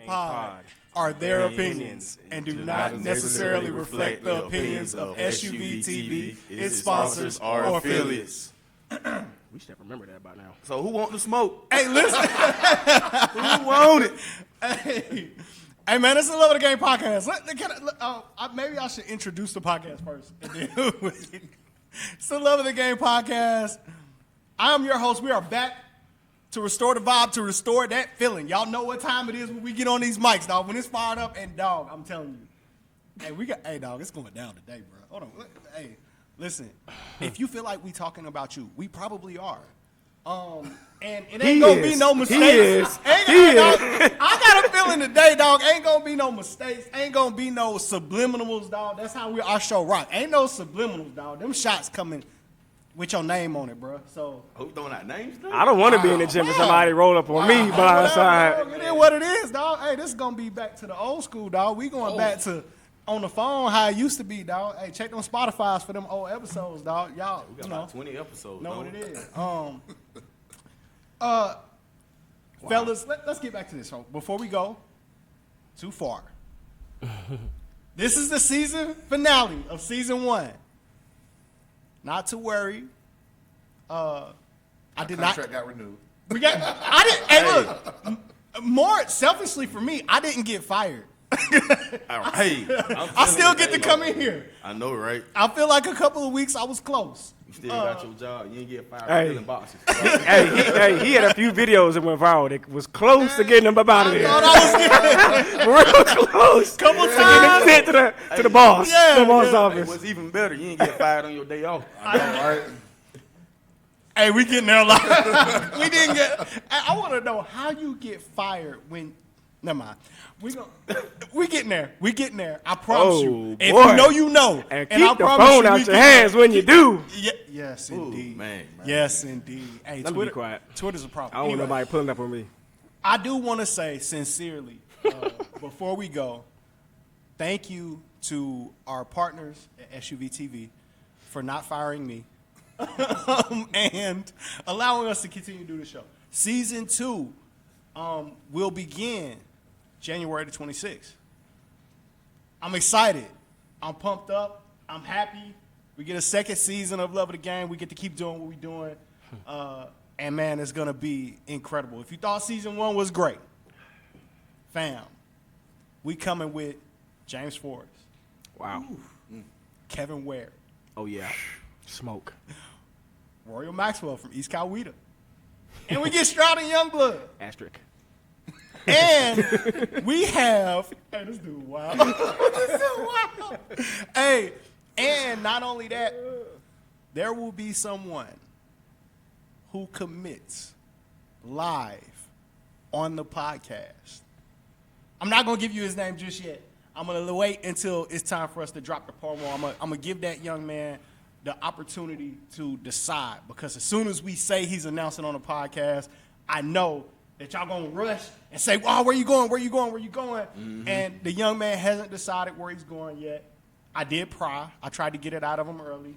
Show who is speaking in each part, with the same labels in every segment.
Speaker 1: Pod are their opinions and do not necessarily reflect the opinions of SUVtv, its sponsors, or affiliates.
Speaker 2: We should remember that by now.
Speaker 3: So who want the smoke?
Speaker 1: Hey, listen.
Speaker 3: Who want it?
Speaker 1: Hey, man, this is the Love of the Game podcast. Maybe I should introduce the podcast first. It's the Love of the Game podcast. I'm your host. We are back to restore the vibe, to restore that feeling. Y'all know what time it is when we get on these mics, dog. When it's fired up, and dog, I'm telling you. Hey, dog, it's going down today, bro. Hold on. Hey, listen. If you feel like we talking about you, we probably are. And it ain't gonna be no mistakes. I got a feeling today, dog. Ain't gonna be no mistakes. Ain't gonna be no subliminals, dog. That's how our show rock. Ain't no subliminals, dog. Them shots coming with your name on it, bro. So
Speaker 3: who throwing out names? Though?
Speaker 2: I don't want to be in the gym and somebody roll up on me blindside.
Speaker 1: It is what it is, dog. Hey, this is gonna be back to the old school, dog. We going back to on the phone how it used to be, dog. Hey, check them Spotify's for them old episodes, dog. Y'all,
Speaker 3: we got about 20 episodes.
Speaker 1: Know what it is. Fellas, let's get back to this. Before we go too far, this is the season finale of season 1. Not to worry.
Speaker 4: Contract got renewed.
Speaker 1: Hey, look. More selfishly for me, I didn't get fired.
Speaker 3: Hey,
Speaker 1: I still get to come in here.
Speaker 3: I know, right?
Speaker 1: I feel like a couple of weeks I was close.
Speaker 3: You still got your job. You ain't get fired for filling boxes.
Speaker 2: He had a few videos that went viral that was close to getting him up out of there.
Speaker 1: I thought
Speaker 2: Real close.
Speaker 1: Couple
Speaker 2: to getting sent to the boss.
Speaker 1: Yeah,
Speaker 2: the boss
Speaker 3: It
Speaker 2: office.
Speaker 3: was even better. You ain't get fired on your day off.
Speaker 4: I know, right?
Speaker 1: Hey, we getting there a lot. We didn't get. I want to know how you get fired when. Never mind. We getting there. We getting there. I promise you. If
Speaker 2: boy.
Speaker 1: you know, you know.
Speaker 2: And
Speaker 1: I
Speaker 2: keep the
Speaker 1: promise
Speaker 2: phone
Speaker 1: you,
Speaker 2: out your hands when you do.
Speaker 1: Yes, indeed.
Speaker 3: Man.
Speaker 1: Yes, indeed. Hey,
Speaker 2: Let me be quiet.
Speaker 1: Twitter's a problem.
Speaker 2: I don't want nobody pulling up on me.
Speaker 1: I do want to say sincerely, before we go, thank you to our partners at SUVtv for not firing me and allowing us to continue to do the show. Season 2 will begin January the 26th. I'm excited. I'm pumped up. I'm happy. We get a second season of Love of the Game. We get to keep doing what we're doing. And, man, it's going to be incredible. If you thought season 1 was great, fam, we coming with James Forrest.
Speaker 2: Wow.
Speaker 1: Kevin Ware.
Speaker 2: Oh, yeah. Smoke.
Speaker 1: Royal Maxwell from East Coweta. And we get Stroud and Youngblood.
Speaker 2: Asterisk.
Speaker 1: And we have, hey, this dude wild. This dude wild. Hey, and not only that, there will be someone who commits live on the podcast. I'm not going to give you his name just yet. I'm going to wait until it's time for us to drop the promo. I'm going to give that young man the opportunity to decide, because as soon as we say he's announcing on the podcast, I know that y'all gonna rush and say, "Oh, where you going? Where you going? Where you going?" Mm-hmm. And the young man hasn't decided where he's going yet. I did pry. I tried to get it out of him early,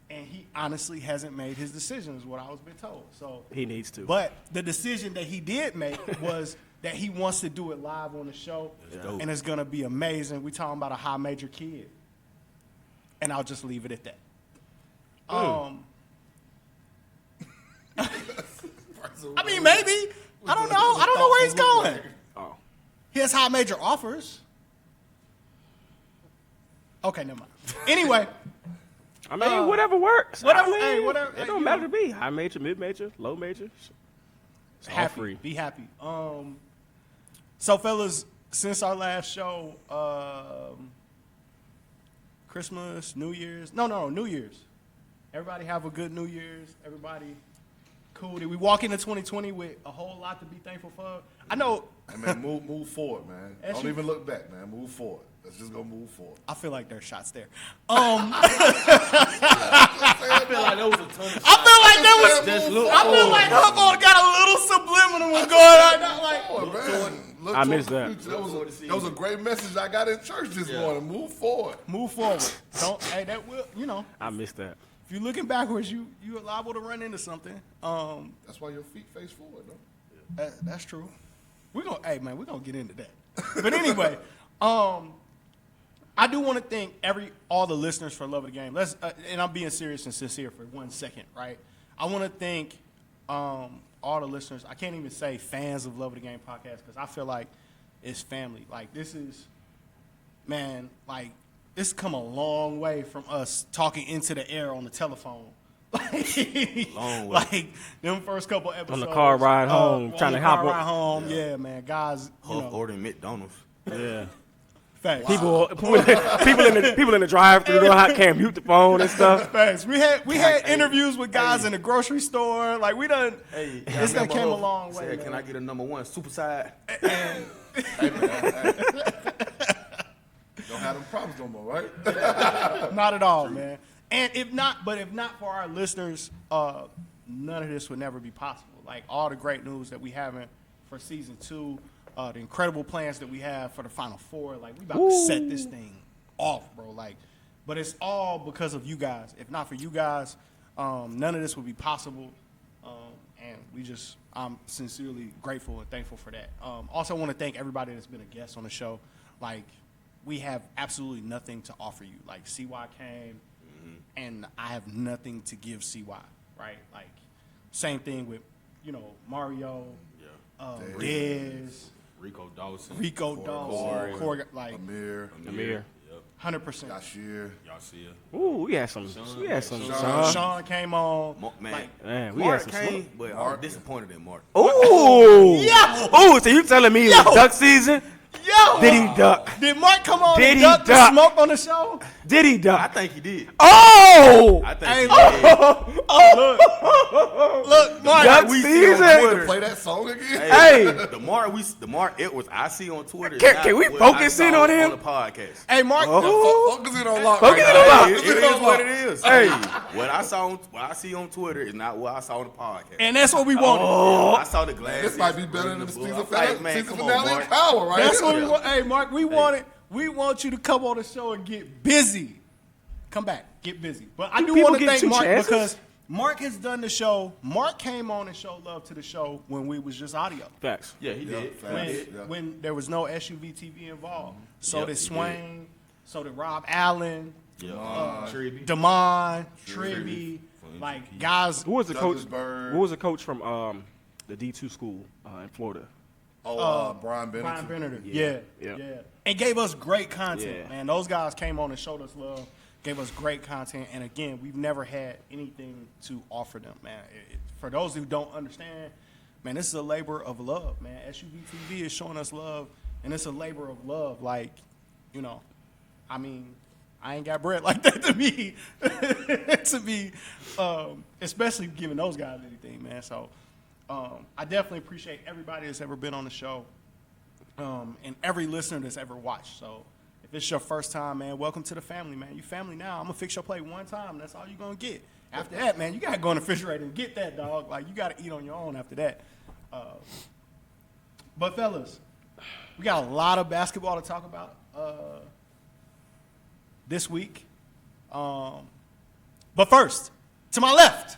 Speaker 1: and he honestly hasn't made his decision, is what I was been told. So
Speaker 2: he needs to.
Speaker 1: But the decision that he did make was that he wants to do it live on the show, and it's gonna be amazing. We talking about a high major kid, and I'll just leave it at that. I mean, maybe. I don't know. I don't know where he's going.
Speaker 2: Oh.
Speaker 1: He has high major offers. Okay, never mind. Anyway.
Speaker 2: I mean, whatever works.
Speaker 1: Whatever.
Speaker 2: It don't matter to me. High major, mid major, low major. It's all free.
Speaker 1: Be happy. So, fellas, since our last show, Christmas, New Year's. No, New Year's. Everybody have a good New Year's. Everybody cool. Did we walk into 2020 with a whole lot to be thankful for? I know.
Speaker 4: Hey, man, move forward, man. Don't even look back, man. Move forward. Let's just go move forward.
Speaker 1: I feel like there's shots there.
Speaker 3: I feel like there was a ton of shots.
Speaker 1: I feel like Hoover got a little subliminal going on.
Speaker 2: I missed that.
Speaker 4: That was a great message I got in church this morning. Move forward.
Speaker 1: Move forward. That will,
Speaker 2: I missed that.
Speaker 1: If you're looking backwards, you're liable to run into something.
Speaker 4: That's why your feet face forward, though.
Speaker 1: That's true. We're gonna get into that. But anyway, I do want to thank all the listeners for Love of the Game. And I'm being serious and sincere for 1 second, right? I want to thank all the listeners. I can't even say fans of Love of the Game podcast because I feel like it's family. Like this is, man, like this come a long way from us talking into the air on the telephone.
Speaker 2: Long way.
Speaker 1: Like them first couple episodes
Speaker 2: On the car ride home, trying to hop
Speaker 1: ride
Speaker 2: up.
Speaker 1: home. Yeah, man, guys.
Speaker 3: Ordering McDonald's.
Speaker 2: Yeah.
Speaker 1: Facts.
Speaker 2: People in the drive-thru can't mute the phone and stuff.
Speaker 1: Facts. We had interviews with guys in the grocery store. Like we done.
Speaker 3: Hey,
Speaker 1: This done came a long way.
Speaker 3: Said, can I get a number 1 super side?
Speaker 4: Hey, man. Don't have them problems no more, right?
Speaker 1: Not at all, man. And if not for our listeners, none of this would never be possible. Like all the great news that we having for season 2, the incredible plans that we have for the Final Four. Like we about to set this thing off, bro. Like, but it's all because of you guys. If not for you guys, none of this would be possible. And I'm sincerely grateful and thankful for that. Also, want to thank everybody that's been a guest on the show. Like, we have absolutely nothing to offer you. Like, CY came, and I have nothing to give CY, right? Like, same thing with, Mario, Dez,
Speaker 3: Rico Dawson,
Speaker 1: Corey, like
Speaker 4: Amir.
Speaker 1: 100%.
Speaker 4: Yashir.
Speaker 2: Ooh, we had some.
Speaker 1: Sean came on.
Speaker 2: Man, we
Speaker 3: Mark
Speaker 2: had some.
Speaker 3: came, but I'm disappointed in Mark.
Speaker 2: Ooh,
Speaker 1: Yeah.
Speaker 2: Ooh, so you telling me it was duck season?
Speaker 1: Yo!
Speaker 2: Did he duck?
Speaker 1: Did Mark come on
Speaker 2: Did
Speaker 1: and
Speaker 2: he
Speaker 1: duck the
Speaker 2: duck?
Speaker 1: smoke on the show?
Speaker 2: Did he
Speaker 3: I
Speaker 2: duck?
Speaker 3: think he did.
Speaker 2: Oh!
Speaker 3: I think
Speaker 1: Hey,
Speaker 3: he
Speaker 1: look.
Speaker 3: did.
Speaker 1: Look, Mark.
Speaker 2: Duck
Speaker 3: we see on
Speaker 2: season.
Speaker 3: Twitter.
Speaker 4: Play that song again?
Speaker 2: Hey,
Speaker 3: The more it was I see on Twitter.
Speaker 2: Can we
Speaker 3: not what
Speaker 2: focus
Speaker 3: I
Speaker 2: in
Speaker 3: saw
Speaker 2: on him?
Speaker 3: the podcast.
Speaker 1: Hey, Mark.
Speaker 4: Focus it on lock.
Speaker 2: Focus
Speaker 4: right
Speaker 2: it on
Speaker 4: now.
Speaker 2: lock.
Speaker 3: It
Speaker 4: Focus
Speaker 3: is
Speaker 4: on
Speaker 3: what
Speaker 4: lock.
Speaker 3: it is.
Speaker 2: Hey.
Speaker 3: What I see on Twitter is not what I saw on the podcast.
Speaker 1: And that's what we wanted.
Speaker 3: I saw the glass.
Speaker 4: This might be better than the season
Speaker 3: Like,
Speaker 4: finale of Power, right?
Speaker 1: That's what we want. Hey, Mark, we want you to come on the show and get busy. Come back, get busy. But I do
Speaker 2: people
Speaker 1: want to
Speaker 2: get
Speaker 1: thank
Speaker 2: two
Speaker 1: Mark
Speaker 2: chances?
Speaker 1: because Mark has done the show. Mark came on and showed love to the show when we was just audio.
Speaker 2: facts.
Speaker 3: Yeah, he did.
Speaker 1: When there was no SUVtv involved. So
Speaker 3: Yep,
Speaker 1: did
Speaker 3: he
Speaker 1: Swain, so did Rob Allen,
Speaker 3: Tribby.
Speaker 1: Damon, Tribby, like guys.
Speaker 2: Who was the
Speaker 4: Douglas
Speaker 2: coach?
Speaker 4: Byrd.
Speaker 2: Who was the coach from the D2 school in Florida?
Speaker 4: Brian Bennett.
Speaker 1: Brian Benner.
Speaker 2: Yeah.
Speaker 1: Yeah. And gave us great content,
Speaker 2: Yeah.
Speaker 1: man. Those guys came on and showed us love, gave us great content. And again, we've never had anything to offer them, man. For those who don't understand, man, this is a labor of love, man. SUVtv is showing us love, and it's a labor of love. Like, I mean, I ain't got bread like that to me, especially giving those guys anything, man. So I definitely appreciate everybody that's ever been on the show. And every listener that's ever watched. So if it's your first time, man, welcome to the family, man. You family now. I'm going to fix your plate one time. That's all you're going to get. After that, man, you got to go in the refrigerator and get that, dog. Like, you got to eat on your own after that. But, fellas, we got a lot of basketball to talk about this week. But first, to my left.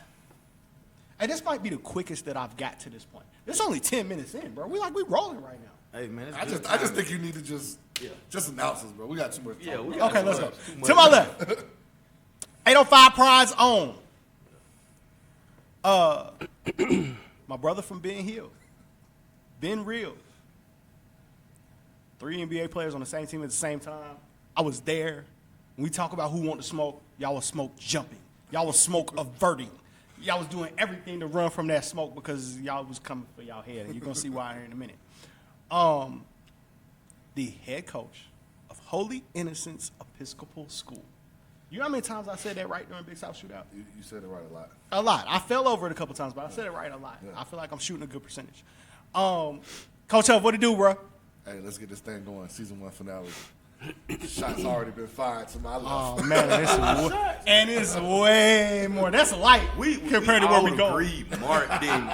Speaker 1: And this might be the quickest that I've got to this point. It's only 10 minutes in, bro. We rolling right now.
Speaker 3: Hey man, it's
Speaker 4: I
Speaker 3: good
Speaker 4: just
Speaker 3: timing.
Speaker 4: think you need to just announce us, bro. We got too much time.
Speaker 3: Yeah, we got
Speaker 1: Okay,
Speaker 3: too
Speaker 1: let's
Speaker 3: much,
Speaker 1: go.
Speaker 3: too much.
Speaker 1: To my left. 805 Pride's own. My brother from Ben Hill. Ben Real. 3 NBA players on the same team at the same time. I was there. When we talk about who want to smoke, y'all was smoke jumping. Y'all was smoke averting. Y'all was doing everything to run from that smoke because y'all was coming for y'all head. And you're going to see why here in a minute. The head coach of Holy Innocents Episcopal School. You know how many times I said that right during Big South Shootout?
Speaker 4: You said it right a lot.
Speaker 1: A lot. I fell over it a couple times, but I said it right a lot.
Speaker 4: Yeah.
Speaker 1: I feel like I'm shooting a good percentage. Coach Huff, what it do, bro?
Speaker 4: Hey, let's get this thing going. Season 1 finale. Shots already been fired to my left.
Speaker 1: Oh, man, it's way more. That's light compared to where we go.
Speaker 3: Agreed. Mark didn't.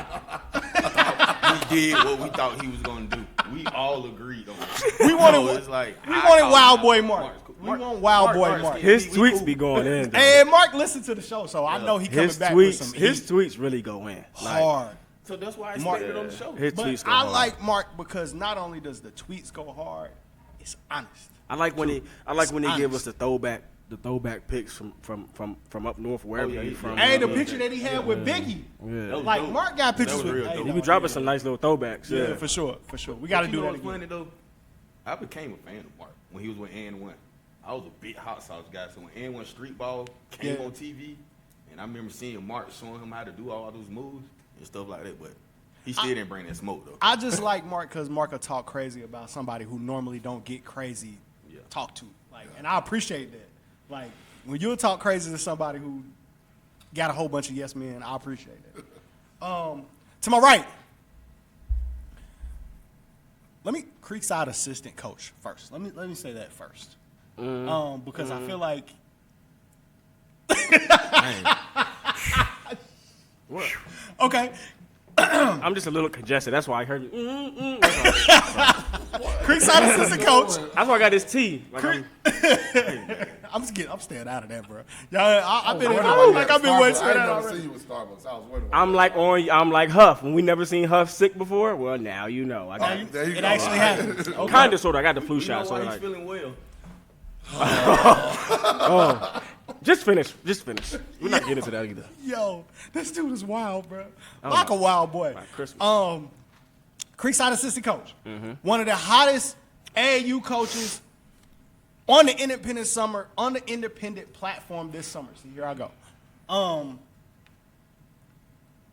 Speaker 3: He did what we thought he was going to do. We all agreed on it.
Speaker 1: We wanted Wild Boy Mark. We want Wild Boy Mark.
Speaker 2: His tweets be going in. Though.
Speaker 1: Hey, Mark listened to the show, so I know he coming
Speaker 2: His
Speaker 1: back with some
Speaker 2: tweets, his
Speaker 1: heat.
Speaker 2: tweets really go in. Like,
Speaker 1: Hard.
Speaker 3: So that's why I
Speaker 1: Mark-
Speaker 3: expected it on the show.
Speaker 2: His
Speaker 1: But
Speaker 2: tweets go
Speaker 1: I
Speaker 2: hard.
Speaker 1: like Mark because not only does the tweets go hard, it's honest.
Speaker 2: I like when he
Speaker 1: honest.
Speaker 2: give us the throwback pics from up north, wherever
Speaker 3: yeah,
Speaker 2: he
Speaker 3: he-
Speaker 2: from.
Speaker 1: Hey, the picture that he had with Biggie.
Speaker 2: Yeah.
Speaker 3: That was
Speaker 1: Like
Speaker 3: dope.
Speaker 1: Mark got pictures
Speaker 3: That was
Speaker 1: with.
Speaker 3: real
Speaker 1: Hey,
Speaker 3: dope.
Speaker 2: He be dropping some nice little throwbacks.
Speaker 1: yeah,
Speaker 2: Yeah,
Speaker 1: for sure. We got to
Speaker 3: You
Speaker 1: do
Speaker 3: know
Speaker 1: that
Speaker 3: what's
Speaker 1: again.
Speaker 3: funny though? I became a fan of Mark when he was with N1. I was a big hot sauce guy, so when N1 Street Ball came
Speaker 1: Yeah.
Speaker 3: on TV, and I remember seeing Mark showing him how to do all those moves and stuff like that, but he still didn't bring that smoke though.
Speaker 1: I just like Mark because Mark will talk crazy about somebody who normally don't get crazy
Speaker 3: Yeah.
Speaker 1: talked to. Like, and I appreciate that. Like, when you talk crazy to somebody who got a whole bunch of yes men, I appreciate that. To my right, let me Creekside assistant coach first. Let me say that first, because I feel like
Speaker 2: What?
Speaker 1: okay.
Speaker 2: I'm just a little congested. That's why I heard you.
Speaker 1: Creekside assistant coach.
Speaker 2: That's why I got this tea. Like
Speaker 1: I'm staying out of that, bro. Y'all, I've been
Speaker 4: I've
Speaker 1: been waiting for
Speaker 4: I
Speaker 1: that
Speaker 4: ain't never
Speaker 1: already.
Speaker 4: seen you with Starbucks. I was waiting.
Speaker 2: I'm like Huff. When we never seen Huff sick before, well now you know. I got
Speaker 4: There you
Speaker 1: It
Speaker 4: go.
Speaker 1: actually happened. Okay.
Speaker 2: kind of sort of. I got the flu
Speaker 3: You know
Speaker 2: shot. So
Speaker 3: why he's
Speaker 2: like,
Speaker 3: feeling well?
Speaker 2: just finish. We're not getting into that either.
Speaker 1: Yo, this dude is wild, bro.
Speaker 2: Oh,
Speaker 1: Like
Speaker 2: no.
Speaker 1: a wild boy.
Speaker 2: Like Christmas.
Speaker 1: Creekside assistant coach.
Speaker 2: Mm-hmm.
Speaker 1: One of the hottest AAU coaches on the independent platform this summer. See, here I go.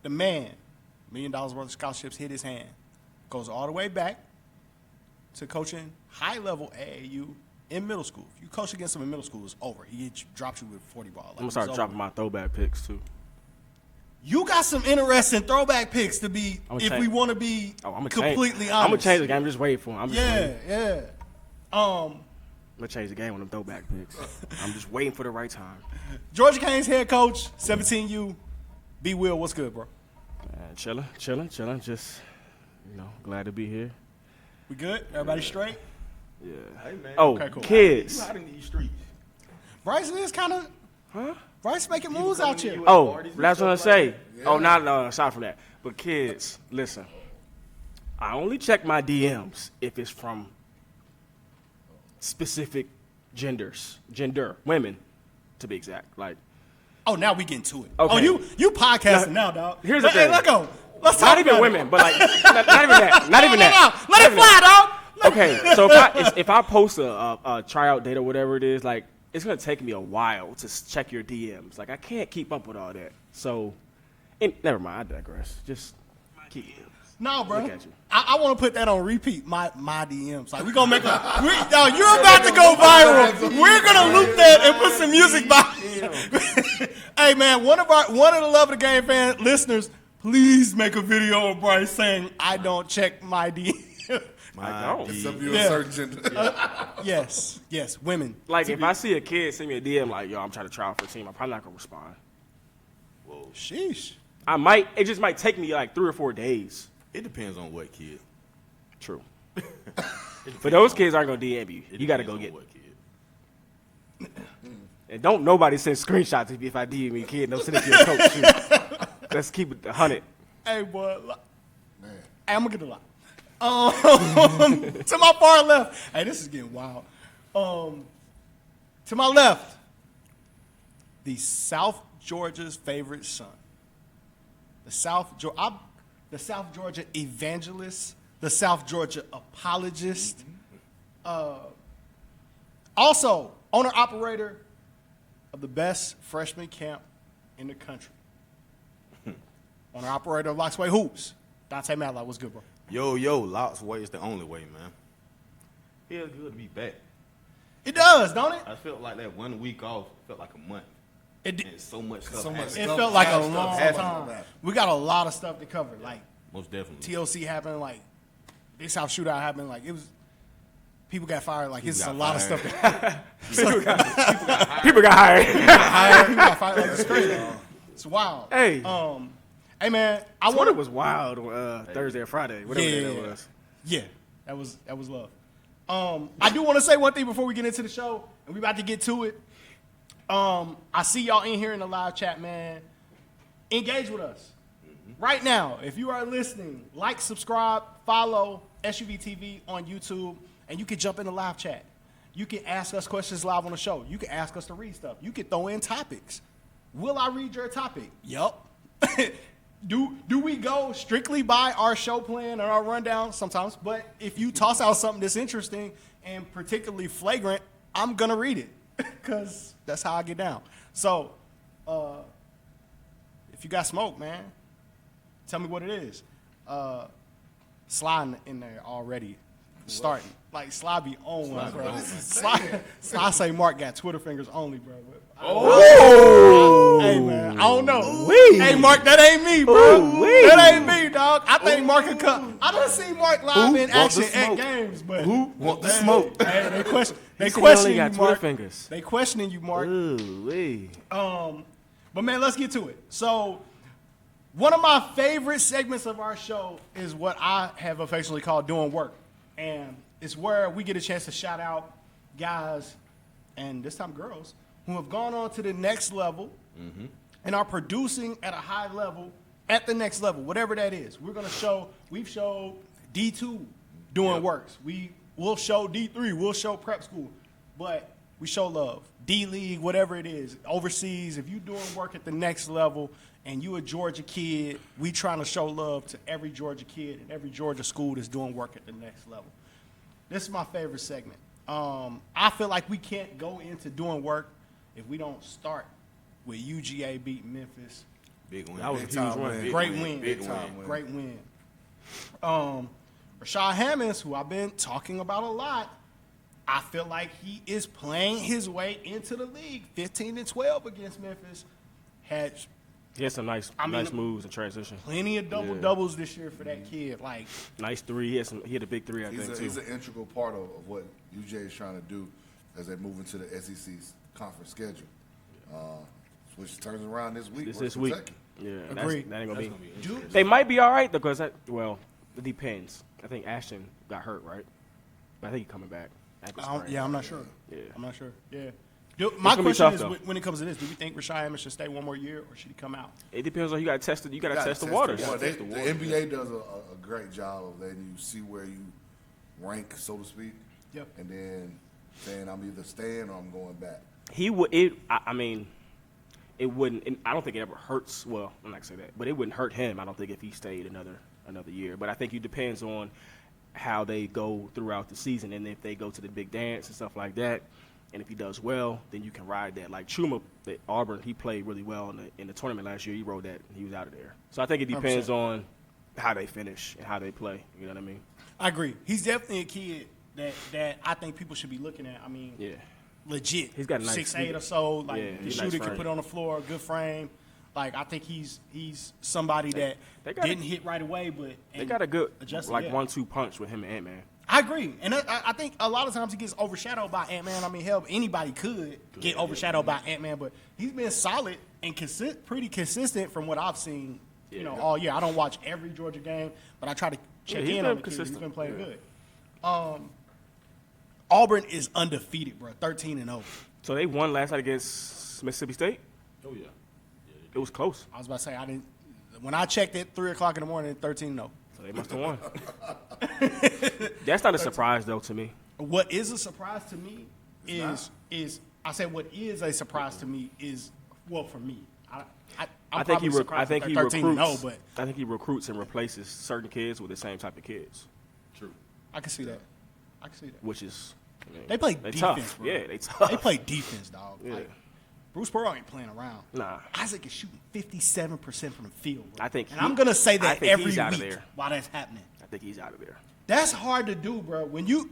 Speaker 1: The man, $1 million worth of scholarships hit his hand. Goes all the way back to coaching high-level AAU in middle school. If you coach against him in middle school, it's over. He drops you with 40 ball. Like,
Speaker 2: I'm gonna
Speaker 1: it's
Speaker 2: start
Speaker 1: over.
Speaker 2: dropping my throwback picks too.
Speaker 1: You got some interesting throwback picks to be,
Speaker 2: I'ma
Speaker 1: if
Speaker 2: change-
Speaker 1: we want to be
Speaker 2: Oh, I'm
Speaker 1: completely honest.
Speaker 2: I'm gonna change the game. I'm just waiting for him. I'm just waiting.
Speaker 1: Yeah.
Speaker 2: I'm gonna change the game with them throwback picks. I'm just waiting for the right time.
Speaker 1: Georgia Canes head coach, 17U. B. Will, what's good, bro?
Speaker 2: Man, chilling. Just glad to be here.
Speaker 1: We good? Everybody straight?
Speaker 2: Yeah.
Speaker 3: Hey man.
Speaker 2: Oh,
Speaker 1: Okay, cool.
Speaker 3: You
Speaker 2: kids.
Speaker 3: out in these streets?
Speaker 1: Bryce is kind of.
Speaker 2: Huh?
Speaker 1: Bryce making
Speaker 3: People
Speaker 1: moves
Speaker 3: coming
Speaker 1: out
Speaker 3: to
Speaker 1: here.
Speaker 3: you at
Speaker 2: Oh,
Speaker 3: parties and
Speaker 2: that's what I
Speaker 3: stuff like
Speaker 2: say.
Speaker 3: that?
Speaker 2: Oh, not aside from that. But kids, listen. I only check my DMs if it's from specific gender, women, to be exact. Like,
Speaker 1: Oh, now we getting to it.
Speaker 2: Okay.
Speaker 1: Oh, you podcasting now, dog.
Speaker 2: Here's the
Speaker 1: Hey,
Speaker 2: thing.
Speaker 1: let's go. Let's talk
Speaker 2: not even
Speaker 1: about
Speaker 2: women,
Speaker 1: it.
Speaker 2: but like, not even that. Not even that.
Speaker 1: Let
Speaker 2: Not
Speaker 1: it
Speaker 2: even
Speaker 1: fly,
Speaker 2: that.
Speaker 1: dog.
Speaker 2: Okay, so if I post a tryout date or whatever it is, like, it's gonna take me a while to check your DMs. Like, I can't keep up with all that. So, never mind. I digress. Just keep.
Speaker 1: No, bro.
Speaker 2: Look at you.
Speaker 1: I want to put that on repeat. My DMs. Like, we're gonna make you're about to go viral. We're gonna loop that and put some music by. Hey man, one of the Love of the Game fan listeners, please make a video of Bryce saying I don't check my DMs.
Speaker 2: I don't.
Speaker 4: Except you're
Speaker 1: Yeah.
Speaker 4: a certain gender.
Speaker 1: Yes, women.
Speaker 2: Like, if I see a kid send me a DM like, yo, I'm trying to try out for a team, I'm probably not gonna respond.
Speaker 3: Whoa.
Speaker 1: Sheesh.
Speaker 2: I might. It just might take me like 3 or 4 days.
Speaker 3: It depends on what kid.
Speaker 2: True. But those kids aren't gonna DM you.
Speaker 3: It
Speaker 2: You gotta
Speaker 3: depends
Speaker 2: go
Speaker 3: on
Speaker 2: get.
Speaker 3: what kid.
Speaker 2: And don't nobody send screenshots if I DM you a kid. Don't send it to your coach. Shoot. Let's keep it 100.
Speaker 1: Hey boy,
Speaker 4: Man.
Speaker 1: hey, I'm gonna get a lot. To my far left. Hey, this is getting wild. To my left, the South Georgia's favorite son. The South Georgia evangelist, the South Georgia apologist. Also, owner-operator of the best freshman camp in the country. Owner-operator of Locksway Hoops. Dante Matlock, what's good, bro?
Speaker 3: Yo, Lots way is the only way, man. Feels good to be back.
Speaker 1: It does, don't it?
Speaker 3: I felt like that 1 week off felt like a month.
Speaker 1: It,
Speaker 3: And so much stuff
Speaker 4: So much
Speaker 3: happened.
Speaker 1: it
Speaker 4: stuff-
Speaker 1: felt like a
Speaker 4: stuff
Speaker 1: long
Speaker 4: happened.
Speaker 1: time. We got a lot of stuff to cover. Like,
Speaker 3: Most definitely.
Speaker 1: TLC happened, like, Big South Shootout happened. Like, it was, people got fired. Like, it's a
Speaker 3: got
Speaker 1: lot of
Speaker 3: fired.
Speaker 1: stuff.
Speaker 2: People got hired.
Speaker 1: People got fired. Like, it's crazy. It's wild.
Speaker 2: Hey.
Speaker 1: Hey, man, I
Speaker 2: Twitter
Speaker 1: want
Speaker 2: was wild Thursday or Friday, whatever day that was.
Speaker 1: Yeah, that was love. I do want to say one thing before we get into the show, and we about to get to it. I see y'all in here in the live chat, man. Engage with us. Right now, if you are listening, like, subscribe, follow SUVtv on YouTube, and you can jump in the live chat. You can ask us questions live on the show. You can ask us to read stuff. You can throw in topics. Will I read your topic? Yup. Do we go strictly by our show plan or our rundown? Sometimes. But if you toss out something that's interesting and particularly flagrant, I'm going to read it because that's how I get down. So if you got smoke, man, tell me what it is. Slide in there already. Starting. Like, Sly be on one, bro. Sly say Mark got Twitter fingers only, bro. Hey, man. I don't know. Hey, Mark, that ain't me, bro. That ain't me, dog. I think Mark could come. I done seen Mark live in action at games, but
Speaker 3: Who want the smoke?
Speaker 1: Hey, they
Speaker 2: He
Speaker 1: questioning
Speaker 2: got
Speaker 1: you,
Speaker 2: Twitter
Speaker 1: Mark.
Speaker 2: fingers.
Speaker 1: They questioning you, Mark.
Speaker 2: Ooh-wee.
Speaker 1: But man, let's get to it. So, one of my favorite segments of our show is what I have affectionately called Doing Work. And it's where we get a chance to shout out guys, and this time girls, who have gone on to the next level and are producing at a high level at the next level, whatever that is. We've showed D2 doing works. We'll show D3, we'll show prep school, but we show love. D-League, whatever it is, overseas, if you're doing work at the next level and you a Georgia kid, we trying to show love to every Georgia kid and every Georgia school that's doing work at the next level. This is my favorite segment. I feel like we can't go into doing work if we don't start with UGA beating Memphis.
Speaker 3: Big win.
Speaker 2: That was a huge win.
Speaker 1: Great win.
Speaker 3: Big win.
Speaker 1: Great win. Rashad Hammonds, who I've been talking about a lot, I feel like he is playing his way into the league. 15-12 against Memphis.
Speaker 2: He had some nice moves in transition.
Speaker 1: Plenty of double-doubles this year for that kid. Like,
Speaker 2: Nice three. He had a big three, I think, too.
Speaker 4: He's an integral part of what UJ is trying to do as they move into the SEC's conference schedule, which turns around this week.
Speaker 2: This week.
Speaker 4: Kentucky.
Speaker 2: Yeah,
Speaker 1: Agreed.
Speaker 2: that ain't gonna be.
Speaker 1: Dude,
Speaker 2: They might be all right though, because it depends. I think Ashton got hurt, right? But I think he's coming back.
Speaker 1: I'm not sure.
Speaker 2: Yeah.
Speaker 1: I'm not sure. Yeah. My
Speaker 2: gonna be
Speaker 1: question
Speaker 2: tough,
Speaker 1: is,
Speaker 2: though.
Speaker 1: when it comes to this, do we think Rashad Hammonds should stay one more year, or should he come out?
Speaker 2: It depends on you got to test it. You got to
Speaker 4: gotta
Speaker 2: test the waters.
Speaker 4: water. The NBA does a great job of letting you see where you rank, so to speak.
Speaker 1: Yep.
Speaker 4: And then saying I'm either staying or I'm going back.
Speaker 2: He would. It wouldn't. I don't think it ever hurts. Well, I'm not gonna say that, but it wouldn't hurt him. I don't think if he stayed another year. But I think it depends on how they go throughout the season, and if they go to the big dance and stuff like that. And if he does well, then you can ride that. Like Chuma at Auburn, he played really well in the tournament last year. He rode that, and he was out of there. So I think it depends
Speaker 1: 100%.
Speaker 2: on how they finish and how they play. You know what I mean?
Speaker 1: I agree. He's definitely a kid that I think people should be looking at. I mean,
Speaker 2: Yeah.
Speaker 1: legit.
Speaker 2: He's got a nice
Speaker 1: 6'8" or so. Like
Speaker 2: Yeah,
Speaker 1: the
Speaker 2: he's
Speaker 1: shooter
Speaker 2: nice
Speaker 1: can
Speaker 2: frame.
Speaker 1: put on the floor, good frame. Like I think he's somebody that
Speaker 2: they got
Speaker 1: didn't hit right away, but
Speaker 2: They got a good
Speaker 1: adjusted,
Speaker 2: 1-2 punch with him and Ant-Man.
Speaker 1: I agree, and I think a lot of times he gets overshadowed by Ant-Man. I mean, hell, anybody could get overshadowed by Ant-Man, but he's been solid and pretty consistent from what I've seen. You know, all year. I don't watch every Georgia game, but I try to check
Speaker 2: he's
Speaker 1: in
Speaker 2: been
Speaker 1: on the kid. He's
Speaker 2: consistent.
Speaker 1: been playing good. Auburn is undefeated, bro. 13-0.
Speaker 2: So they won last night against Mississippi State.
Speaker 3: Oh yeah.
Speaker 2: It was close.
Speaker 1: I was about to say I didn't. When I checked at 3:00 in the morning, 13-0.
Speaker 2: So they must have won. That's not a surprise though to me.
Speaker 1: What is a surprise to me is I said what is a surprise to me is for me.
Speaker 2: I think he recruits.
Speaker 1: 13-0, but
Speaker 2: I think he recruits and replaces certain kids with the same type of kids,
Speaker 3: True.
Speaker 1: I can see that.
Speaker 2: which is
Speaker 1: They play
Speaker 2: they
Speaker 1: defense,
Speaker 2: tough.
Speaker 1: bro.
Speaker 2: Yeah, they tough.
Speaker 1: They play defense, dog.
Speaker 2: Yeah.
Speaker 1: Like, Bruce Pearl ain't playing around.
Speaker 2: Nah.
Speaker 1: Isaac is shooting 57% from the field. Bro.
Speaker 2: I think
Speaker 1: and I'm gonna say
Speaker 2: I
Speaker 1: that
Speaker 2: think
Speaker 1: every
Speaker 2: he's out of
Speaker 1: week
Speaker 2: there.
Speaker 1: while that's happening.
Speaker 2: I think he's out of there.
Speaker 1: That's hard to do, bro. When you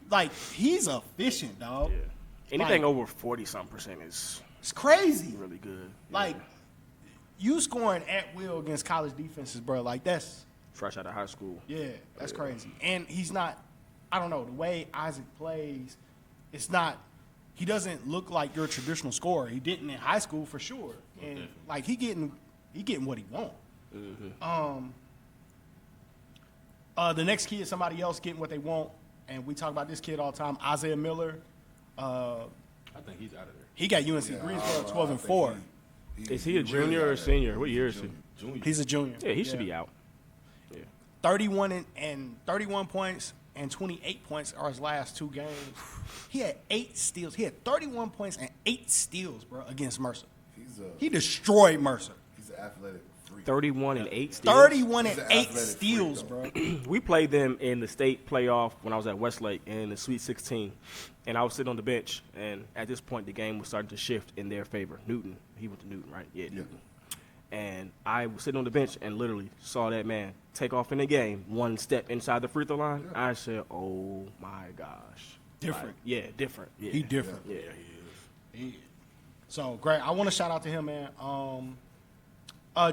Speaker 1: he's efficient, dog.
Speaker 2: Yeah. Anything
Speaker 1: Like,
Speaker 2: over 40-something% is
Speaker 1: it's crazy.
Speaker 2: really good.
Speaker 1: Like
Speaker 2: Yeah.
Speaker 1: you scoring at will against college defenses, bro. Like that's
Speaker 2: fresh out of high school.
Speaker 1: that's crazy. And he's not. I don't know the way Isaac plays. It's not. He doesn't look like your traditional scorer. He didn't in high school for sure. And like he getting what he want. The next kid is somebody else getting what they want, and we talk about this kid all the time. Isaiah Miller.
Speaker 3: I think he's out of there.
Speaker 1: He got UNC Greensboro 12-4.
Speaker 2: Is he a junior or a senior? What year is he?
Speaker 3: Junior.
Speaker 1: He's a junior.
Speaker 2: Yeah, he should be out. Yeah.
Speaker 1: 31 points and 28 points are his last 2 games. He had 8 steals. He had 31 points and 8 steals, bro, against Mercer. He destroyed Mercer.
Speaker 4: He's an athletic freak.
Speaker 2: 31 and 8 steals.
Speaker 1: 31
Speaker 4: He's
Speaker 1: and
Speaker 4: an
Speaker 1: 8
Speaker 4: athletic
Speaker 1: steals,
Speaker 4: freak,
Speaker 1: bro.
Speaker 2: We played them in the state playoff when I was at Westlake in the Sweet 16, and I was sitting on the bench. And at this point, the game was starting to shift in their favor. Newton, he went to Newton, right? Yeah, Newton. And I was sitting on the bench and literally saw that man take off in the game 1 step inside the free throw line. Yeah. I said, "Oh my gosh,
Speaker 1: Different."
Speaker 2: Like, yeah, different. Yeah.
Speaker 1: He different.
Speaker 2: Yeah,
Speaker 1: he is. So great. I want to shout out to him, man.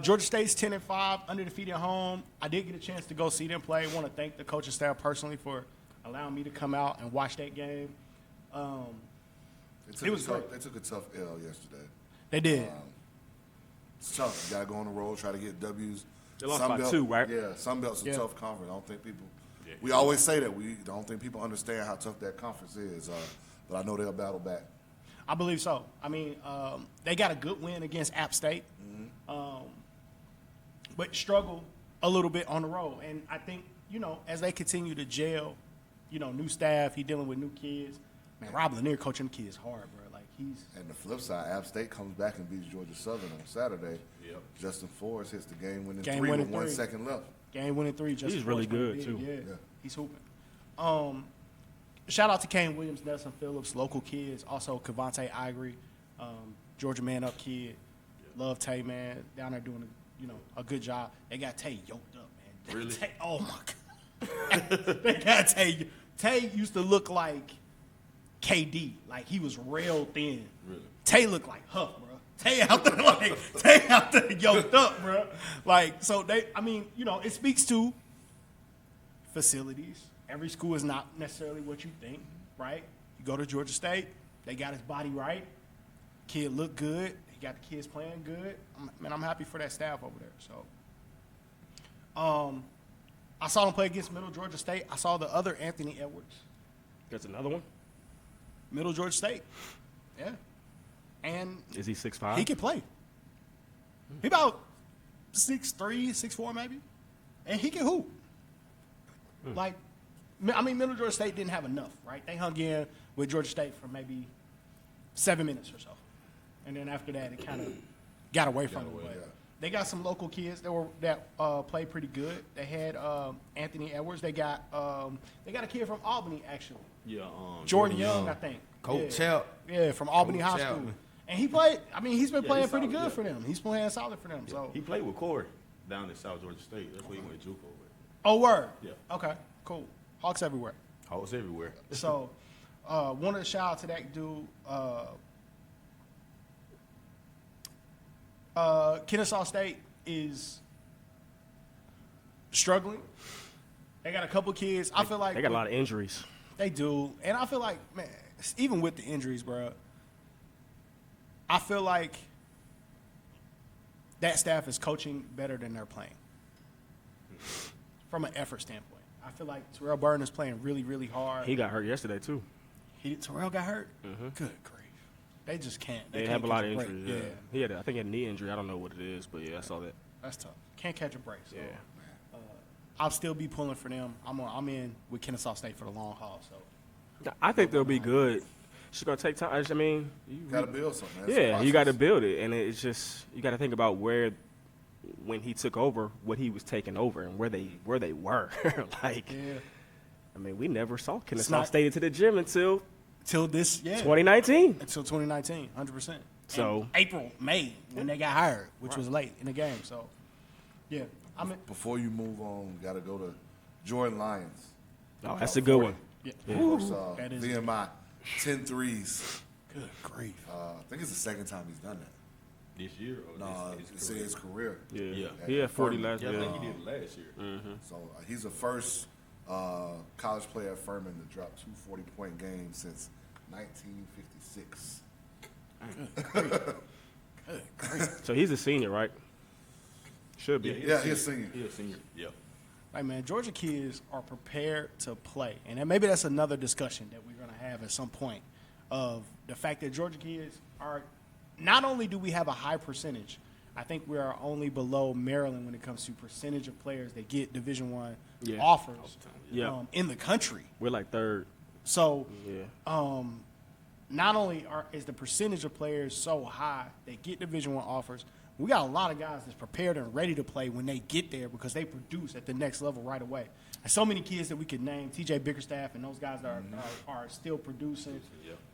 Speaker 1: Georgia State's 10-5, undefeated at home. I did get a chance to go see them play. I want to thank the coaching staff personally for allowing me to come out and watch that game. It was great.
Speaker 4: They took a tough L yesterday.
Speaker 1: They did.
Speaker 4: It's tough. You got to go on the road, try to get W's.
Speaker 2: They lost by 2, right?
Speaker 4: Yeah, Sunbelt's a
Speaker 1: Yeah.
Speaker 4: tough conference. I don't think people – we always say that. We don't think people understand how tough that conference is. But I know they'll battle back.
Speaker 1: I believe so. I mean, they got a good win against App State, but struggle a little bit on the road. And I think, as they continue to gel, new staff, he dealing with new kids. Man, Rob Lanier coaching the kids hard, bro. Like, he's –
Speaker 4: And the flip side, App State comes back and beats Georgia Southern on Saturday.
Speaker 3: Yep.
Speaker 4: Justin Forrest hits the game-winning 3 with 1 second left.
Speaker 1: Game-winning 3.
Speaker 2: He's really good, too.
Speaker 1: Yeah, he's hooping. Shout out to Kane Williams, Nelson Phillips, local kids. Also, Cavante Ivory, Georgia Man Up kid. Love Tay, man. Down there doing a good job. They got Tay yoked up, man.
Speaker 3: Really?
Speaker 1: Tay, oh, my God. They got Tay. Tay used to look like KD. Like, he was real thin.
Speaker 3: Really?
Speaker 1: Tay looked like Huff, bro. Tay out there yoked up, bro. Like, so it speaks to facilities. Every school is not necessarily what you think, right? You go to Georgia State, they got his body right. Kid look good. He got the kids playing good. I'm happy for that staff over there. So, I saw them play against Middle Georgia State. I saw the other Anthony Edwards.
Speaker 2: That's another one.
Speaker 1: Middle Georgia State. Yeah. And
Speaker 2: Is he 6'5"?
Speaker 1: he can play. He about 6'3", 6'4", maybe. And he can hoop. Like, Middle Georgia State didn't have enough, right? They hung in with Georgia State for maybe 7 minutes or so. And then after that, it kind of got away from them. But they got some local kids that played pretty good. They had Anthony Edwards. They got a kid from Albany, actually.
Speaker 3: Yeah.
Speaker 1: Jordan Young, I think.
Speaker 3: Coach Chap.
Speaker 1: Yeah, from Albany
Speaker 3: Coach
Speaker 1: High
Speaker 3: Chap.
Speaker 1: School. And he played, he's been playing
Speaker 3: he's
Speaker 1: pretty
Speaker 3: solid,
Speaker 1: good for them. He's playing solid for them. So
Speaker 3: He played with Corey down in South Georgia State. That's where he went to JUCO with.
Speaker 1: Oh, word.
Speaker 3: Yeah.
Speaker 1: Okay, cool. Hawks everywhere.
Speaker 3: Hoes everywhere.
Speaker 1: So, wanted to shout out to that dude. Kennesaw State is struggling. They got a couple kids. I feel like
Speaker 2: They got a lot of injuries.
Speaker 1: they do, and I feel like, man, even with the injuries, bro, I feel like that staff is coaching better than they're playing from an effort standpoint. I feel like Terrell Burton is playing really, really hard.
Speaker 2: He got hurt yesterday, too.
Speaker 1: Terrell got hurt? Good grief. They just can't.
Speaker 2: They
Speaker 1: can't
Speaker 2: have a lot of
Speaker 1: catch break.
Speaker 2: injuries. Yeah. He had, I think he had a knee injury. I don't know what it is, but yeah, I saw that.
Speaker 1: That's tough. Can't catch a break. So,
Speaker 2: Yeah.
Speaker 1: I'll still be pulling for them. I'm in with Kennesaw State for the long haul. So
Speaker 2: I think they'll be good. It's going to take time. I mean,
Speaker 4: Got to build something. That's
Speaker 2: yeah,
Speaker 4: the
Speaker 2: you got to
Speaker 4: process.
Speaker 2: build it. And it's just, you got to think about when he took over, what he was taking over and where they were. Like,
Speaker 1: yeah,
Speaker 2: I mean, we never saw Kennesaw
Speaker 1: not-
Speaker 2: State into the gym until
Speaker 1: till this
Speaker 2: 2019.
Speaker 1: until 2019, 100%.
Speaker 2: So-
Speaker 1: And April, May when they got hired, which was late in the game. So yeah,
Speaker 4: Before you move on, got to go to Jordan Lyons.
Speaker 2: Oh, that's a good one.
Speaker 1: yeah.
Speaker 4: First,
Speaker 1: That is
Speaker 4: VMI, 10 threes.
Speaker 1: Good grief.
Speaker 4: I think it's the second time he's done that.
Speaker 3: This year or
Speaker 4: No,
Speaker 3: this
Speaker 4: it's his career.
Speaker 2: Yeah.
Speaker 3: Yeah.
Speaker 2: He had 40 last
Speaker 3: Yeah, I
Speaker 2: year.
Speaker 3: think he did it last year.
Speaker 4: So he's the first college player at Furman to drop 2 40-point games since 1956.
Speaker 1: Good grief.
Speaker 2: So he's a senior, right? Should be.
Speaker 4: Yeah, he's a senior.
Speaker 3: He's a senior. Yeah.
Speaker 1: Like, man, Georgia kids are prepared to play. And then maybe that's another discussion that we're going to have at some point of the fact that Georgia kids are – not only do we have a high percentage, I think we are only below Maryland when it comes to percentage of players that get Division I
Speaker 2: Yeah.
Speaker 1: offers
Speaker 2: Yeah.
Speaker 1: in the country.
Speaker 2: We're like third.
Speaker 1: So
Speaker 2: Yeah.
Speaker 1: not only is the percentage of players so high that get Division I offers, we got a lot of guys that's prepared and ready to play when they get there because they produce at the next level right away. And so many kids that we could name, TJ Bickerstaff and those guys that are still producing.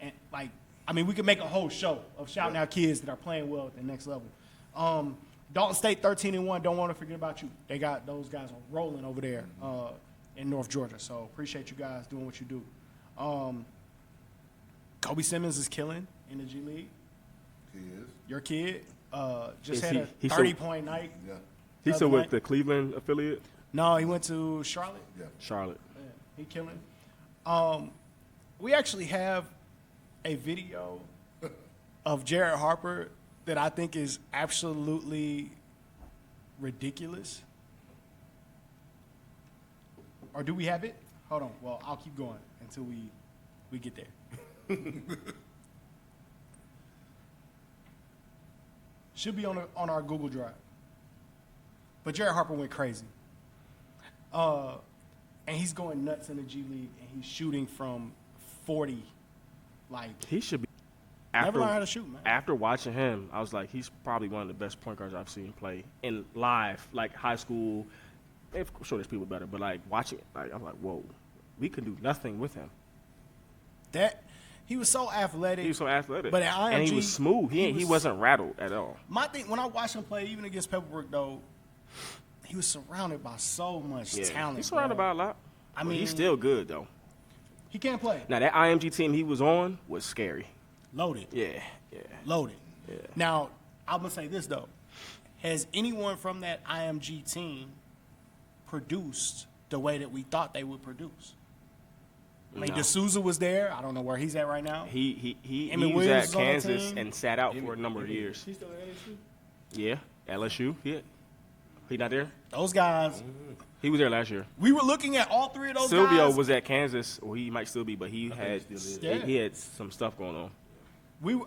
Speaker 1: And like, I mean, we could make a whole show of shouting out kids that are playing well at the next level. Dalton State 13-1. Don't want to forget about you. They got those guys rolling over there in North Georgia. So appreciate you guys doing what you do. Kobe Simmons is killing in the G League.
Speaker 4: He is.
Speaker 1: Your kid just
Speaker 2: Is
Speaker 1: had a
Speaker 2: he's
Speaker 1: 30-point night.
Speaker 4: Yeah.
Speaker 2: He's still
Speaker 1: Other
Speaker 2: with the Cleveland affiliate?
Speaker 1: No, he went to Charlotte.
Speaker 4: Yeah.
Speaker 2: Charlotte.
Speaker 1: Yeah, he killing. We actually have a video of Jared Harper that I think is absolutely ridiculous. Or do we have it? Hold on. Well, I'll keep going until we get there. Should be on our Google Drive. But Jared Harper went crazy. And he's going nuts in the G League, and he's shooting from 40. Like,
Speaker 2: He should be.
Speaker 1: never learned how to shoot, man.
Speaker 2: After watching him, I was like, he's probably one of the best point guards I've seen play in live, like high school. Of course, there's people better, but like watching it, like I'm like, whoa, we could do nothing with him.
Speaker 1: He was so athletic.
Speaker 2: He was so athletic,
Speaker 1: But at
Speaker 2: and he
Speaker 1: IMG,
Speaker 2: was smooth. He wasn't rattled at all.
Speaker 1: My thing, when I watched him play, even against Pepperbrook, though, he was surrounded by so much talent.
Speaker 2: He's surrounded by
Speaker 1: bro.
Speaker 2: a lot.
Speaker 1: I
Speaker 2: But
Speaker 1: mean,
Speaker 2: he's still good though.
Speaker 1: he can't play.
Speaker 2: Now that IMG team he was on was scary.
Speaker 1: Loaded.
Speaker 2: Yeah.
Speaker 1: Loaded. Now, I'm going to say this, though. Has anyone from that IMG team produced the way that we thought they would produce? I mean,
Speaker 2: No.
Speaker 1: D'Souza was there. I don't know where he's at right now.
Speaker 2: He
Speaker 1: Emmett
Speaker 2: was
Speaker 1: Williams
Speaker 2: at
Speaker 1: is on that
Speaker 2: Kansas
Speaker 1: team.
Speaker 2: and sat out for a number of years.
Speaker 1: He's still at LSU?
Speaker 2: Yeah, LSU. Yeah, he not there.
Speaker 1: Those guys,
Speaker 2: He was there last year.
Speaker 1: we were looking at all three of those
Speaker 2: Silvio
Speaker 1: guys.
Speaker 2: was at Kansas, or he might still be, but he had
Speaker 1: Yeah.
Speaker 2: he had some stuff going on.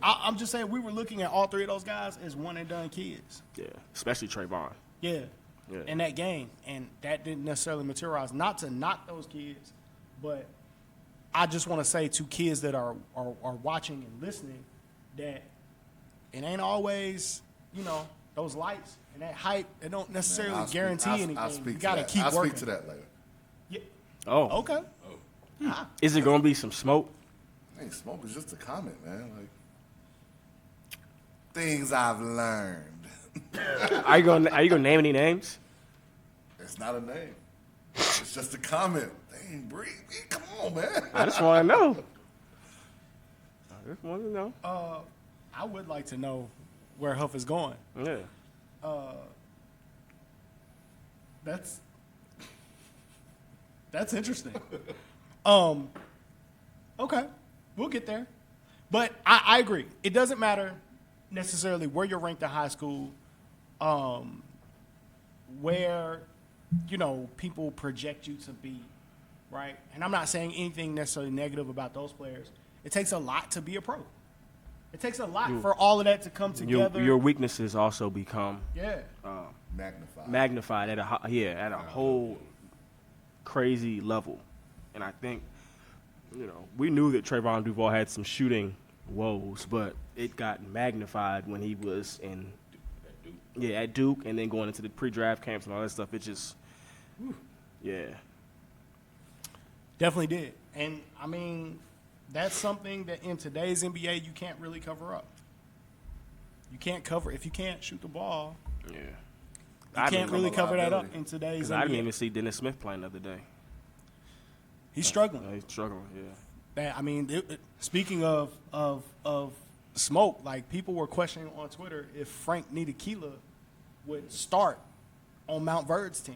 Speaker 1: I'm just saying, we were looking at all three of those guys as one-and-done kids.
Speaker 2: Yeah, especially Trayvon.
Speaker 1: Yeah.
Speaker 2: Yeah.
Speaker 1: In that game. And that didn't necessarily materialize. Not to knock those kids, but I just want to say to kids that are watching and listening that it ain't always, those lights and that hype. It don't necessarily guarantee anything. You got to keep working.
Speaker 4: I'll speak to that later.
Speaker 1: Yeah.
Speaker 2: Oh,
Speaker 1: Okay.
Speaker 2: is it gonna be some smoke?
Speaker 4: Ain't smoke, it's just a comment, man. Like, things I've learned.
Speaker 2: Are you gonna name any names?
Speaker 4: It's not a name. It's just a comment. Dang, Bree, come on, man.
Speaker 2: I just want to know.
Speaker 1: I would like to know where Huff is going.
Speaker 2: Yeah.
Speaker 1: That's interesting. Okay, we'll get there. But I agree. It doesn't matter necessarily where you're ranked in high school, where, people project you to be, right? And I'm not saying anything necessarily negative about those players. It takes a lot to be a pro. It takes a lot for all of that to come together.
Speaker 2: Your weaknesses also become
Speaker 4: Magnified.
Speaker 2: at a whole crazy level, and I think we knew that Trayvon Duval had some shooting woes, but it got magnified when he was at Duke, and then going into the pre-draft camps and all that stuff. It just,
Speaker 1: Definitely did. And, I mean, that's something that in today's NBA you can't really cover up. You can't cover – if you can't shoot the ball,
Speaker 2: yeah.
Speaker 1: you can't really cover that up in today's
Speaker 2: Because
Speaker 1: NBA.
Speaker 2: I didn't even see Dennis Smith playing the other day.
Speaker 1: He's struggling.
Speaker 2: He's struggling, yeah.
Speaker 1: Speaking of smoke, like, people were questioning on Twitter if Frank Ntilikina would start on Mount Verd's team.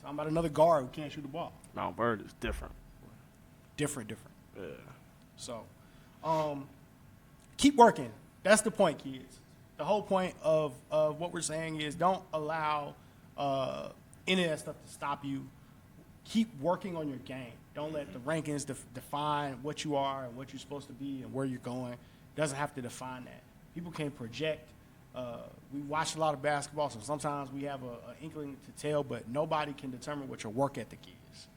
Speaker 1: Talking about another guard who can't shoot the ball.
Speaker 2: Mount Bird is different.
Speaker 1: Different.
Speaker 2: Yeah.
Speaker 1: So, keep working. That's the point, kids. The whole point of what we're saying is don't allow any of that stuff to stop you. Keep working on your game. Don't let the rankings define what you are and what you're supposed to be and where you're going. It doesn't have to define that. People can project we watch a lot of basketball, so sometimes we have an inkling to tell, but nobody can determine what your work ethic is.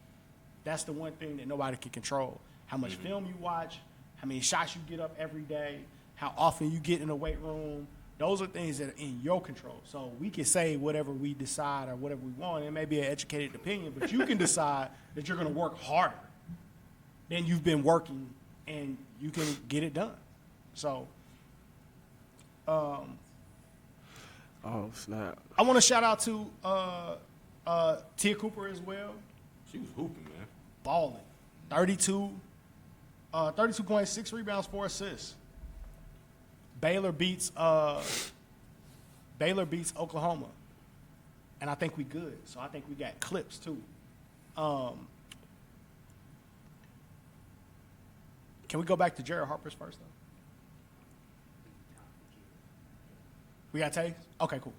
Speaker 1: That's the one thing that nobody can control. How much film you watch, how many shots you get up every day, how often you get in the weight room. Those are things that are in your control. So we can say whatever we decide or whatever we want. It may be an educated opinion, but you can decide that you're going to work harder than you've been working, and you can get it done. So,
Speaker 2: Oh snap!
Speaker 1: I want to shout out to Tia Cooper as well.
Speaker 3: She was hooping, man.
Speaker 1: Balling. 32 points, 6 rebounds, 4 assists. Baylor beats Oklahoma. And I think we good. So I think we got clips too. Can we go back to Jared Harper's first though? We got tapes? Okay, cool.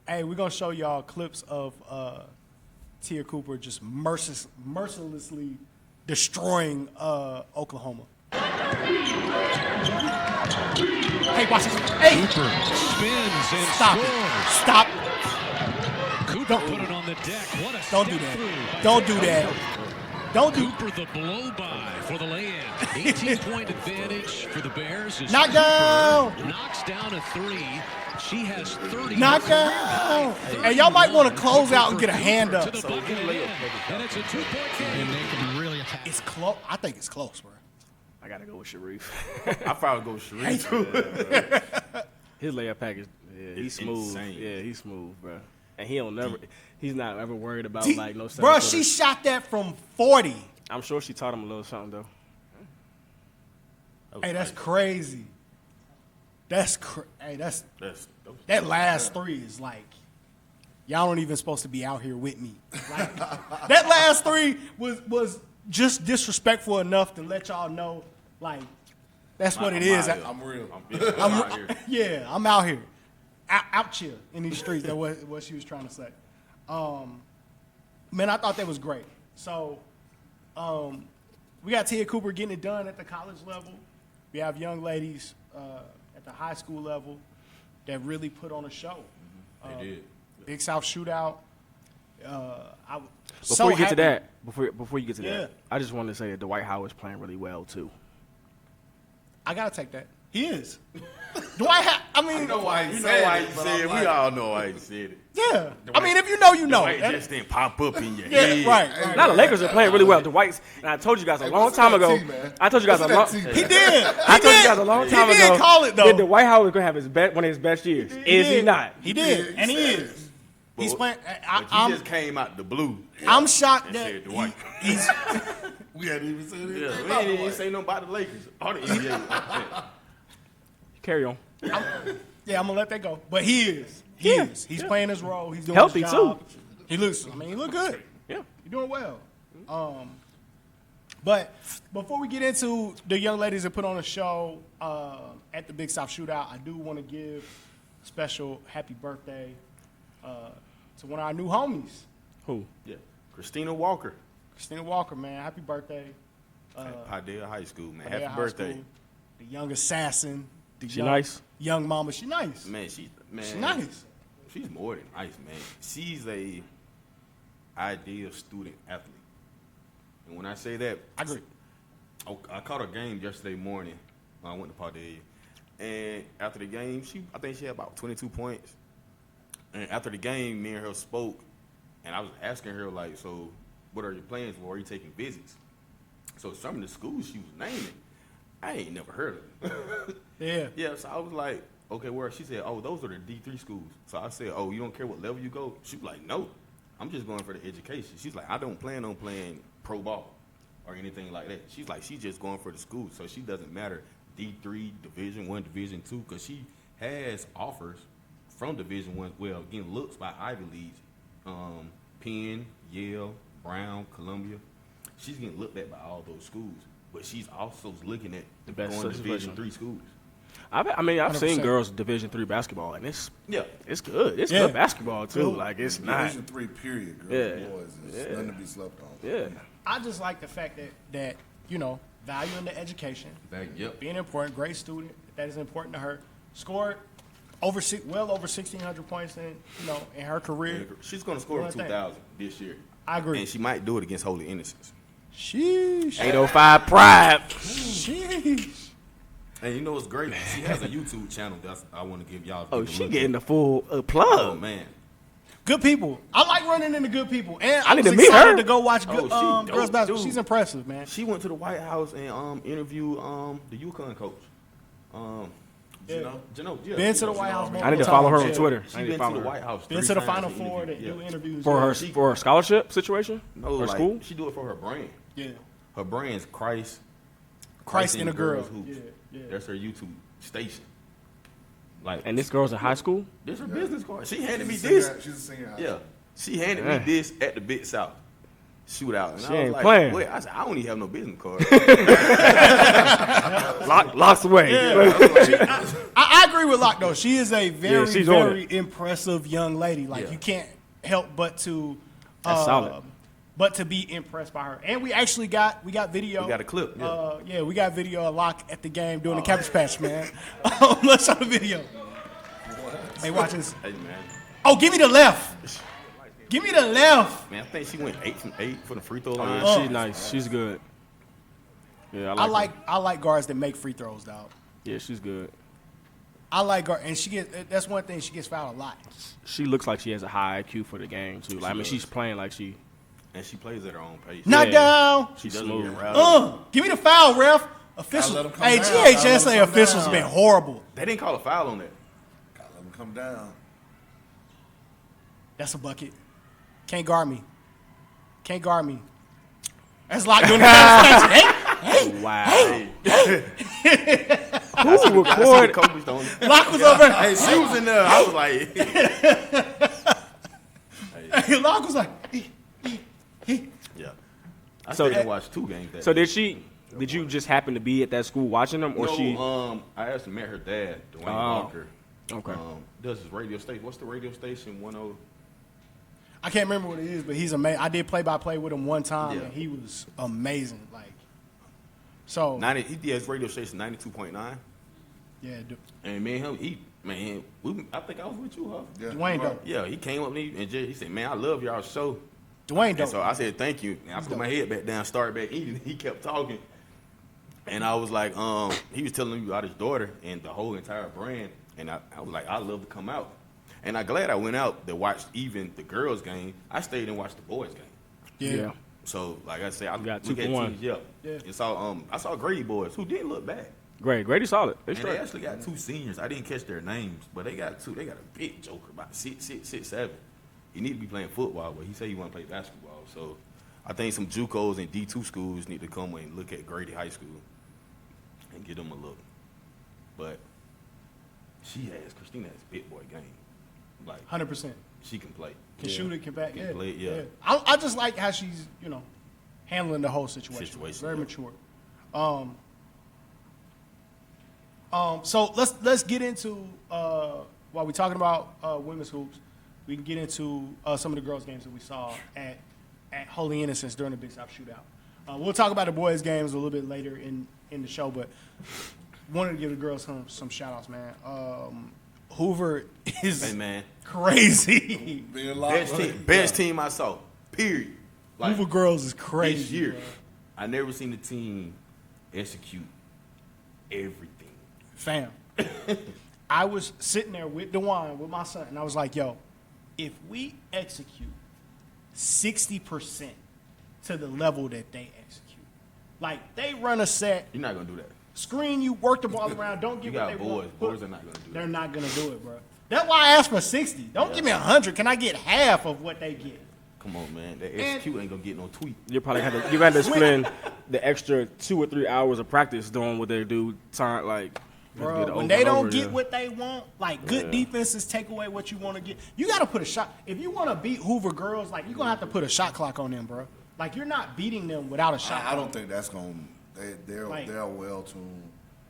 Speaker 1: Hey, we're gonna show y'all clips of Tia Cooper just mercilessly destroying Oklahoma. Hey, watch this. Hey!
Speaker 5: Cooper spins and
Speaker 1: Stop
Speaker 5: scores.
Speaker 1: it. Stop.
Speaker 5: Cooper put it on the deck. What a
Speaker 1: Don't do that. Don't do that. Don't do
Speaker 5: Cooper the blow by for the lay-in. 18-point advantage for the Bears. As
Speaker 1: Knock down.
Speaker 5: Cooper knocks down a three. She has 30.
Speaker 1: Knock down. Hey, y'all might want to close out and get a hand up.
Speaker 5: To the bucket and it's a 2-point game.
Speaker 6: They can be really attacked.
Speaker 1: It's close. I think it's close, bro.
Speaker 2: I gotta go with Sharif.
Speaker 3: I probably go Sharif too.
Speaker 2: His layup package, yeah, he's
Speaker 3: It's
Speaker 2: smooth.
Speaker 3: insane.
Speaker 2: Yeah, he's smooth, bro. And he's not ever worried about like no.
Speaker 1: Bro,
Speaker 2: seven-footers.
Speaker 1: she shot that from 40.
Speaker 2: I'm sure she taught him a little something though.
Speaker 1: Hey, that's crazy. That last three is like, y'all don't even supposed to be out here with me. Like, that last three was just disrespectful enough to let y'all know, like, that's what it is.
Speaker 4: I'm real.
Speaker 3: I'm out here.
Speaker 1: Yeah, I'm out here. Out here in these streets. That's what she was trying to say. Man, I thought that was great. So, we got Tia Cooper getting it done at the college level. We have young ladies at the high school level that really put on a show.
Speaker 3: They did.
Speaker 1: Big South shootout.
Speaker 2: Before you get to that,
Speaker 1: Yeah.
Speaker 2: I just wanted to say that Dwight Howard's playing really well too.
Speaker 1: I gotta take that. He is. Dwight, I mean,
Speaker 3: You know why he
Speaker 4: You
Speaker 3: said
Speaker 4: know why
Speaker 3: it.
Speaker 4: he
Speaker 3: but
Speaker 4: said
Speaker 3: I'm
Speaker 4: it.
Speaker 3: like, we all know why he said it.
Speaker 1: yeah. I mean, if you know, you know.
Speaker 3: Dwight just didn't pop up in your
Speaker 1: Yeah,
Speaker 3: head.
Speaker 1: right.
Speaker 2: Now the Lakers are playing really well. Dwight's, and I told you guys a long
Speaker 4: what's
Speaker 2: time
Speaker 4: that
Speaker 2: ago.
Speaker 4: T, man?
Speaker 2: I told you guys a long.
Speaker 4: What's that T, man?
Speaker 1: He did.
Speaker 2: I told you guys a long time
Speaker 1: he
Speaker 2: ago.
Speaker 1: did call it though.
Speaker 2: That Dwight Howard was gonna have one of his best years. Is he
Speaker 1: did.
Speaker 2: not?
Speaker 1: He did, and he is. He's playing.
Speaker 3: But you just came out the blue.
Speaker 1: I'm shocked
Speaker 3: and
Speaker 1: that
Speaker 3: said Dwight.
Speaker 1: he's.
Speaker 4: We hadn't even said it.
Speaker 3: Yeah, we ain't even say nothing about the Lakers. All the NBA.
Speaker 2: Carry on.
Speaker 1: Yeah, I'm gonna let that go. But he is. He is. He's playing his role. He's doing
Speaker 2: Healthy,
Speaker 1: his job.
Speaker 2: too.
Speaker 1: He looks. I mean, he look good.
Speaker 2: Yeah.
Speaker 1: He's doing well. But before we get into the young ladies that put on a show at the Big South Shootout, I do want to give a special happy birthday to one of our new homies,
Speaker 2: Who?
Speaker 3: Yeah. Christina Walker.
Speaker 1: Christina Walker. Man, happy birthday!
Speaker 3: At Padilla High School, man.
Speaker 1: Padilla
Speaker 3: Happy
Speaker 1: High
Speaker 3: birthday.
Speaker 1: School, the young assassin. The
Speaker 2: She nice?
Speaker 1: Young mama. She nice.
Speaker 3: Man,
Speaker 1: She nice.
Speaker 3: She's more than nice, man. She's a ideal student athlete. And when I say that,
Speaker 1: I agree.
Speaker 3: I caught a game yesterday morning when I went to Padilla. And after the game, I think she had about 22 points. And after the game, me and her spoke, and I was asking her, like, so what are your plans for? Are you taking visits? So some of the schools she was naming, I ain't never heard of them.
Speaker 1: Yeah.
Speaker 3: Yeah, so I was like, okay, where? She said, oh, those are the D3 schools. So I said, oh, you don't care what level you go? She was like, no, I'm just going for the education. She's like, I don't plan on playing pro ball or anything like that. She's like, she's just going for the school. So she doesn't matter D3, Division I, Division II, because she has offers from Division I, well, getting looks by Ivy Leagues, Penn, Yale, Brown, Columbia. She's getting looked at by all those schools, but she's also looking at
Speaker 2: The best
Speaker 3: going to
Speaker 2: situation.
Speaker 3: Division III schools.
Speaker 2: I've seen
Speaker 1: 100%.
Speaker 2: girls Division III basketball, and it's
Speaker 3: Yeah.
Speaker 2: good. It's
Speaker 1: Yeah.
Speaker 2: good basketball too.
Speaker 1: Cool.
Speaker 2: Like it's not.
Speaker 4: Division III, period, girls
Speaker 2: Yeah.
Speaker 4: and boys. It's nothing to be slept on.
Speaker 2: Yeah.
Speaker 1: I just like the fact that you know, valuing the education,
Speaker 3: Yep.
Speaker 1: being important, great student, that is important to her. Scored over 1,600 points in her career.
Speaker 3: She's going to score 2,000 this year.
Speaker 1: I agree.
Speaker 3: And she might do it against Holy Innocents.
Speaker 1: Sheesh.
Speaker 2: 805 Pride.
Speaker 1: Sheesh.
Speaker 3: And you know what's great? She has a YouTube channel that I want to give y'all.
Speaker 2: Oh, she getting the full plug.
Speaker 3: Oh, man.
Speaker 1: Good people. I like running into good people. And
Speaker 2: I
Speaker 1: I
Speaker 2: need
Speaker 1: was
Speaker 2: to meet
Speaker 1: excited
Speaker 2: her.
Speaker 1: to go watch good,
Speaker 3: she dope,
Speaker 1: girls basketball.
Speaker 3: dude.
Speaker 1: She's impressive, man.
Speaker 3: She went to the White House and interviewed the UConn coach. Gino, yeah.
Speaker 1: Been to the White House.
Speaker 2: I need to follow her on
Speaker 1: Yeah.
Speaker 2: Twitter.
Speaker 3: She been to the White House.
Speaker 1: Been
Speaker 3: 3
Speaker 1: to the
Speaker 3: times
Speaker 1: Final
Speaker 3: to
Speaker 1: Four to
Speaker 3: interview.
Speaker 1: do interviews.
Speaker 2: For her scholarship situation?
Speaker 3: No,
Speaker 2: Her
Speaker 3: like,
Speaker 2: school?
Speaker 3: she do it for her brand.
Speaker 1: Yeah.
Speaker 3: Her brand's Christ
Speaker 1: in a Girl.
Speaker 3: Hoops.
Speaker 1: Yeah.
Speaker 3: That's her YouTube station. Like,
Speaker 2: And this girl's in high school?
Speaker 3: this her business card. She handed me
Speaker 4: She's a
Speaker 3: this.
Speaker 4: singer. She's a singer.
Speaker 3: Yeah, she handed me this at the Big South shootout. And
Speaker 2: She
Speaker 3: I was
Speaker 2: ain't
Speaker 3: like,
Speaker 2: playing.
Speaker 3: Wait, I said, I don't even have no business card.
Speaker 2: Locks away.
Speaker 1: I agree with Locke, though. She is a very,
Speaker 2: she's on
Speaker 1: very impressive young lady. Like,
Speaker 3: Yeah.
Speaker 1: you can't help but to
Speaker 2: That's solid.
Speaker 1: But to be impressed by her. And we actually got video.
Speaker 3: We got a clip, yeah.
Speaker 1: We got video of Locke at the game doing the Cabbage Patch, man. Let's show the video. Hey, watch this.
Speaker 3: Hey, man.
Speaker 1: Oh, give me the left. Give me the left.
Speaker 3: Man, I think she went 8 from 8 for the free throw
Speaker 2: Oh,
Speaker 3: line.
Speaker 2: yeah, she's nice. She's good. Yeah,
Speaker 1: I like guards that make free throws, dog.
Speaker 2: Yeah, she's good.
Speaker 1: I like guard, and that's one thing, she gets fouled a lot.
Speaker 2: She looks like she has a high IQ for the game too. Like, I mean,
Speaker 3: does.
Speaker 2: she's playing like she.
Speaker 3: And she plays at her own pace.
Speaker 1: Knock
Speaker 2: Yeah.
Speaker 1: down.
Speaker 3: She doesn't
Speaker 2: smooth.
Speaker 3: get riled.
Speaker 1: Give me the foul, ref. Official.
Speaker 4: let 'em come
Speaker 1: Hey,
Speaker 4: down. Gotta let 'em
Speaker 1: GHSA
Speaker 4: come
Speaker 1: officials
Speaker 4: down.
Speaker 1: been horrible.
Speaker 3: They didn't call a foul on that.
Speaker 4: Gotta let him come down.
Speaker 1: That's a bucket. Can't guard me. Can't guard me. That's Locke doing the hey,
Speaker 2: Wow.
Speaker 3: Hey,
Speaker 2: Who
Speaker 3: I see the
Speaker 2: recorded?
Speaker 3: coach on.
Speaker 1: Locke was over.
Speaker 3: Hey, she was in there. I was like,
Speaker 1: Hey, Locke was like,
Speaker 3: yeah. I
Speaker 2: So-
Speaker 3: stayed and watched 2 games that
Speaker 2: So
Speaker 3: day.
Speaker 2: did you just happen to be at that school watching them, or
Speaker 3: No,
Speaker 2: she?
Speaker 3: I actually met her dad, Dwayne
Speaker 2: Oh,
Speaker 3: Walker.
Speaker 2: okay.
Speaker 3: Does his radio station. What's the radio station? 10.
Speaker 1: I can't remember what it is, but he's amazing. I did play-by-play with him one time,
Speaker 3: Yeah.
Speaker 1: and he was amazing. Like, so
Speaker 3: 90. He did his radio station 92.9.
Speaker 1: yeah,
Speaker 3: And me and him, I think I was with you, huh?
Speaker 4: Yeah.
Speaker 1: Dwayne dope.
Speaker 3: Yeah, he came up to me and he said, "Man, I love y'all show."
Speaker 1: Dwayne
Speaker 3: And
Speaker 1: dope.
Speaker 3: so I said, "Thank you." And I put my head back down, started back eating. He kept talking, and I was like, he was telling me about his daughter and the whole entire brand, and I was like, "I love to come out," and I'm glad I went out to watch even the girls' game. I stayed and watched the boys' game.
Speaker 1: yeah.
Speaker 3: So, like I said, I
Speaker 2: got
Speaker 3: look
Speaker 2: 2
Speaker 3: at
Speaker 2: for 1.
Speaker 3: teams, yeah.
Speaker 1: Yeah.
Speaker 3: I saw Grady boys who didn't look bad.
Speaker 2: Great, Grady's solid. They
Speaker 3: And they
Speaker 2: straight.
Speaker 3: actually got 2 seniors. I didn't catch their names, but they got 2. They got a big joker, about 6'7". He need to be playing football, but he said he want to play basketball. So I think some JUCOs and D2 schools need to come and look at Grady High School and give them a look. But Christina has big boy game. Like
Speaker 1: 100%.
Speaker 3: she can play.
Speaker 1: Can
Speaker 3: Yeah.
Speaker 1: shoot it, can back.
Speaker 3: Can
Speaker 1: Yeah,
Speaker 3: play, yeah.
Speaker 1: I just like how she's, handling the whole situation. Very
Speaker 3: yeah.
Speaker 1: mature. So let's get into while we're talking about women's hoops, we can get into some of the girls' games that we saw at Holy Innocents during the Big South Shootout. We'll talk about the boys' games a little bit later in the show, but wanted to give the girls some shout-outs, man. Hoover is
Speaker 3: Hey man,
Speaker 4: Being
Speaker 1: crazy.
Speaker 3: best team I saw. Period. Like,
Speaker 1: Hoover girls is
Speaker 3: this
Speaker 1: crazy.
Speaker 3: year,
Speaker 1: bro.
Speaker 3: I never seen the team execute everything.
Speaker 1: Fam, I was sitting there with DeWine, with my son, and I was like, yo, if we execute 60% to the level that they execute, like they run a set,
Speaker 3: You're not gonna do that.
Speaker 1: screen you, work the ball around, don't
Speaker 3: You
Speaker 1: get what
Speaker 3: got
Speaker 1: they
Speaker 3: boys.
Speaker 1: want.
Speaker 3: Boys are not gonna do
Speaker 1: They're
Speaker 3: that.
Speaker 1: not going to do it, bro. That's why I asked for 60. Don't give me 100. Can I get half of what they get?
Speaker 3: Come on, man. That execute ain't gonna get no tweet.
Speaker 2: You probably had to spend the extra 2 or 3 hours of practice doing what they do. Time like.
Speaker 1: Bro,
Speaker 2: get
Speaker 1: when
Speaker 2: over
Speaker 1: they
Speaker 2: and
Speaker 1: don't
Speaker 2: over,
Speaker 1: get
Speaker 2: yeah.
Speaker 1: what they want, like good defenses take away what you want to get. You got to put a shot. If you want to beat Hoover girls, like you're gonna have to put a shot clock on them, bro. Like you're not beating them without a shot.
Speaker 4: I
Speaker 1: clock.
Speaker 4: don't think that's going to – they're
Speaker 1: Like-
Speaker 4: a well-tuned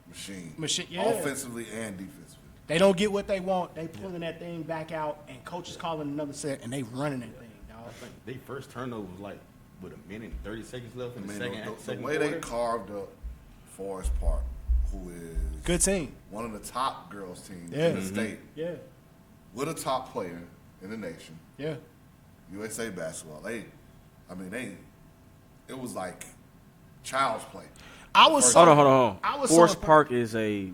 Speaker 4: machine.
Speaker 1: Yeah.
Speaker 4: Offensively and defensively.
Speaker 1: They don't get what they want. They pulling that thing back out, and coach is calling another set, and they running that thing, dog.
Speaker 3: I think they first turnover was like with 1 minute and 30 seconds left in
Speaker 4: I
Speaker 3: the
Speaker 4: mean,
Speaker 3: second
Speaker 4: the
Speaker 3: second
Speaker 4: way
Speaker 3: quarter.
Speaker 4: they carved up Forest Park, who is
Speaker 1: Good team.
Speaker 4: one of the top girls teams
Speaker 1: Yeah.
Speaker 4: in the state,
Speaker 1: Yeah.
Speaker 4: with a top player in the nation,
Speaker 1: Yeah.
Speaker 4: USA basketball. It was like child's play.
Speaker 1: I was so,
Speaker 2: Hold on.
Speaker 1: I was so
Speaker 2: Forest
Speaker 1: impressed.
Speaker 2: Park is a.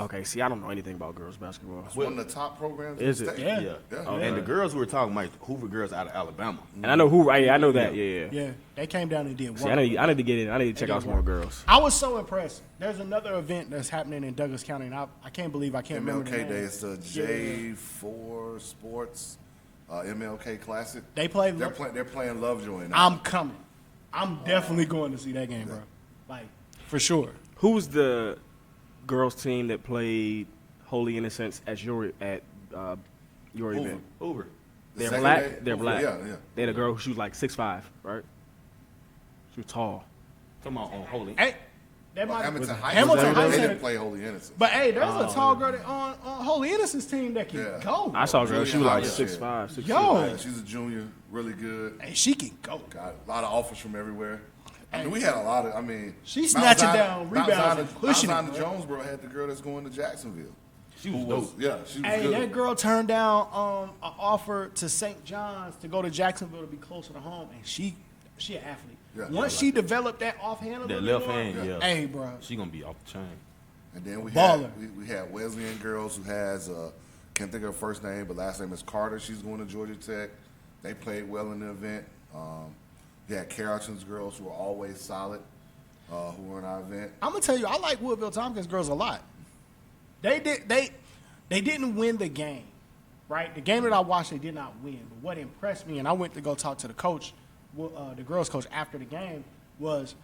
Speaker 2: Okay, see, I don't know anything about girls basketball.
Speaker 4: It's one of the top programs
Speaker 2: Is
Speaker 4: in
Speaker 2: it?
Speaker 4: the
Speaker 1: Yeah.
Speaker 4: state.
Speaker 3: Yeah.
Speaker 2: Okay.
Speaker 3: And the girls we were talking about, Hoover girls out of Alabama.
Speaker 2: And I know who. I know that. Yeah.
Speaker 1: Yeah, they came down and did work.
Speaker 2: See, I need to get in. I need to check out some more girls.
Speaker 1: I was so impressed. There's another event that's happening in Douglas County, and I can't believe I can't remember the
Speaker 4: MLK
Speaker 1: name.
Speaker 4: Day. It's the J4 Sports MLK Classic.
Speaker 1: They play.
Speaker 4: They're playing Lovejoy now.
Speaker 1: I'm coming. I'm definitely going to see that game, bro. Like, for sure.
Speaker 2: Who's the girls team that played Holy Innocents at your event?
Speaker 3: Hoover.
Speaker 2: They're
Speaker 4: Second
Speaker 2: black.
Speaker 4: day?
Speaker 2: They're black.
Speaker 4: Yeah.
Speaker 2: They had a girl who was like 6'5", right? She was tall.
Speaker 3: Come on, Holy.
Speaker 1: Hey, that might
Speaker 4: Hamilton Heights.
Speaker 1: Hamilton Heights
Speaker 4: They
Speaker 1: had
Speaker 4: didn't
Speaker 1: a-
Speaker 4: play Holy Innocents.
Speaker 1: But hey, there's a tall girl that on Holy Innocence team that can
Speaker 4: Yeah.
Speaker 1: go.
Speaker 2: I saw a girl. She was like
Speaker 4: Julia
Speaker 2: 6'5", 6'6".
Speaker 1: Yo.
Speaker 4: Yeah, she's a junior, really good.
Speaker 1: Hey, she can go.
Speaker 4: Got a lot of offers from everywhere. I mean, we had a lot of.
Speaker 1: She
Speaker 4: Mount
Speaker 1: snatching
Speaker 4: Zion-
Speaker 1: down
Speaker 4: Mount
Speaker 1: rebounds
Speaker 4: Zion-
Speaker 1: and pushing
Speaker 4: Mount
Speaker 1: it,
Speaker 4: Zion
Speaker 1: bro.
Speaker 4: Jonesboro had the girl that's going to Jacksonville.
Speaker 3: She was
Speaker 4: Who
Speaker 3: dope.
Speaker 4: Yeah, she was
Speaker 1: Hey,
Speaker 4: good.
Speaker 1: that girl turned down an offer to St. John's to go to Jacksonville to be closer to home, and she an athlete.
Speaker 4: Yeah.
Speaker 1: Once she developed that offhand a
Speaker 3: That
Speaker 1: little
Speaker 3: left
Speaker 1: bit more,
Speaker 3: hand, yeah.
Speaker 1: Hey, bro.
Speaker 3: She gonna be off the chain.
Speaker 4: And then
Speaker 1: Baller.
Speaker 4: we had Wesleyan girls who has can't think of her first name, but last name is Carter. She's going to Georgia Tech. They played well in the event. We had Carrollton's girls who are always solid, who were in our event.
Speaker 1: I'm gonna tell you, I like Woodville Tompkins girls a lot. They didn't win the game, right? The game that I watched, they did not win. But what impressed me, and I went to go talk to the coach, the girls' coach after the game, was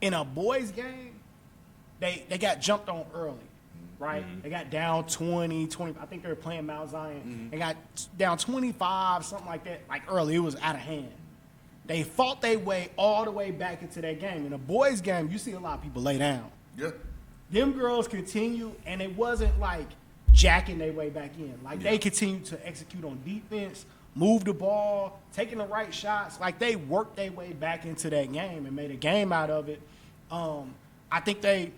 Speaker 1: in a boys' game, they got jumped on early, right? They got down 20. I think they were playing Mount Zion. They got down 25, something like that, like early. It was out of hand. They fought their way all the way back into that game. In a boys' game, you see a lot of people lay down.
Speaker 4: Yeah.
Speaker 1: Them girls continue, and it wasn't like jacking their way back in. Like, they continued to execute on defense, move the ball, taking the right shots. Like, they worked their way back into that game and made a game out of it. I think they,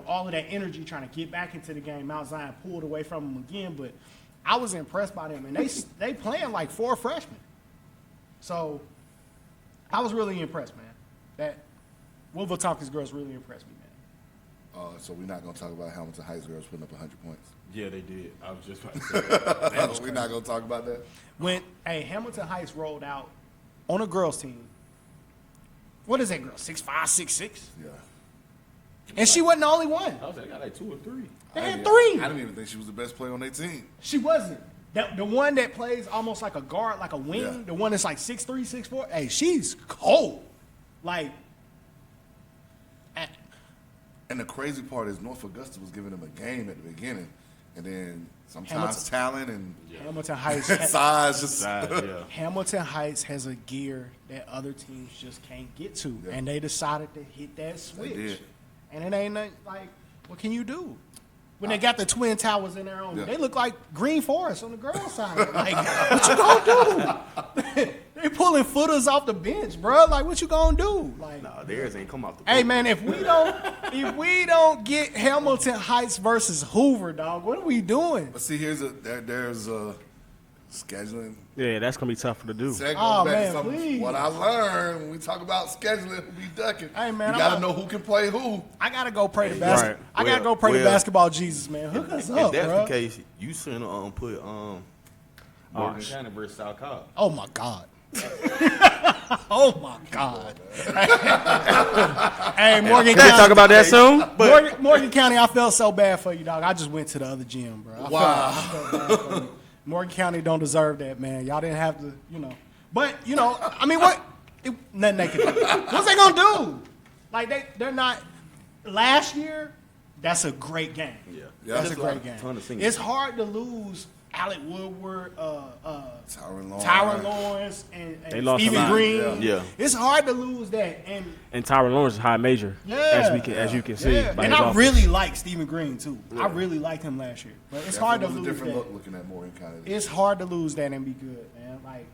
Speaker 1: all of that energy trying to get back into the game, Mount Zion pulled away from them again. But I was impressed by them, and they playing like 4 freshmen. So I was really impressed, man. That Woodville Tompkins girls really impressed me, man.
Speaker 4: So we're not going to talk about Hamilton Heights girls putting up 100 points.
Speaker 3: Yeah, they did. I was just about to say that.
Speaker 4: We're not going to talk about that.
Speaker 1: When Hamilton Heights rolled out on a girls team, what is that girl? 6'5", 6'6"?
Speaker 4: Yeah.
Speaker 1: And she wasn't the only one.
Speaker 3: I was like, I got like 2 or 3.
Speaker 1: They had
Speaker 4: I
Speaker 1: 3.
Speaker 4: didn't even think she was the best player on their team.
Speaker 1: She wasn't. The one that plays almost like a guard, like a wing,
Speaker 4: Yeah.
Speaker 1: the one that's like 6'3", 6'4", hey, she's cold. Like,
Speaker 4: And the crazy part is North Augusta was giving them a game at the beginning. And then sometimes talent and
Speaker 1: Hamilton Heights.
Speaker 4: size just
Speaker 3: Yeah.
Speaker 1: Hamilton Heights has a gear that other teams just can't get to,
Speaker 4: Yeah.
Speaker 1: and they decided to hit that switch.
Speaker 4: did.
Speaker 1: And it ain't nothing, like, what can you do? When they got the Twin Towers in there on,
Speaker 4: Yeah.
Speaker 1: they look like Green Forest on the girls' side. Like, what you gonna do? They pulling footers off the bench, bro. Like, what you gonna do? Like,
Speaker 3: Nah, theirs ain't come off the
Speaker 1: hey
Speaker 3: boat.
Speaker 1: man, if we don't get Hamilton Heights versus Hoover, dog, what are we doing?
Speaker 4: But see, there's a scheduling.
Speaker 2: Yeah, that's gonna be tougher to do.
Speaker 4: That goes
Speaker 1: Oh,
Speaker 4: back
Speaker 1: man,
Speaker 4: to something.
Speaker 1: please.
Speaker 4: What I learned when we talk about scheduling, we ducking.
Speaker 1: Hey, man,
Speaker 4: you got to
Speaker 1: I'm
Speaker 4: know who can play who.
Speaker 1: I gotta go pray to
Speaker 2: Right.
Speaker 1: basketball. I gotta go pray to
Speaker 3: Well,
Speaker 1: basketball Jesus, man. Hook us
Speaker 3: If
Speaker 1: up,
Speaker 3: that's
Speaker 1: bro.
Speaker 3: the case, you shouldn't put Morgan
Speaker 2: sh-
Speaker 3: County versus South Cobb.
Speaker 1: Oh my God. Oh my God. Hey, Morgan
Speaker 2: Can we talk
Speaker 1: County.
Speaker 2: about that soon?
Speaker 1: Morgan County, I felt so bad for you, dog. I just went to the other gym, bro. I felt bad for you. Morgan County don't deserve that, man. Y'all didn't have to, But, I mean, what? Nothing they can do. What's they going to do? Like, they're not. Last year, that's a great game.
Speaker 3: Yeah.
Speaker 1: That's a
Speaker 3: Just
Speaker 1: great
Speaker 3: like
Speaker 1: game.
Speaker 3: ton of singles.
Speaker 1: It's hard to lose Alec Woodward,
Speaker 4: Tyron
Speaker 1: Lawrence, and
Speaker 2: They lost a
Speaker 1: Stephen
Speaker 2: lot.
Speaker 1: Green.
Speaker 3: Yeah.
Speaker 1: It's hard to lose that. And
Speaker 2: Tyron Lawrence is high major, as you can see.
Speaker 1: yeah.
Speaker 2: by
Speaker 1: And
Speaker 2: his
Speaker 1: I
Speaker 2: offense.
Speaker 1: really like Stephen Green too. I really liked him last year. But it's hard to
Speaker 4: was a
Speaker 1: lose
Speaker 4: different
Speaker 1: that.
Speaker 4: look looking at Morgan County.
Speaker 1: It's hard to lose that and be good, man. Like,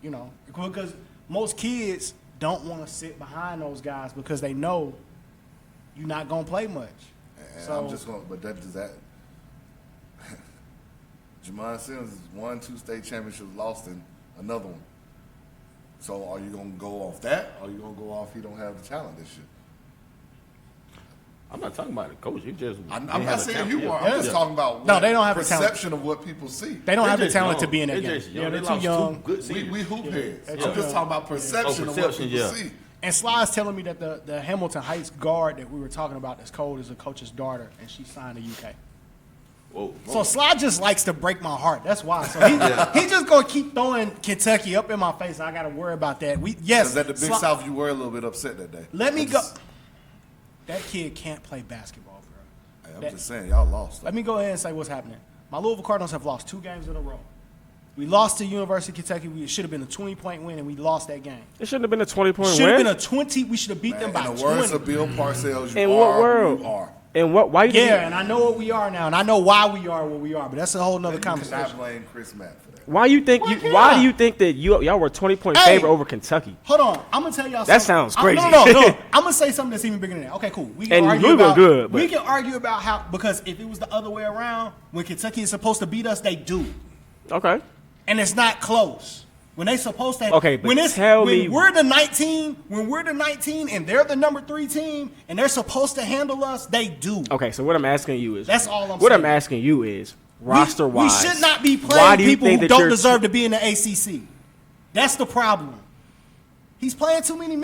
Speaker 1: because most kids don't want to sit behind those guys because they know, you're not gonna play much.
Speaker 4: And
Speaker 1: So
Speaker 4: I'm just going, but does that. Jamon Sims won 2 state championships, lost in another one. So are you going to go off that, or are you going to go off he don't have the talent this year?
Speaker 3: I'm not talking about the coach. You just.
Speaker 4: I'm not saying you are.
Speaker 1: Yeah.
Speaker 4: I'm just talking about
Speaker 1: No, they don't have the talent.
Speaker 4: perception of what people see.
Speaker 1: they don't have the
Speaker 3: just
Speaker 1: talent to
Speaker 3: young.
Speaker 1: be in that
Speaker 3: They
Speaker 1: game.
Speaker 3: just young.
Speaker 1: Yeah,
Speaker 3: They
Speaker 1: they're too
Speaker 3: lost
Speaker 1: young.
Speaker 3: 2 good seasons.
Speaker 4: We hoop heads.
Speaker 1: they're
Speaker 4: I'm
Speaker 1: too
Speaker 4: just
Speaker 1: young.
Speaker 4: talking about perception of what
Speaker 3: perception,
Speaker 4: people
Speaker 3: yeah.
Speaker 4: see.
Speaker 1: And Sly's telling me that the Hamilton Heights guard that we were talking about that's cold is a coach's daughter, and she signed to UK.
Speaker 3: Whoa.
Speaker 1: So Sly just likes to break my heart. That's why. So he just gonna keep throwing Kentucky up in my face. I gotta worry about that.
Speaker 4: Because at the Big South, you were a little bit upset that day.
Speaker 1: Let me go. That kid can't play basketball, bro.
Speaker 4: I'm just saying, y'all lost.
Speaker 1: Let me go ahead and say what's happening. My Louisville Cardinals have lost 2 games in a row. We lost to University of Kentucky. We should have been a 20-point win, and we lost that game.
Speaker 2: It shouldn't have been a 20-point
Speaker 1: Should have
Speaker 2: win.
Speaker 1: been a 20. We should have beat them by
Speaker 4: In the
Speaker 1: 20.
Speaker 4: words of Bill Parcells, you
Speaker 2: In
Speaker 4: are
Speaker 2: what world?
Speaker 4: who you are.
Speaker 2: And what? Why you think?
Speaker 1: Yeah, and I know what we are now, and I know why we are what we are. But that's a whole nother
Speaker 4: You cannot
Speaker 1: conversation.
Speaker 4: blame Chris Mack for that.
Speaker 2: Why you think?
Speaker 1: Why can't
Speaker 2: Why
Speaker 1: I?
Speaker 2: do you think that y'all were a 20-point
Speaker 1: Hey.
Speaker 2: favorite over Kentucky?
Speaker 1: Hold on, I'm gonna tell y'all.
Speaker 2: That
Speaker 1: something.
Speaker 2: sounds crazy.
Speaker 1: No. I'm gonna say something that's even bigger than that. Okay, cool. We can
Speaker 2: And
Speaker 1: argue
Speaker 2: Louisville
Speaker 1: about.
Speaker 2: good, but-
Speaker 1: We can argue about how because if it was the other way around, when Kentucky is supposed to beat us, they do,
Speaker 2: Okay.
Speaker 1: and it's not close. When they supposed to.
Speaker 2: Okay, but
Speaker 1: when
Speaker 2: tell me-
Speaker 1: we're the 19, and they're the number 3 team, and they're supposed to handle us, they do.
Speaker 2: Okay. So what I'm asking you is.
Speaker 1: That's all I'm
Speaker 2: What
Speaker 1: saying.
Speaker 2: I'm asking you is roster wise.
Speaker 1: We should not be
Speaker 2: why
Speaker 1: playing
Speaker 2: do you
Speaker 1: people
Speaker 2: think
Speaker 1: who
Speaker 2: that
Speaker 1: don't
Speaker 2: you're-
Speaker 1: deserve to be in the ACC. That's the problem. He's playing too many.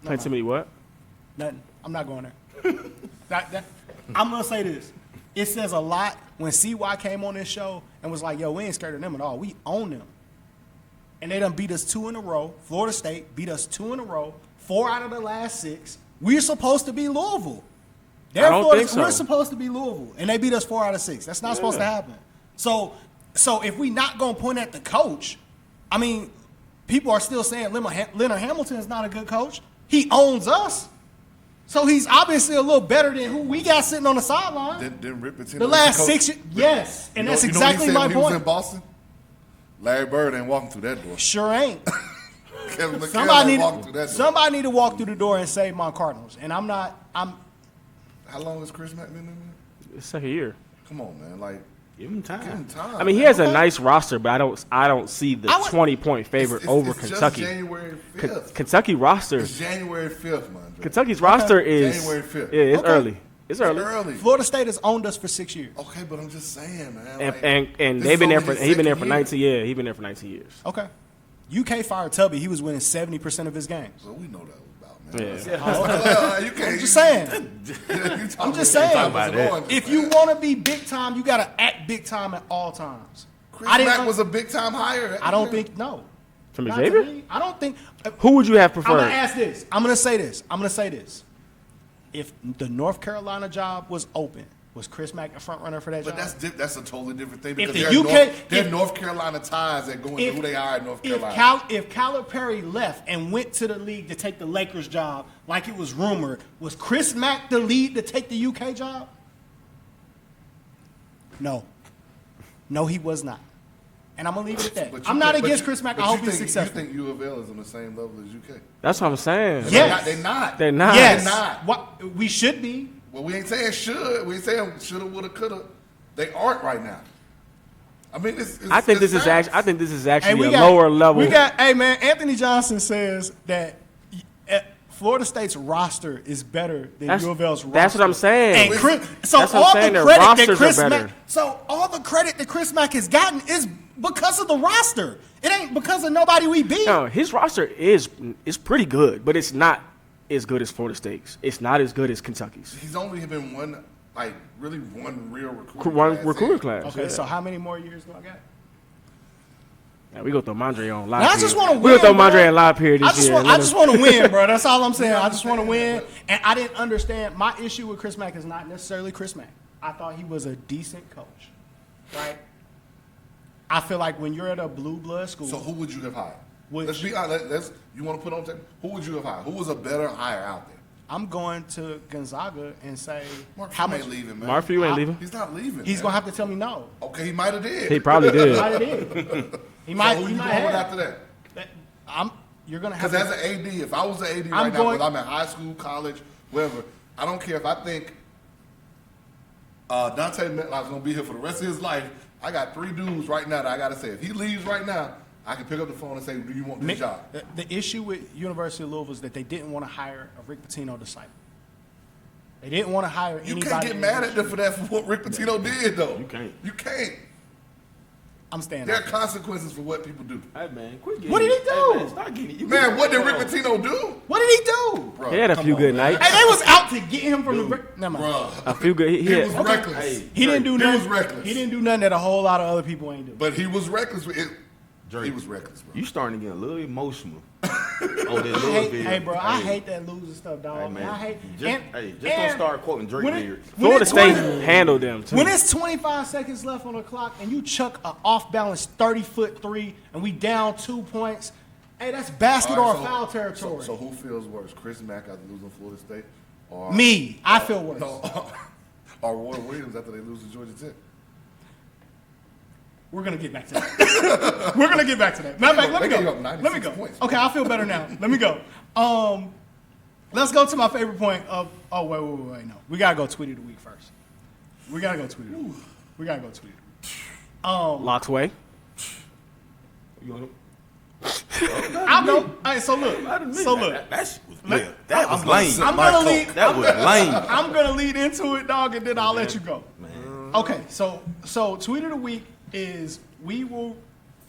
Speaker 2: Playing too many what?
Speaker 1: Nothing. I'm not going there. I'm going to say this. It says a lot when CY came on this show and was like, yo, we ain't scared of them at all. We own them. And they done beat us 2 in a row. Florida State beat us 2 in a row. 4 out of the last 6. We're supposed to be Louisville.
Speaker 2: I don't think so.
Speaker 1: We're supposed to be Louisville. And they beat us 4 out of 6. That's not supposed to happen. So if we not going to point at the coach, I mean, people are still saying Leonard Hamilton is not a good coach. He owns us. So he's obviously a little better than who we got sitting on the sideline.
Speaker 4: Didn't Rip Pitino
Speaker 1: The last
Speaker 4: coach?
Speaker 1: 6 years. Yes. And that's
Speaker 4: You know
Speaker 1: exactly
Speaker 4: what he said
Speaker 1: my
Speaker 4: when he was in
Speaker 1: point.
Speaker 4: Boston? Larry Bird ain't walking through that door.
Speaker 1: Sure ain't.
Speaker 4: Kevin McHale
Speaker 1: Somebody
Speaker 4: ain't walking through that door.
Speaker 1: somebody need to walk through the door and save my Cardinals. And I'm
Speaker 4: How long has Chris Mack been in there?
Speaker 2: It's second year.
Speaker 4: Come on, man. Like,
Speaker 3: Give him time.
Speaker 4: give him time.
Speaker 2: I mean, he
Speaker 4: man.
Speaker 2: has a nice roster, but I don't see the 20-point favorite
Speaker 4: It's-
Speaker 2: over
Speaker 4: it's
Speaker 2: Kentucky.
Speaker 4: Just January 5th.
Speaker 2: Kentucky roster.
Speaker 4: It's January 5th, man.
Speaker 2: Kentucky's roster is
Speaker 4: January 5th.
Speaker 2: Yeah, it's
Speaker 1: Okay.
Speaker 2: early. It's early.
Speaker 4: Early.
Speaker 1: Florida State has owned us for 6 years.
Speaker 4: Okay, but I'm just saying, man.
Speaker 2: And
Speaker 4: like,
Speaker 2: and
Speaker 4: this
Speaker 2: they've been
Speaker 4: is
Speaker 2: there
Speaker 4: only
Speaker 2: for
Speaker 4: his
Speaker 2: he's been there
Speaker 4: second
Speaker 2: for
Speaker 4: year.
Speaker 2: 19 years. He's been there for 19 years.
Speaker 1: Okay. UK fired Tubby. He was winning 70% of his games.
Speaker 4: So we know that about, man.
Speaker 2: Yeah.
Speaker 4: You can't.
Speaker 1: I'm just saying.
Speaker 4: I'm
Speaker 1: just saying.
Speaker 3: about that.
Speaker 1: If you want to be big time, you got to act big time at all times.
Speaker 4: Chris
Speaker 1: I didn't
Speaker 4: Mack
Speaker 1: un-
Speaker 4: was a big time hire.
Speaker 1: I don't think, no.
Speaker 2: From
Speaker 1: Not to
Speaker 2: Xavier?
Speaker 1: me. I don't think.
Speaker 2: Who would you have
Speaker 1: I'm
Speaker 2: preferred?
Speaker 1: going to ask this. I'm going to say this. If the North Carolina job was open, was Chris Mack a front runner for that
Speaker 4: But
Speaker 1: job?
Speaker 4: that's a totally different thing
Speaker 1: If
Speaker 4: because
Speaker 1: the
Speaker 4: there are
Speaker 1: UK
Speaker 4: North Carolina ties that go into who they are in North Carolina.
Speaker 1: If Calipari left and went to the league to take the Lakers job, like it was rumored, was Chris Mack the lead to take the UK job? No. No, he was not. And I'm going to leave it at that.
Speaker 4: But you
Speaker 1: I'm not
Speaker 4: think-
Speaker 1: against
Speaker 4: but
Speaker 1: Chris Mack.
Speaker 4: but
Speaker 1: I
Speaker 4: you
Speaker 1: hope he's
Speaker 4: think-
Speaker 1: successful.
Speaker 4: You think U of L is on the same level as UK?
Speaker 2: That's what I'm saying.
Speaker 1: Yeah.
Speaker 4: They're not.
Speaker 2: They're not.
Speaker 1: Yes.
Speaker 4: They're not.
Speaker 1: What, we should be.
Speaker 4: Well, we ain't saying should. We ain't saying shoulda, woulda, coulda. They aren't right now. I mean,
Speaker 2: I think
Speaker 4: it's
Speaker 2: this is
Speaker 4: facts.
Speaker 2: actually. I think this is
Speaker 1: Hey,
Speaker 2: actually a lower level.
Speaker 1: Hey, man, Anthony Johnson says that Florida State's roster is better than U of L's roster.
Speaker 2: That's what I'm saying.
Speaker 1: And so
Speaker 2: That's what I'm
Speaker 1: all
Speaker 2: saying,
Speaker 1: the
Speaker 2: their
Speaker 1: credit that
Speaker 2: rosters are
Speaker 1: Chris
Speaker 2: better.
Speaker 1: Mack, so all the credit that Chris Mack has gotten is because of the roster. It ain't because of nobody we beat.
Speaker 2: No, his roster is pretty good, but it's not as good as Florida State's. It's not as good as Kentucky's.
Speaker 4: He's only been one real
Speaker 2: Recruiter class.
Speaker 1: Okay,
Speaker 2: yeah.
Speaker 1: so how many more years do I got?
Speaker 2: Yeah, we gonna throw Mondre on live.
Speaker 1: Now, I
Speaker 2: here.
Speaker 1: just want to win.
Speaker 2: We gonna throw
Speaker 1: bro.
Speaker 2: Mondre on live here this year.
Speaker 1: I just want to win, bro. That's all I'm saying. I just want to win. And I didn't understand. My issue with Chris Mack is not necessarily Chris Mack. I thought he was a decent coach, right? I feel like when you're at a blue blood school.
Speaker 4: So who would you have hired?
Speaker 1: Which-
Speaker 4: Let's be honest. You want to put on tape? Who would you have hired? Who was a better hire out there?
Speaker 1: I'm going to Gonzaga and say
Speaker 4: Mark
Speaker 1: how
Speaker 4: Few
Speaker 1: much
Speaker 4: ain't leaving, man.
Speaker 2: Mark Few ain't leaving.
Speaker 4: He's not leaving.
Speaker 1: he's
Speaker 4: man.
Speaker 1: gonna have to tell me no.
Speaker 4: Okay, he might have did.
Speaker 2: He probably
Speaker 1: He
Speaker 2: did.
Speaker 1: might have did. He
Speaker 4: So
Speaker 1: might.
Speaker 4: who
Speaker 1: He
Speaker 4: you
Speaker 1: might
Speaker 4: going with
Speaker 1: have.
Speaker 4: after that?
Speaker 1: You're gonna have
Speaker 4: Because
Speaker 1: to.
Speaker 4: as an AD, if I was an AD
Speaker 1: I'm
Speaker 4: right now,
Speaker 1: going-
Speaker 4: whether I'm in high school, college, wherever, I don't care if I think Dante Metcalf's going to be here for the rest of his life. I got 3 dudes right now that I got to say. If he leaves right now, I can pick up the phone and say, do you want this job?
Speaker 1: The issue with University of Louisville is that they didn't want to hire a Rick Pitino disciple. They didn't want to hire anybody.
Speaker 4: You can't get mad at them for that, for what Rick Pitino did, though.
Speaker 3: You can't.
Speaker 4: You can't.
Speaker 1: I'm standing.
Speaker 4: There are consequences for what people do.
Speaker 3: Hey, man, quit getting
Speaker 1: What did he do?
Speaker 3: Hey, man, stop getting it.
Speaker 4: Man, what did Rick Pitino do?
Speaker 1: What did he do?
Speaker 4: Bro,
Speaker 2: He had a
Speaker 4: come
Speaker 2: few
Speaker 4: on,
Speaker 2: good
Speaker 4: man.
Speaker 2: nights.
Speaker 1: Hey, they was out to get him from the. Never mind.
Speaker 4: Bro,
Speaker 2: A few good.
Speaker 4: he
Speaker 2: had-
Speaker 4: was reckless.
Speaker 3: Hey,
Speaker 1: He didn't do
Speaker 4: He
Speaker 1: nothing.
Speaker 4: was reckless.
Speaker 1: He didn't do nothing that a whole lot of other people ain't do.
Speaker 4: But he was reckless.
Speaker 3: Drake.
Speaker 4: He was reckless, bro.
Speaker 3: You starting to get a little emotional. Oh, that Louisville.
Speaker 1: Hey, bro, I hate that losing stuff, dog.
Speaker 3: Hey, man.
Speaker 1: I hate.
Speaker 3: Just don't start quoting Drake lyrics.
Speaker 2: Florida State handled them too.
Speaker 1: When it's 25 seconds left on the clock and you chuck an off-balance 30-foot 3 and we down 2 points, hey, that's basket
Speaker 4: All right,
Speaker 1: or foul territory.
Speaker 4: So who feels worse, Chris Mack after losing Florida State, or
Speaker 1: Me, I feel worse.
Speaker 4: No, or Roy Williams after they lose to Georgia Tech?
Speaker 1: We're gonna get back to that. We're gonna get back to that. Matter of fact, let me
Speaker 4: They gave
Speaker 1: go.
Speaker 4: up 96
Speaker 1: Let me go.
Speaker 4: points.
Speaker 1: Okay, I feel better now. Let me go. Let's go to my favorite point of. Oh wait. No, we gotta go tweet of the week first. We gotta go tweet of the week. We gotta go tweet of the week.
Speaker 2: Locks way.
Speaker 3: You want
Speaker 1: I'll go. All right, so look.
Speaker 3: That shit was weird. That was
Speaker 4: I'm gonna
Speaker 3: lame.
Speaker 4: sit
Speaker 1: I'm
Speaker 4: my
Speaker 1: gonna
Speaker 4: coat.
Speaker 1: lead.
Speaker 3: That was lame.
Speaker 1: I'm gonna lead into it, dog, and then I'll let you go.
Speaker 3: Man.
Speaker 1: Okay, so tweet of the week is we will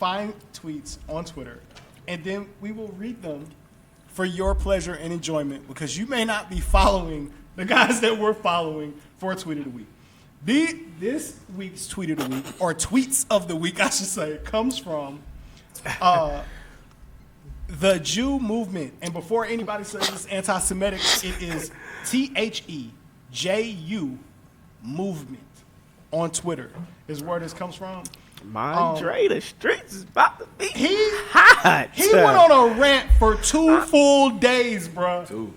Speaker 1: find tweets on Twitter, and then we will read them for your pleasure and enjoyment because you may not be following the guys that we're following for tweet of the week. This week's tweet of the week, or tweets of the week, I should say, comes from the Jew movement. And before anybody says it's anti-Semitic, it is THEJU movement on Twitter is where this comes from.
Speaker 2: My Dre, the streets is about to be
Speaker 1: He
Speaker 2: hot.
Speaker 1: he went on a rant for 2 full days, bro. 2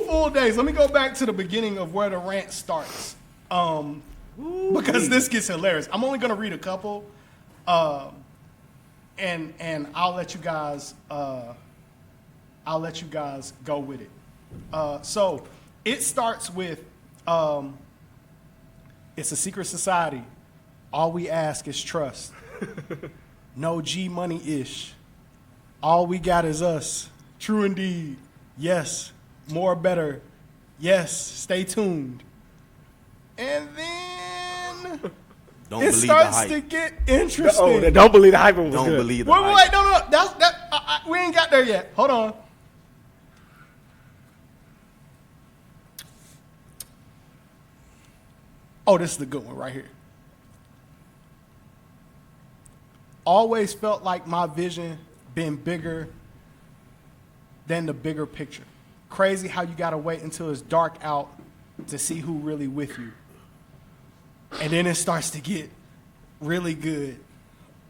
Speaker 1: full days. Let me go back to the beginning of where the rant starts, because this gets hilarious. I'm only gonna read a couple, and I'll let you guys go with it. So it starts with it's a secret society. All we ask is trust. No G money-ish. All we got is us. True indeed. Yes. More better. Yes. Stay tuned. And then
Speaker 3: Don't
Speaker 1: it
Speaker 3: believe the
Speaker 1: starts
Speaker 3: hype.
Speaker 1: to get interesting.
Speaker 2: Oh, they don't believe the hype was
Speaker 3: Don't
Speaker 2: good.
Speaker 3: believe the
Speaker 1: Wait,
Speaker 3: hype.
Speaker 1: no. We ain't got there yet. Hold on. Oh, this is the good one right here. Always felt like my vision been bigger than the bigger picture. Crazy how you gotta wait until it's dark out to see who really with you. And then it starts to get really good.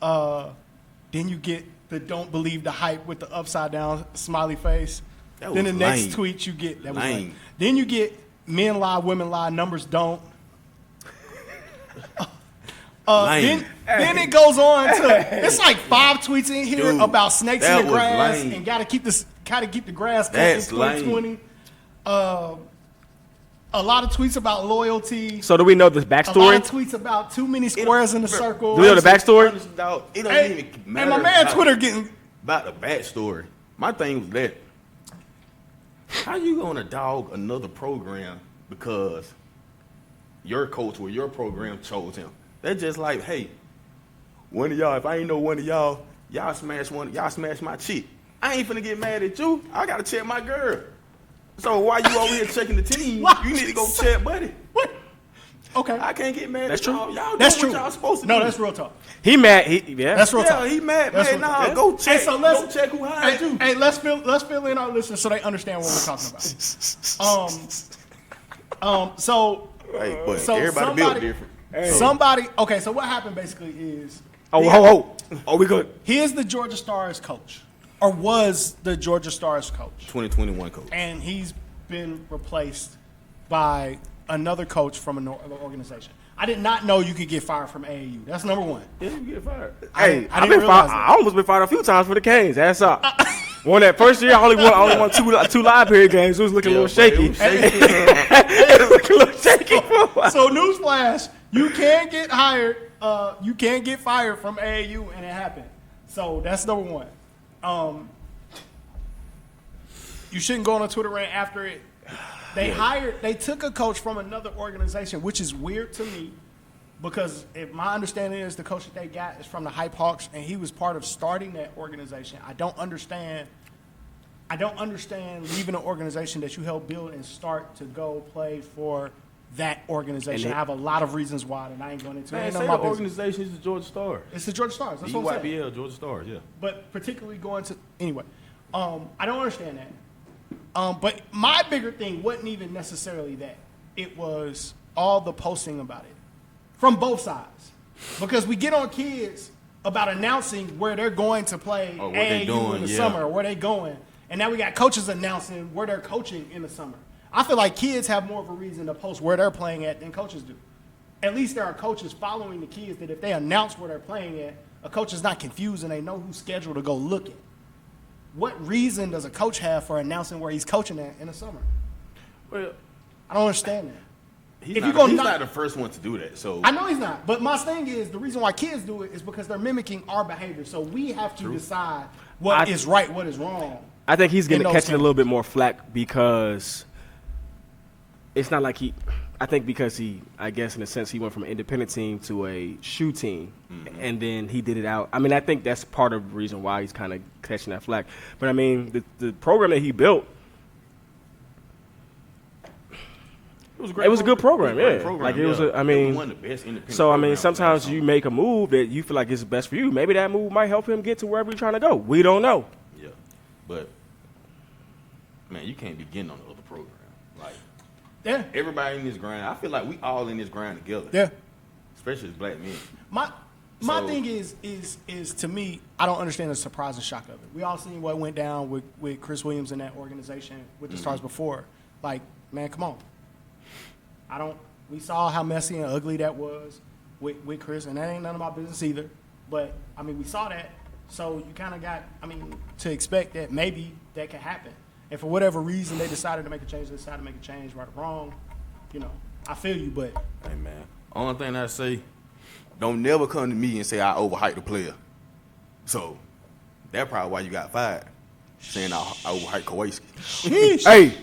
Speaker 1: Then you get the don't believe the hype with the upside down smiley face.
Speaker 3: That
Speaker 1: Then the
Speaker 3: was
Speaker 1: next
Speaker 3: lame.
Speaker 1: tweet you get that was
Speaker 3: Lame.
Speaker 1: lame. Then you get men lie, women lie, numbers don't.
Speaker 3: Lame.
Speaker 1: Then it goes on to it's like 5 tweets in here
Speaker 3: Dude,
Speaker 1: about snakes in
Speaker 3: that
Speaker 1: the
Speaker 3: was
Speaker 1: grass
Speaker 3: lame.
Speaker 1: and gotta keep the grass cut
Speaker 3: That's
Speaker 1: in 2020. A lot of tweets about loyalty.
Speaker 2: So do we know the
Speaker 1: A lot
Speaker 2: backstory?
Speaker 1: of tweets about too many squares in the circle.
Speaker 2: Do we know the backstory?
Speaker 3: Dog, it don't
Speaker 1: Hey,
Speaker 3: even
Speaker 1: hey,
Speaker 3: matter.
Speaker 1: my man
Speaker 3: about-
Speaker 1: Twitter getting
Speaker 3: about the backstory. My thing was that how you gonna dog another program because your coach or your program chose him? That's just like, hey, one of y'all, if I ain't know one of y'all smash my chick. I ain't finna get mad at you. I gotta check my girl. So why you over here checking the team?
Speaker 1: Why?
Speaker 3: You need to go check, buddy.
Speaker 1: what? Okay,
Speaker 3: I can't get mad
Speaker 2: That's
Speaker 3: at
Speaker 2: true.
Speaker 3: y'all. Y'all
Speaker 1: that's
Speaker 3: doing
Speaker 1: true.
Speaker 3: what y'all supposed to
Speaker 1: No,
Speaker 3: do.
Speaker 1: that's real talk.
Speaker 2: He mad. Yeah.
Speaker 1: That's real
Speaker 3: Yeah,
Speaker 1: talk.
Speaker 3: he mad,
Speaker 1: That's
Speaker 3: man.
Speaker 1: what-
Speaker 3: Nah,
Speaker 2: yeah.
Speaker 3: go check.
Speaker 1: Hey, so let's
Speaker 3: go check who hired you.
Speaker 1: Hey, let's fill in our listeners so they understand what we're talking about. So
Speaker 3: Right, but
Speaker 1: So
Speaker 3: everybody built different.
Speaker 1: somebody. Okay, so what happened basically is
Speaker 2: Oh, we good.
Speaker 1: he is the Georgia Stars coach, or was the Georgia Stars coach,
Speaker 3: 2021 coach.
Speaker 1: and he's been replaced by another coach from another organization. I did not know you could get fired from AAU. That's number one.
Speaker 3: Yeah, you get fired.
Speaker 2: Hey,
Speaker 1: I didn't realize that.
Speaker 2: I almost been fired a few times for the Canes. That's up. Won that first year. I only won two live period games. It was looking a little shaky. It was looking a little shaky for a while.
Speaker 1: So newsflash, you can get hired. You can get fired from AAU, and it happened. So that's number one. You shouldn't go on a Twitter rant after it. They took a coach from another organization, which is weird to me, because if my understanding is the coach that they got is from the Hype Hawks, and he was part of starting that organization. I don't understand leaving an organization that you helped build and start to go play for that organization. I have a lot of reasons why, and I ain't going into it.
Speaker 3: Man,
Speaker 1: Ain't
Speaker 3: say
Speaker 1: none
Speaker 3: the
Speaker 1: of my business.
Speaker 3: organization is the Georgia Stars.
Speaker 1: It's the Georgia Stars. That's what I'm saying.
Speaker 3: EYBL, Georgia Stars, yeah.
Speaker 1: But particularly going to anyway, I don't understand that. But my bigger thing wasn't even necessarily that. It was all the posting about it from both sides, because we get on kids about announcing where they're going to play AAU in the summer, or where they going, and now we got coaches announcing where they're coaching in the summer. I feel like kids have more of a reason to post where they're playing at than coaches do. At least there are coaches following the kids that if they announce where they're playing at, a coach is not confused and they know who's scheduled to go look at. What reason does a coach have for announcing where he's coaching at in the summer?
Speaker 3: Well,
Speaker 1: I don't understand that.
Speaker 3: he's not the first one to do that. So
Speaker 1: I know he's not. But my thing is, the reason why kids do it is because they're mimicking our behavior. So we have to decide what is right, what is wrong.
Speaker 2: I think he's getting catching a little bit more flack because it's not like I think because I guess in a sense, he went from an independent team to a shoe team, and then he did it out. I mean, I think that's part of the reason why he's kind of catching that flack. But I mean, the program that he built, it was a good program, yeah. Like it was, one of the best independent. So I mean, sometimes you make a move that you feel like is best for you. Maybe that move might help him get to wherever he's trying to go. We don't know.
Speaker 3: Yeah, but man, you can't be getting on the other program. Like,
Speaker 1: yeah,
Speaker 3: everybody in this grind. I feel like we all in this grind together.
Speaker 1: Yeah,
Speaker 3: especially as black men.
Speaker 1: My thing is to me, I don't understand the surprise and shock of it. We all seen what went down with Chris Williams in that organization with the Stars before. Like, man, come on. We saw how messy and ugly that was with Chris, and that ain't none of my business either. But, I mean, we saw that. So you kind of got, to expect that maybe that could happen. And for whatever reason they decided to make a change, right or wrong. I feel you, but.
Speaker 3: Hey, man. Only thing I say, don't never come to me and say I overhyped the player. So that's probably why you got fired. Saying I overhyped Kowalski.
Speaker 2: Hey.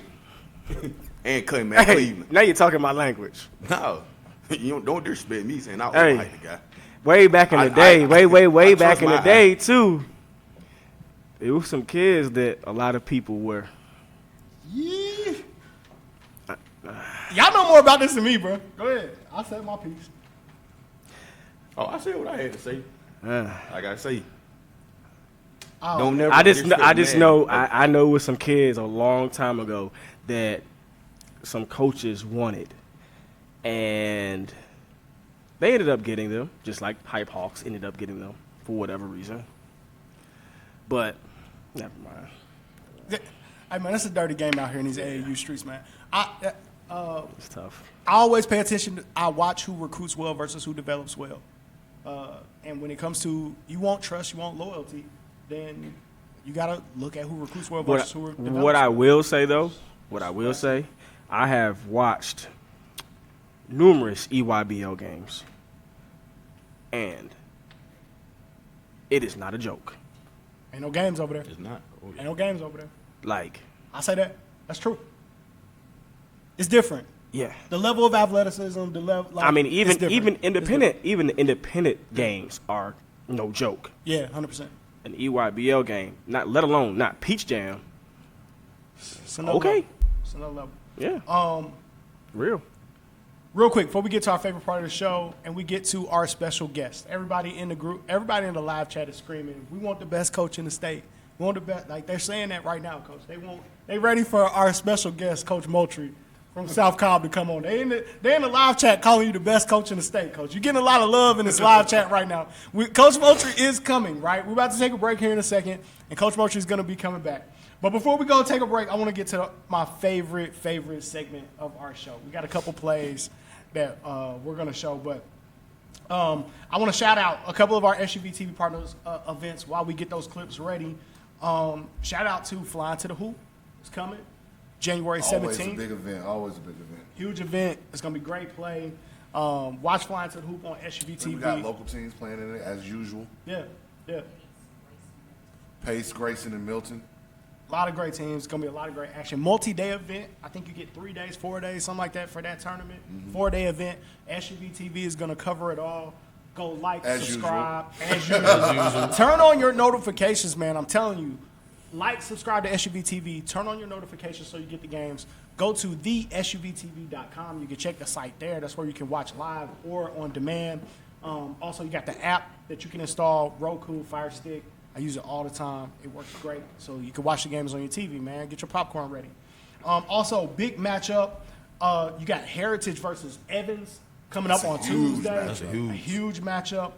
Speaker 3: And cutting man Cleveland.
Speaker 2: Now you're talking my language.
Speaker 3: No. You don't disrespect me saying I overhyped the guy.
Speaker 2: Way back in the day, way back in the day, too. There were some kids that a lot of people were.
Speaker 1: Yeah. Y'all know more about this than me, bro. Go ahead. I said my piece.
Speaker 3: Oh, I said what I had to say. I gotta say.
Speaker 1: Oh.
Speaker 3: Don't never.
Speaker 2: I just know. I know with some kids a long time ago that some coaches wanted, and they ended up getting them, just like Hype Hawks ended up getting them for whatever reason. But never mind.
Speaker 1: Hey man, it's a dirty game out here in these AAU streets, man.
Speaker 2: It's tough.
Speaker 1: I always pay attention. I watch who recruits well versus who develops well. And when it comes to you want trust, you want loyalty, then you got to look at who recruits well versus who develops well.
Speaker 2: What I will say, I have watched numerous EYBL games, and it is not a joke.
Speaker 1: Ain't no games over there.
Speaker 3: It's not.
Speaker 1: Ain't no games over there.
Speaker 2: Like,
Speaker 1: I say that. That's true. It's different.
Speaker 2: Yeah.
Speaker 1: The level of athleticism, the level. Like,
Speaker 2: even independent games are no joke.
Speaker 1: Yeah, 100%.
Speaker 2: An EYBL game, let alone Peach Jam.
Speaker 1: It's another level. It's another level.
Speaker 2: Yeah.
Speaker 1: Real quick, before we get to our favorite part of the show and we get to our special guest, everybody in the group, everybody in the live chat is screaming, we want the best coach in the state. We want the best. Like, they're saying that right now, Coach. They ready for our special guest, Coach Moultrie from South Cobb, to come on. They in the live chat calling you the best coach in the state, Coach. You're getting a lot of love in this live chat right now. Coach Moultrie is coming, right? We're about to take a break here in a second, and Coach Moultrie is going to be coming back. But before we go take a break, I want to get to my favorite segment of our show. We got a couple plays that we're going to show, but I want to shout out a couple of our SUVtv partners events while we get those clips ready. Shout out to Flying to the Hoop. It's coming. January 17th.
Speaker 4: Always a big event. Always a big event.
Speaker 1: Huge event. It's going to be great play. Watch Flying to the Hoop on SUVtv.
Speaker 4: We got local teams playing in it as usual.
Speaker 1: Yeah.
Speaker 4: Pace, Grayson, and Milton.
Speaker 1: A lot of great teams. It's going to be a lot of great action. Multi-day event. I think you get 3 days, 4 days, something like that for that tournament. 4-day event. SUVtv is going to cover it all. Go like,
Speaker 4: As
Speaker 1: subscribe. As usual. Turn on your notifications, man. I'm telling you. Like, subscribe to SUVtv. Turn on your notifications so you get the games. Go to thesuvtv.com. You can check the site there. That's where you can watch live or on demand. Also, you got the app that you can install, Roku, Fire Stick. I use it all the time. It works great. So you can watch the games on your TV, man. Get your popcorn ready. Also, big matchup. You got Heritage versus Evans coming up on Tuesday.
Speaker 3: That's
Speaker 1: a huge matchup.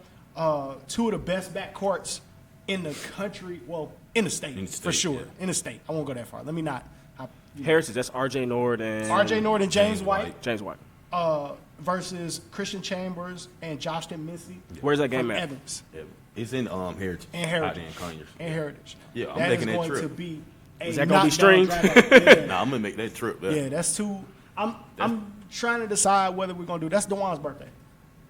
Speaker 1: Two of the best backcourts in the country. Well, in the state, for sure.
Speaker 3: Yeah.
Speaker 1: In the state. I won't go that far. Let me not.
Speaker 2: Heritage, that's R.J. Nord and
Speaker 1: James White.
Speaker 2: James White.
Speaker 1: Versus Christian Chambers and Joston Missy.
Speaker 2: Where's that game
Speaker 1: from
Speaker 2: at?
Speaker 1: Evans.
Speaker 3: Yeah, it's in Heritage.
Speaker 1: And Heritage.
Speaker 3: Out in Conyers.
Speaker 1: And Heritage.
Speaker 3: Yeah, I'm
Speaker 1: that
Speaker 3: making
Speaker 1: is
Speaker 3: that
Speaker 1: going
Speaker 3: trip.
Speaker 1: to be a
Speaker 2: Is that gonna be
Speaker 1: knockdown
Speaker 2: streamed?
Speaker 1: drag-out.
Speaker 3: Nah, I'm gonna make that trip.
Speaker 1: Yeah, that's two. I'm trying to decide whether we're gonna do. That's DeJuan's birthday,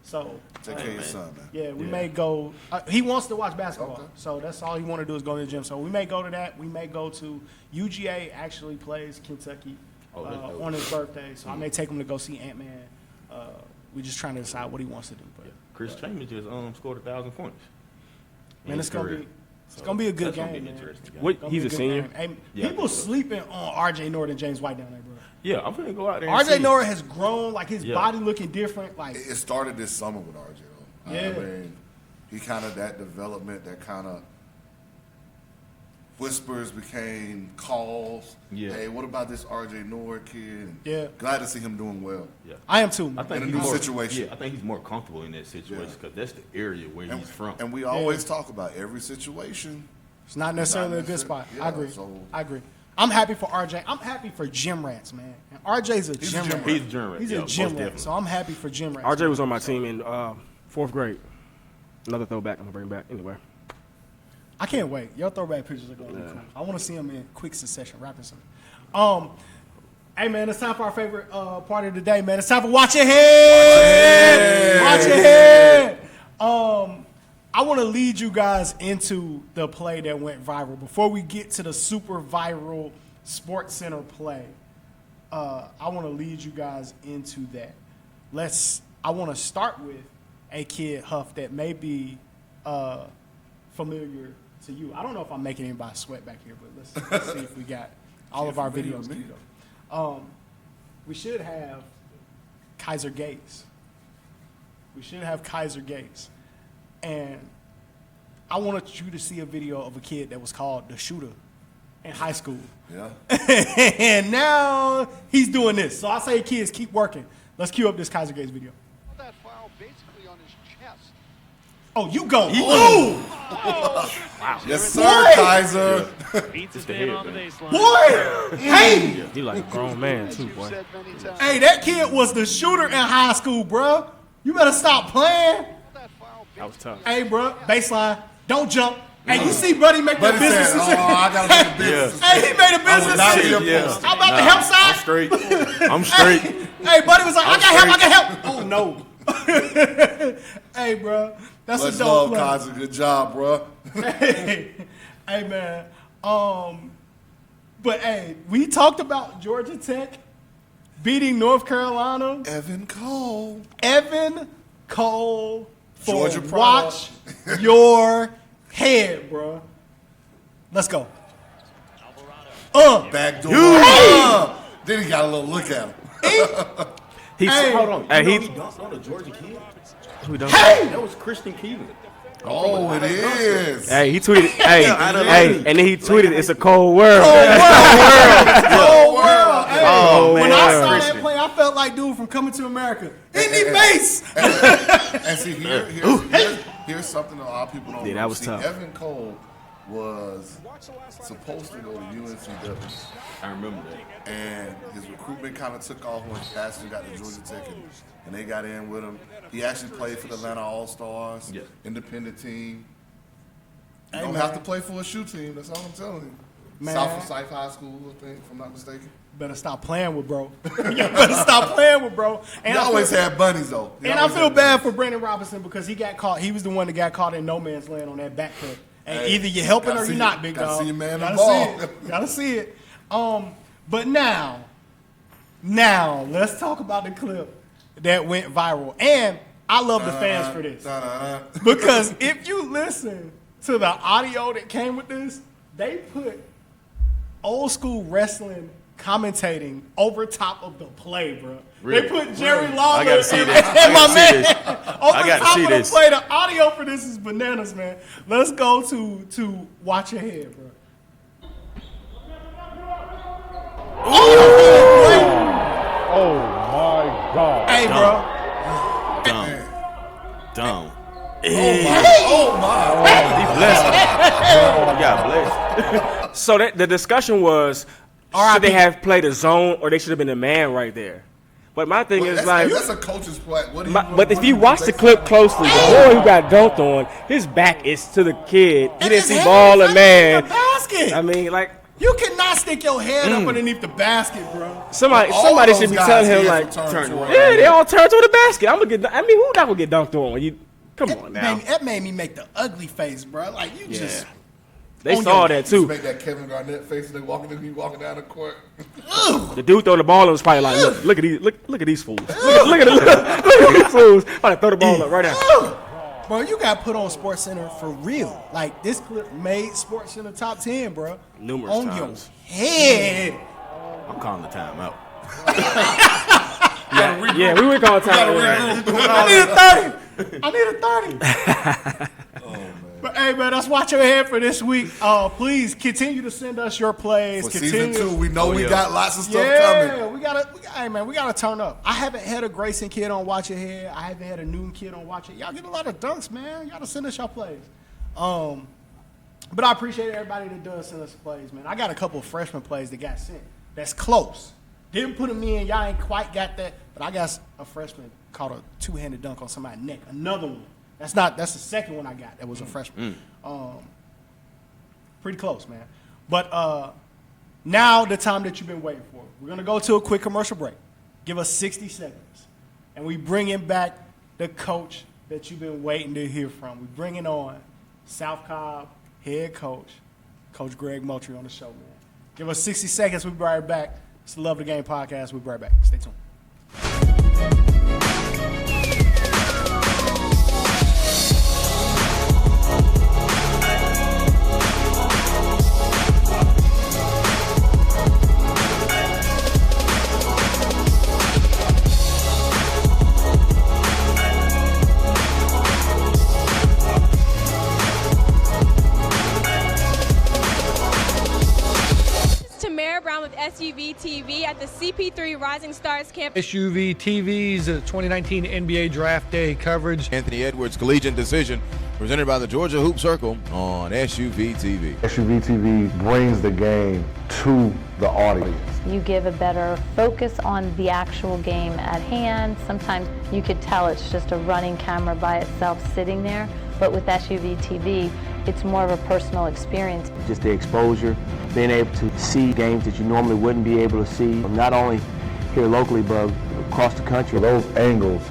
Speaker 1: so
Speaker 4: Take care of your son, man.
Speaker 1: yeah, we may go. He wants to watch basketball,
Speaker 4: Okay.
Speaker 1: so that's all he want to do is go to the gym. So we may go to that. We may go to UGA. Actually plays Kentucky on his birthday, so I may take him to go see Ant-Man. We're just trying to decide what he wants to do. But
Speaker 3: Chris Chambers just scored 1,000 points.
Speaker 1: man, it's gonna be a good
Speaker 3: That's gonna
Speaker 1: game,
Speaker 3: be
Speaker 1: man.
Speaker 3: interesting. Game.
Speaker 2: What?
Speaker 1: Gonna be
Speaker 2: He's a
Speaker 1: good
Speaker 2: senior.
Speaker 1: game. Hey,
Speaker 3: Yeah,
Speaker 1: people sleeping on RJ Nord and James White down there, bro.
Speaker 3: Yeah, I'm gonna go out there. And
Speaker 1: RJ
Speaker 3: see.
Speaker 1: Nord has grown, like his
Speaker 3: Yeah.
Speaker 1: body looking different. Like
Speaker 4: It started this summer with RJ. Though.
Speaker 1: Yeah.
Speaker 4: I mean, he kind of that development, that kind of whispers became calls.
Speaker 3: Yeah.
Speaker 4: Hey, what about this RJ Nord kid? And
Speaker 1: Yeah.
Speaker 4: Glad to see him doing well.
Speaker 3: Yeah.
Speaker 1: I am too.
Speaker 3: I think
Speaker 4: In a
Speaker 3: he's
Speaker 4: new
Speaker 3: more,
Speaker 4: situation.
Speaker 3: Yeah, I think he's more comfortable in that situation because that's the area where he's from.
Speaker 4: And we always talk about every situation.
Speaker 1: It's not necessarily a good spot. I agree. I agree. I'm happy for RJ. I'm happy for gym rats, man. And RJ's a gym rat.
Speaker 3: He's a gym rat.
Speaker 1: He's
Speaker 3: Yeah,
Speaker 1: a
Speaker 3: most
Speaker 1: gym rat.
Speaker 3: definitely.
Speaker 1: So I'm happy for gym rats.
Speaker 2: RJ was on my team in 4th grade. Another throwback I'm going to bring back. Anyway.
Speaker 1: I can't wait. Your throwback pictures are going to be cool. I want to see him in quick succession, rapid something. Hey, man, it's time for our favorite part of the day, man. It's time for Watch Your Head. Watch Your Head. I want to lead you guys into the play that went viral. Before we get to the super viral Sports Center play, I want to lead you guys into that. I want to start with a kid, Huff, that may be familiar to you. I don't know if I'm making anybody sweat back here, but let's see if we got all of our videos queued up. We should have Kaiser Gates. And I wanted you to see a video of a kid that was called the Shooter in high school.
Speaker 4: Yeah.
Speaker 1: And now he's doing this. So I say, kids, keep working. Let's cue up this Kaiser Gates video.
Speaker 6: That foul basically on his chest.
Speaker 1: Oh, you go. Ooh!
Speaker 4: Yes, sir, Kaiser.
Speaker 7: Beats his
Speaker 3: the
Speaker 7: man
Speaker 3: head,
Speaker 7: on the
Speaker 3: man.
Speaker 7: baseline.
Speaker 1: Boy! Hey!
Speaker 2: He like a grown man, too,
Speaker 6: You've
Speaker 2: boy.
Speaker 6: said many times.
Speaker 1: Hey, that kid was the shooter in high school, bruh. You better stop playing.
Speaker 6: That foul
Speaker 2: That was tough.
Speaker 1: Hey, bruh, baseline. Don't jump. Hey, you see Buddy make that
Speaker 4: Buddy
Speaker 1: business
Speaker 4: said,
Speaker 1: decision?
Speaker 4: I got to make a business.
Speaker 1: Hey, he made a business
Speaker 4: not
Speaker 1: decision.
Speaker 4: be a post.
Speaker 1: How about the help side?
Speaker 3: I'm straight. I'm straight.
Speaker 1: Hey, Buddy was like, I got help. Oh, no. Hey, bruh. That's
Speaker 4: Much
Speaker 1: a dope
Speaker 4: love,
Speaker 1: play.
Speaker 4: Kaiser. Good job, bro.
Speaker 1: Hey, man. But hey, we talked about Georgia Tech beating North Carolina.
Speaker 4: Evan Cole.
Speaker 1: Evan Cole for
Speaker 4: Georgia
Speaker 1: Watch Your Head, bro. Let's go.
Speaker 4: Backdoor. Then he got a little look at him.
Speaker 2: He's,
Speaker 1: Hey.
Speaker 3: Hold on.
Speaker 2: Hey,
Speaker 3: You know
Speaker 2: he-
Speaker 3: he dunked on a Georgia kid?
Speaker 2: Who done?
Speaker 3: That was Christian Keelan.
Speaker 4: Oh, it is.
Speaker 2: Hey, he tweeted. Hey, and then he tweeted, "It's a cold world."
Speaker 1: Oh, world. Hey,
Speaker 2: Oh,
Speaker 1: when
Speaker 2: man.
Speaker 1: I saw
Speaker 3: Christian.
Speaker 1: that play, I felt like dude from Coming to America. Indy Base.
Speaker 4: And see, here's something that a lot of people don't
Speaker 2: Yeah,
Speaker 4: know.
Speaker 2: that was
Speaker 4: See,
Speaker 2: tough.
Speaker 4: Evan Cole was supposed to go to UNCW,
Speaker 3: I remember that.
Speaker 4: and his recruitment kind of took off when Ashton got to Georgia Tech, and they got in with him. He actually played for the Atlanta All-Stars,
Speaker 3: Yeah.
Speaker 4: independent team. You don't have to play for a shoe team. That's all I'm telling you.
Speaker 1: Man.
Speaker 4: South Forsyth High School, I think, if I'm not mistaken.
Speaker 1: Better stop playing with bro. You better stop playing with bro. And
Speaker 4: He always had bunnies, though.
Speaker 1: And I feel bad for Brandon Robinson because he got caught. He was the one that got caught in no man's land on that back cut. And
Speaker 4: Hey,
Speaker 1: either you're helping
Speaker 4: gotta
Speaker 1: or
Speaker 4: see
Speaker 1: you're
Speaker 4: it.
Speaker 1: not, big
Speaker 4: Gotta
Speaker 1: dog.
Speaker 4: see your man
Speaker 1: Gotta
Speaker 4: the ball.
Speaker 1: see it. Gotta see it. But now let's talk about the clip that went viral. And I love the fans for this. Because if you listen to the audio that came with this, they put old school wrestling commentating over top of the play, bro.
Speaker 3: Really?
Speaker 1: They put Jerry Lawler
Speaker 3: I gotta see
Speaker 1: and,
Speaker 3: this.
Speaker 1: and my
Speaker 3: I
Speaker 1: man
Speaker 3: gotta see
Speaker 1: over
Speaker 3: I gotta
Speaker 1: top
Speaker 3: see
Speaker 1: of
Speaker 3: this.
Speaker 1: the play. The audio for this is bananas, man. Let's go to Watch Your Head, bro.
Speaker 7: Oh my God.
Speaker 1: Hey, bro.
Speaker 3: Dumb.
Speaker 4: Oh, my.
Speaker 3: He blessed. He got blessed.
Speaker 2: So the discussion was, should they have played a zone or they should have been a man right there? But my thing is
Speaker 4: That's a coach's play. What do you
Speaker 2: but if you watch the clip closely, the boy who got dunked on, his back is to the kid. He didn't see ball or man.
Speaker 1: Basket.
Speaker 2: I mean, like
Speaker 1: You cannot stick your head up underneath the basket, bro.
Speaker 2: somebody
Speaker 4: those
Speaker 2: should be
Speaker 4: guys
Speaker 2: telling him
Speaker 4: here
Speaker 2: like,
Speaker 4: from turn toward-
Speaker 2: yeah, they all turn to the basket. I'm gonna get. I mean, who not gonna get dunked on? Come on now.
Speaker 1: That made me make the ugly face, bro. Like you just.
Speaker 2: They
Speaker 1: on
Speaker 2: saw
Speaker 1: your-
Speaker 2: that
Speaker 4: You
Speaker 2: too.
Speaker 4: make that Kevin Garnett face when they walking down the court.
Speaker 2: The dude throwing the ball up was probably like, look at these fools. Look at these fools. About to throw the ball up right now.
Speaker 1: Bro, you got put on SportsCenter for real. Like this clip made SportsCenter top 10, bro.
Speaker 2: Numerous
Speaker 1: on
Speaker 2: times.
Speaker 1: your head.
Speaker 3: I'm calling the timeout.
Speaker 2: Yeah, we were calling time.
Speaker 1: I need a 30. But hey, man, let's watch your head for this week. Please continue to send us your plays.
Speaker 4: For
Speaker 1: continue.
Speaker 4: season 2, we know we got lots of stuff
Speaker 1: Yeah,
Speaker 4: coming.
Speaker 1: we gotta turn up. I haven't had a Grayson kid on Watch Your Head. I haven't had a Newton kid on Watch It. Y'all get a lot of dunks, man. Y'all gotta send us your plays. But I appreciate everybody that does send us plays, man. I got a couple of freshman plays that got sent. That's close. Didn't put them in. Y'all ain't quite got that. But I got a freshman caught a two-handed dunk on somebody's neck. Another one. That's the second one I got. That was a freshman. Pretty close, man. But now the time that you've been waiting for. We're gonna go to a quick commercial break. Give us 60 seconds, and we bring in back the coach that you've been waiting to hear from. We bring in on South Cobb head coach, Coach Greg Moultrie on the show, man. Give us 60 seconds. We'll be right back. It's the Love the Game podcast. We'll be right back. Stay tuned.
Speaker 8: With SUVtv at the CP3 Rising Stars Camp.
Speaker 9: SUVtv's 2019 NBA Draft Day coverage.
Speaker 10: Anthony Edwards Collegiate Decision, presented by the Georgia Hoop Circle on SUVtv.
Speaker 7: SUVtv brings the game to the audience.
Speaker 11: You give a better focus on the actual game at hand. Sometimes you could tell it's just a running camera by itself sitting there, but with SUVtv, it's more of a personal experience.
Speaker 12: Just the exposure, being able to see games that you normally wouldn't be able to see, not only here locally, but across the country.
Speaker 7: Those angles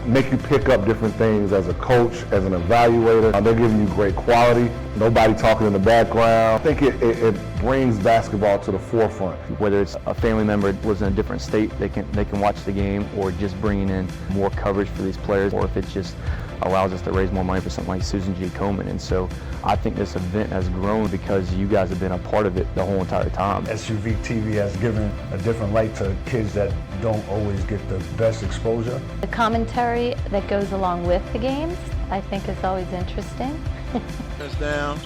Speaker 7: make you pick up different things as a coach, as an evaluator. They're giving you great quality, nobody talking in the background. I think it brings basketball to the forefront.
Speaker 12: Whether it's a family member was in a different state, they can watch the game, or just bringing in more coverage for these players, or if it just allows us to raise more money for something like Susan G. Komen. And so I think this event has grown because you guys have been a part of it the whole entire time.
Speaker 7: SUVtv has given a different light to kids that don't always get the best exposure.
Speaker 11: The commentary that goes along with the games, I think, is always interesting.
Speaker 10: Touchdown.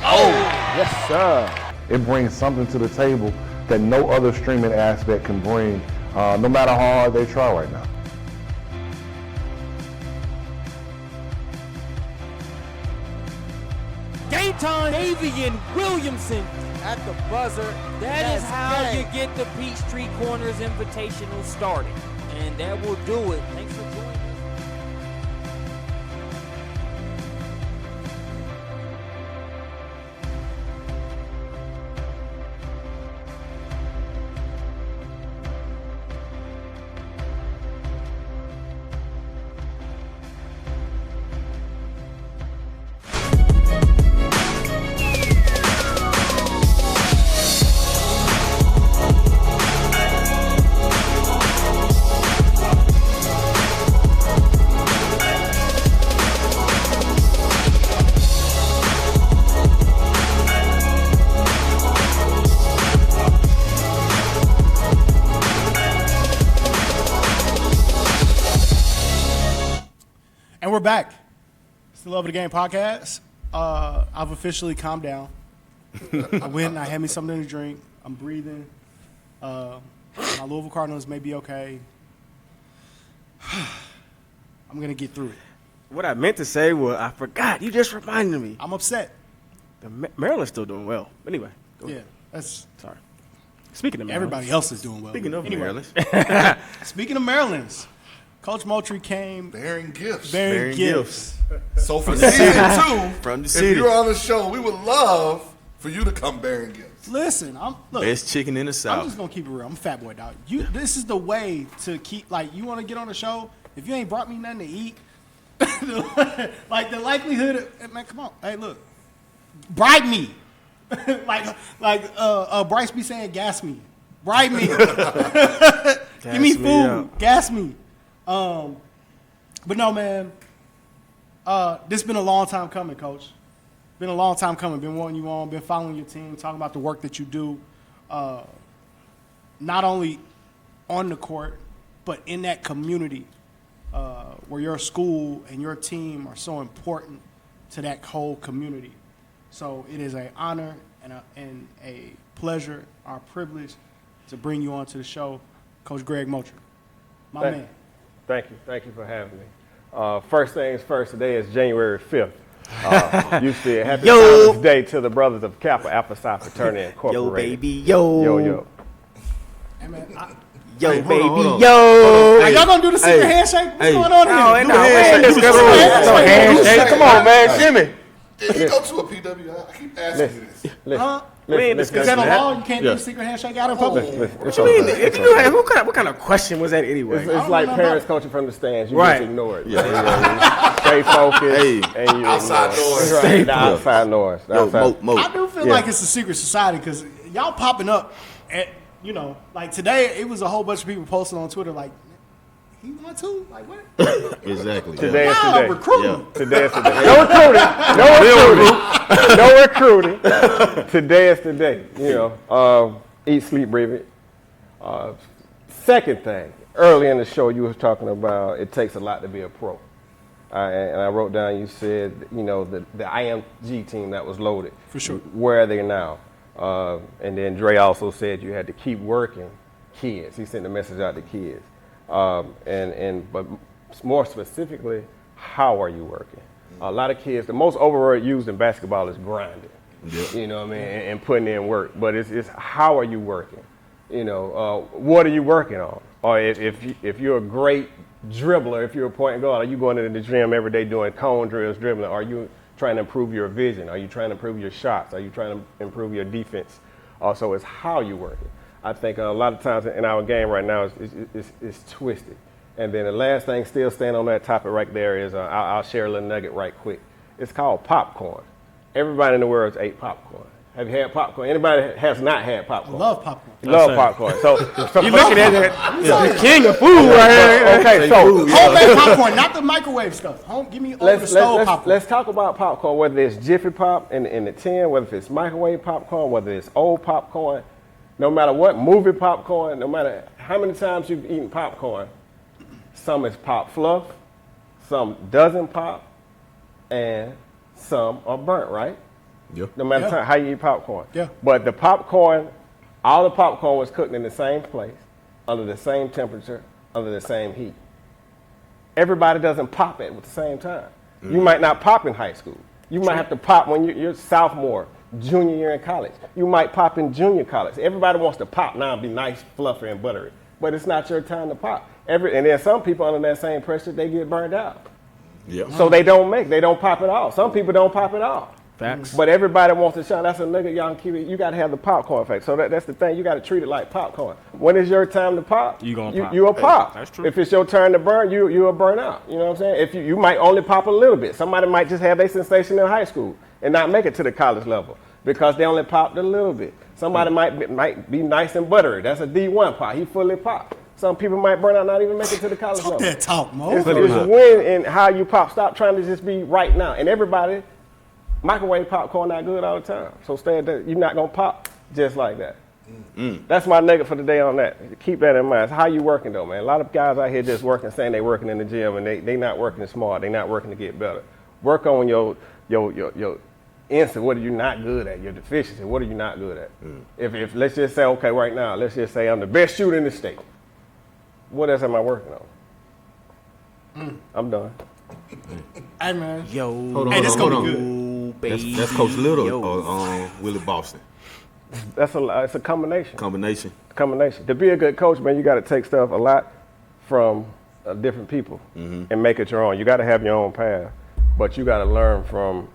Speaker 7: Yes, sir. It brings something to the table that no other streaming aspect can bring, no matter how hard they try right now.
Speaker 13: Game time, Avian Williamson at the buzzer. That is how you get the Peachtree Corners Invitational started. And that will do it. Thanks for joining us.
Speaker 1: we're back. It's the Love of the Game podcast. I've officially calmed down. I went and I had me something to drink. I'm breathing. My Louisville Cardinals may be okay. I'm going to get through it.
Speaker 2: What I meant to say was, I forgot. You just reminded me.
Speaker 1: I'm upset.
Speaker 2: Maryland's still doing well. Anyway.
Speaker 1: Yeah, that's
Speaker 2: sorry. Speaking of Maryland.
Speaker 1: Everybody else is doing well.
Speaker 3: Speaking of Maryland.
Speaker 1: Speaking of Maryland's, Coach Moultrie came
Speaker 4: bearing gifts.
Speaker 1: Bearing gifts.
Speaker 4: So for season 2,
Speaker 3: from the
Speaker 4: if
Speaker 3: city.
Speaker 4: you're on the show, we would love for you to come bearing gifts.
Speaker 1: Listen, look,
Speaker 3: best chicken in the South.
Speaker 1: I'm just gonna keep it real. I'm a fat boy, dog. This is the way to keep. Like, you want to get on the show. If you ain't brought me nothing to eat, like the likelihood of, man, come on, hey, look, bribe me, like Bryce be saying, gas me, bribe me, give me food, gas me. But no, man, this been a long time coming, Coach. Been a long time coming. Been wanting you on. Been following your team. Talking about the work that you do, not only on the court, but in that community where your school and your team are so important to that whole community. So it is an honor and a pleasure, our privilege, to bring you on to the show, Coach Greg Moultrie, my man.
Speaker 14: Thank you for having me. First things first, today is January 5th. You said happy Father's Day to the brothers of Kappa Alpha Psi Fraternity Incorporated.
Speaker 2: Yo, baby, yo.
Speaker 1: Hey, man,
Speaker 2: yo,
Speaker 3: hey,
Speaker 2: baby,
Speaker 3: hold on.
Speaker 1: yo. Are y'all going to do the secret handshake? What's going on here?
Speaker 2: No handshake.
Speaker 14: Come on, man. Shimmy.
Speaker 4: If you go to a PW, I keep asking you this.
Speaker 1: Is that a law? You can't do a secret handshake out in public?
Speaker 2: What you mean? What kind of question was that anyway?
Speaker 14: It's like parents coaching from the stands. You
Speaker 2: Right.
Speaker 14: just ignore it. Stay focused. And you
Speaker 4: outside noise.
Speaker 14: Right. The outside noise.
Speaker 1: I do feel like it's a secret society because y'all popping up at, like today, it was a whole bunch of people posting on Twitter like, he won too? Like, what?
Speaker 3: Exactly.
Speaker 14: Today is
Speaker 1: Wow,
Speaker 14: today.
Speaker 1: recruiting.
Speaker 14: Today is today. No recruiting. Today is today. Eat, sleep, breathe it. Second thing, early in the show, you was talking about it takes a lot to be a pro. And I wrote down, you said, the IMG team that was loaded.
Speaker 1: For sure.
Speaker 14: Where are they now? And then Dre also said you had to keep working kids. He sent the message out to kids. But more specifically, how are you working? A lot of kids, the most overword used in basketball is grinding.
Speaker 3: Yep.
Speaker 14: You know what I mean, and putting in work. But it's how are you working? What are you working on? Or if you're a great dribbler, if you're a point guard, are you going into the gym every day doing cone drills, dribbling? Are you trying to improve your vision? Are you trying to improve your shots? Are you trying to improve your defense? Also, it's how you working. I think a lot of times in our game right now is twisted. And then the last thing, still staying on that topic right there, is I'll share a little nugget right quick. It's called popcorn. Everybody in the world has ate popcorn. Have you had popcorn? Anybody has not had popcorn?
Speaker 1: I love popcorn.
Speaker 14: Love popcorn. So
Speaker 2: you looking at the king of food right here.
Speaker 14: Okay, so
Speaker 1: homemade popcorn, not the microwave stuff. Give me over the stove popcorn.
Speaker 14: Let's talk about popcorn, whether it's Jiffy Pop in the tin, whether it's microwave popcorn, whether it's old popcorn. No matter what, movie popcorn, no matter how many times you've eaten popcorn, some is pop fluff, some doesn't pop, and some are burnt, right?
Speaker 3: Yep.
Speaker 14: No matter how you eat popcorn.
Speaker 1: Yeah.
Speaker 14: But the popcorn, all the popcorn was cooked in the same place, under the same temperature, under the same heat. Everybody doesn't pop it at the same time. Mm-hmm. You might not pop in high school. You might have to pop when you're sophomore, junior year in college. You might pop in junior college. Everybody wants to pop now and be nice, fluffy, and buttery. But it's not your time to pop. And then some people under that same pressure, they get burned out.
Speaker 3: Yep.
Speaker 14: So they don't pop it off. Some people don't pop it off.
Speaker 2: Facts.
Speaker 14: But everybody wants to shine. That's a nugget y'all can keep it. You got to have the popcorn effect. So that's the thing. You got to treat it like popcorn. When it's your time to pop,
Speaker 2: You
Speaker 14: a pop.
Speaker 2: That's true.
Speaker 14: If it's your turn to burn, you'll burn out. You know what I'm saying? If you might only pop a little bit. Somebody might just have their sensation in high school and not make it to the college level because they only popped a little bit. Somebody might be nice and buttery. That's a D1 pop. He fully popped. Some people might burn out, not even make it to the college level.
Speaker 1: Talk that talk, Mo.
Speaker 14: It's when and how you pop. Stop trying to just be right now. And everybody, microwave popcorn not good all the time. So stay at that. You're not going to pop just like that. That's my nugget for the day on that. Keep that in mind. How you working though, man? A lot of guys out here just working, saying they working in the gym, and they not working smart. They not working to get better. Work on your instinct. What are you not good at? Your deficiency. What are you not good at? If let's just say, okay, right now, let's just say I'm the best shooter in the state. What else am I working on? I'm done.
Speaker 1: Hey man,
Speaker 3: Hold on,
Speaker 1: this
Speaker 3: hold
Speaker 1: gonna
Speaker 3: on.
Speaker 1: be good.
Speaker 3: That's Coach Little or Willie Boston.
Speaker 14: It's a combination.
Speaker 3: Combination.
Speaker 14: To be a good coach, man, you got to take stuff a lot from different people and make it your own. You got to have your own path, but you got to learn from,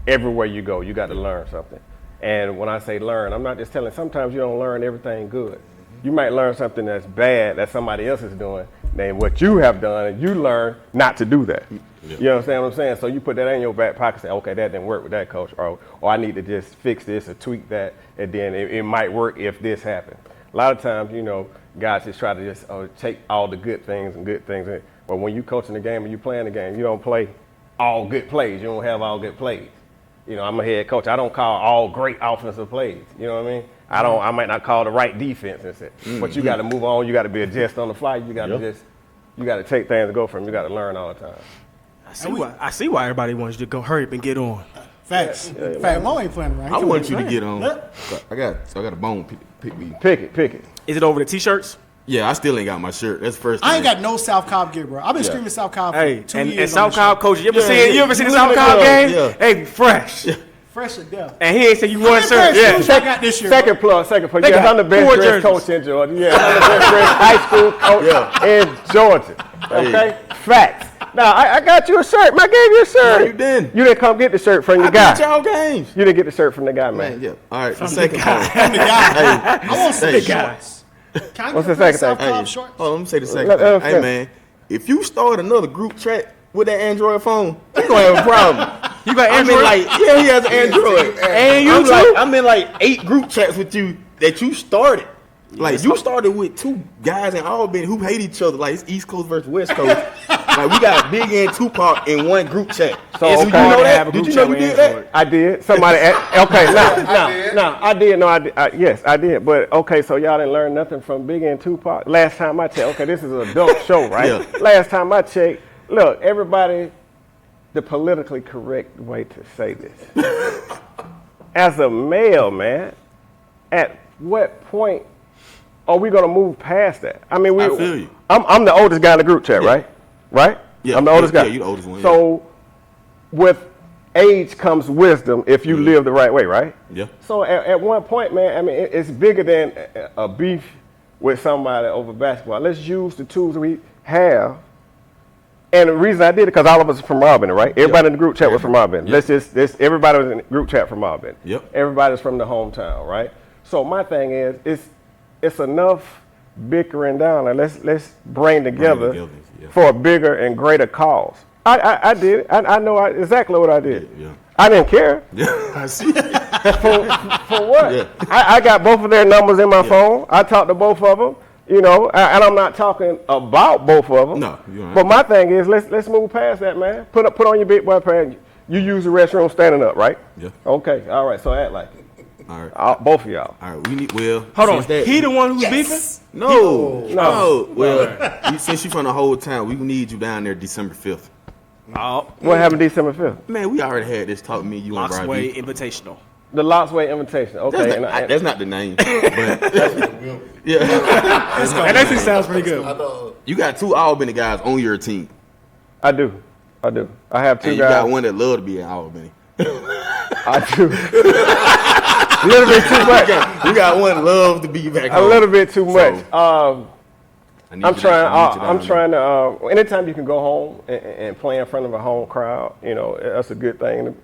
Speaker 14: everywhere you go. You got to learn something. And when I say learn, I'm not just telling. Sometimes you don't learn everything good. You might learn something that's bad that somebody else is doing, and what you have done, and you learn not to do that. You understand what I'm saying? So you put that in your back pocket and say, okay, that didn't work with that coach, or I need to just fix this or tweak that, and then it might work if this happens. A lot of times, guys just try to just take all the good things, but when you coaching the game and you playing the game, you don't play all good plays. You don't have all good plays. I'm a head coach. I don't call all great offensive plays. You know what I mean? I might not call the right defense and say, but you got to move on. You got to be adjust on the fly. You got to you got to take things and go from. You got to learn all the time.
Speaker 2: I see why everybody wants you to go hurry up and get on.
Speaker 1: Facts. Fact, Mo ain't playing around.
Speaker 3: I want you to get on. I got a bone pick me.
Speaker 14: Pick it.
Speaker 2: Is it over the t-shirts?
Speaker 3: Yeah, I still ain't got my shirt. That's the first thing.
Speaker 1: I ain't got no South Cobb gear, bro. I've been screaming South Cobb for 2 years.
Speaker 2: And South Cobb coach, you ever seen the
Speaker 3: South
Speaker 2: South Cobb game?
Speaker 3: Yeah.
Speaker 2: Hey, fresh.
Speaker 1: Fresh to death.
Speaker 2: And he ain't say you won shirt.
Speaker 1: Yeah. I got this year.
Speaker 14: Second plug. Yes, I'm the best dressed coach in Georgia. Yeah, I'm the best dressed high school coach in Georgia. Okay? Facts. Now, I got you a shirt. I gave you a shirt.
Speaker 3: No, you didn't.
Speaker 14: You didn't come get the shirt from the
Speaker 3: I
Speaker 14: guy.
Speaker 3: got y'all games.
Speaker 14: You didn't get the shirt from the guy, man.
Speaker 3: Yeah. All right, the second part.
Speaker 1: From the guy. I want some shorts. Can I
Speaker 14: What's
Speaker 1: get
Speaker 14: the second
Speaker 1: South
Speaker 14: thing?
Speaker 1: Cobb shorts?
Speaker 3: Oh, let me say the second thing. Hey, man, if you start another group chat with that Android phone, you're going to have a problem.
Speaker 2: You got Android?
Speaker 3: He has an Android.
Speaker 2: And you too?
Speaker 3: I'm in 8 group chats with you that you started. You started with 2 guys in Albany who hate each other. It's East Coast versus West Coast. We got Big and Tupac in one group chat.
Speaker 14: So,
Speaker 3: you know that? Did you know you did that?
Speaker 14: I did. Somebody I did. No, I did. Yes, I did. But, okay, so y'all didn't learn nothing from Big and Tupac? Last time I checked, okay, this is an adult show, right?
Speaker 3: Yeah.
Speaker 14: Last time I checked, look, everybody, the politically correct way to say this. As a male, man, at what point are we going to move past that? I mean,
Speaker 3: I feel you.
Speaker 14: I'm the oldest guy in the group chat, right? Right?
Speaker 3: Yeah.
Speaker 14: I'm the oldest guy.
Speaker 3: Yeah, you're the oldest one.
Speaker 14: So with age comes wisdom if you live the right way, right?
Speaker 3: Yeah.
Speaker 14: So at one point, man, I mean, it's bigger than a beef with somebody over basketball. Let's use the tools we have. And the reason I did it, because all of us are from Albany, right? Everybody in the group chat was from Albany.
Speaker 3: Yep.
Speaker 14: Everybody was in the group chat from Albany.
Speaker 3: Yep.
Speaker 14: Everybody's from the hometown, right? So my thing is, it's enough bickering down, and let's bring together for a bigger and greater cause. I did it. I know exactly what I did.
Speaker 3: Yeah.
Speaker 14: I didn't care.
Speaker 3: Yeah, I see.
Speaker 14: For what?
Speaker 3: Yeah.
Speaker 14: I got both of their numbers in my phone. I talked to both of them. And I'm not talking about both of them.
Speaker 3: No, you're right.
Speaker 14: But my thing is, let's move past that, man. Put on your big boy pants. You use the restroom standing up, right?
Speaker 3: Yeah.
Speaker 14: Okay. All right. So act like it.
Speaker 3: All right.
Speaker 14: Both of y'all.
Speaker 3: All right. We need. Well,
Speaker 2: hold on. He the one who's beefing?
Speaker 3: No. Well, since you from the whole town, we need you down there December 5th.
Speaker 2: Oh.
Speaker 14: What happened December 5th?
Speaker 3: Man, we already had this talk. Me, you, and Robbie.
Speaker 2: Locksway Invitational.
Speaker 14: The Locksway Invitation. Okay.
Speaker 3: That's not the name. But yeah.
Speaker 2: That actually sounds pretty good.
Speaker 3: You got 2 Albany guys on your team.
Speaker 14: I do. I have 2
Speaker 3: and
Speaker 14: guys.
Speaker 3: You got one that love to be in Albany.
Speaker 14: I do. A little bit too much.
Speaker 3: You got one love to be back home.
Speaker 14: A little bit too much. I'm trying
Speaker 3: to.
Speaker 14: to. Anytime you can go home and play in front of a home crowd, that's a good thing.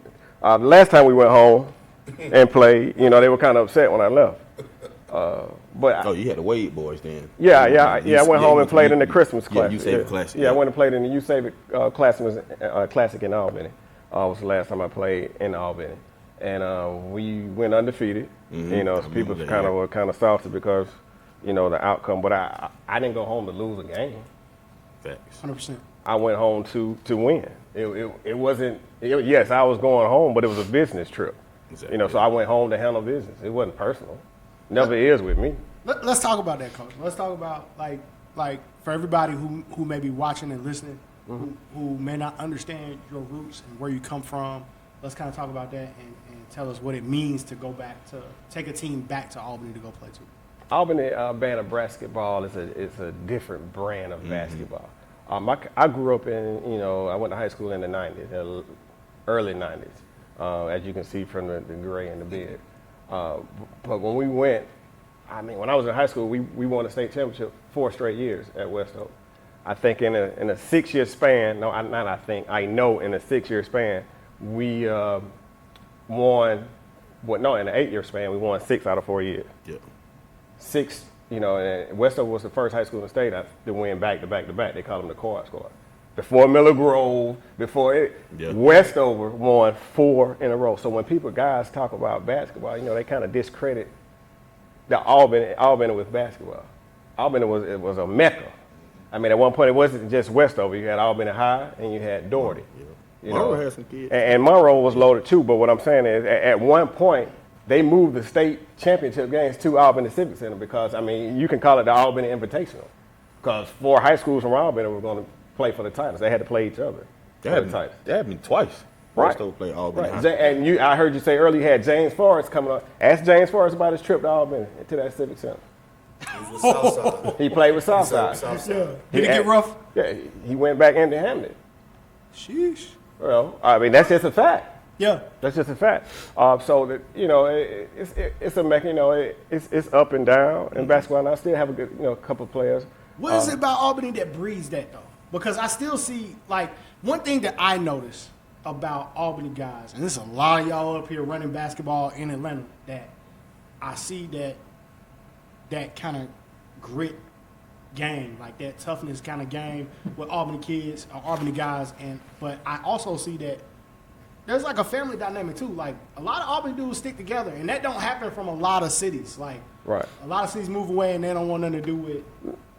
Speaker 14: The last time we went home and played, they were kind of upset when I left. But
Speaker 3: you had the Wade boys then.
Speaker 14: Yeah. I went home and played in the Christmas class.
Speaker 3: You Save It Classic.
Speaker 14: Yeah, I went and played in the You Save It Classic in Albany. Was the last time I played in Albany, and we went undefeated. So people were kind of salty because the outcome. But I didn't go home to lose a game.
Speaker 3: Facts.
Speaker 1: 100%.
Speaker 14: I went home to win. It wasn't. Yes, I was going home, but it was a business trip.
Speaker 3: Exactly.
Speaker 14: So I went home to handle business. It wasn't personal. Never is with me.
Speaker 1: Let's talk about that, Coach. Let's talk about like for everybody who may be watching and listening, who may not understand your roots and where you come from. Let's kind of talk about that and tell us what it means to go back to take a team back to Albany to go play to.
Speaker 14: Albany band of basketball is a different brand of basketball. I grew up in, I went to high school in the 90s, early 90s, as you can see from the gray and the beard. But when we went, when I was in high school, we won a state championship 4 straight years at West Oak. I think in a 6-year span, I know in a 6-year span, we won, in an 8-year span, we won 6 out of 4 years.
Speaker 3: Yeah.
Speaker 14: 6, and West Oak was the first high school in the state to win back to back to back. They call them the Quad Squad. Before Miller Grove, West Over won 4 in a row. So when guys talk about basketball, they kind of discredit the Albany with basketball. Albany was a mecca. At one point it wasn't just West Over. You had Albany High and you had Doherty.
Speaker 3: Monroe had some kids.
Speaker 14: And Monroe was loaded too. But what I'm saying is, at one point, they moved the state championship games to Albany Civic Center because, you can call it the Albany Invitational. Because 4 high schools from Albany were going to play for the titles. They had to play each other.
Speaker 3: That happened twice.
Speaker 14: Right.
Speaker 3: West Play Albany.
Speaker 14: Right. And I heard you say earlier you had James Forrest coming up. Ask James Forrest about his trip to Albany, to that Civic Center. He played with Southside.
Speaker 1: Did it get rough?
Speaker 14: Yeah, he went back into Hamden.
Speaker 1: Sheesh.
Speaker 14: Well, that's just a fact.
Speaker 1: Yeah,
Speaker 14: that's just a fact. So that it's a mech. It's up and down in basketball, and I still have a good couple of players.
Speaker 1: What is it about Albany that breeds that though? Because I still see one thing that I notice about Albany guys, and there's a lot of y'all up here running basketball in Atlanta that I see that kind of grit game, like that toughness kind of game with Albany kids, Albany guys, but I also see that there's a family dynamic too. Like a lot of Albany dudes stick together, and that don't happen from a lot of cities.
Speaker 14: Right.
Speaker 1: A lot of cities move away and they don't want nothing to do with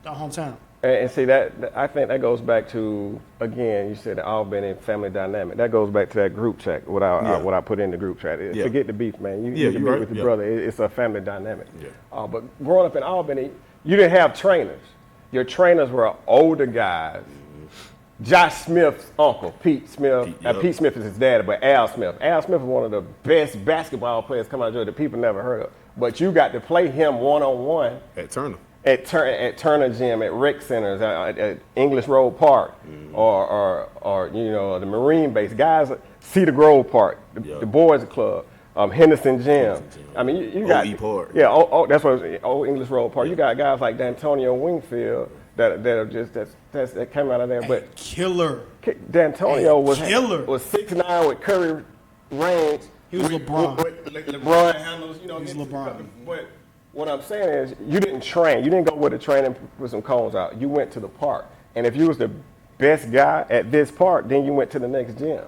Speaker 1: the hometown.
Speaker 14: And see that I think that goes back to, again, you said the Albany family dynamic. That goes back to that group chat. What I put in the group chat. Forget the beef, man. You can be with your brother. It's a family dynamic. Yeah. But growing up in Albany, you didn't have trainers. Your trainers were older guys. Josh Smith's uncle, Pete Smith. Pete Smith is his daddy, but Al Smith. Al Smith is one of the best basketball players coming out of Georgia that people never heard of. But you got to play him one-on-one.
Speaker 3: At Turner.
Speaker 14: At Turner Gym, at rec centers, at English Road Park, or the Marine Base. Guys, Cedar Grove Park, the Boys Club, Henderson Gym. You got
Speaker 3: OE Park.
Speaker 14: Yeah, that's what it was, Old English Road Park. You got guys like D'Antonio Wingfield that are just that came out of there. But
Speaker 1: killer.
Speaker 14: D'Antonio was
Speaker 1: killer.
Speaker 14: Was 6'9" with curry range.
Speaker 1: He was LeBron.
Speaker 14: With LeBron handles.
Speaker 1: He's LeBron.
Speaker 14: But what I'm saying is, you didn't train. You didn't go with a training with some cones out. You went to the park. And if you was the best guy at this park, then you went to the next gym.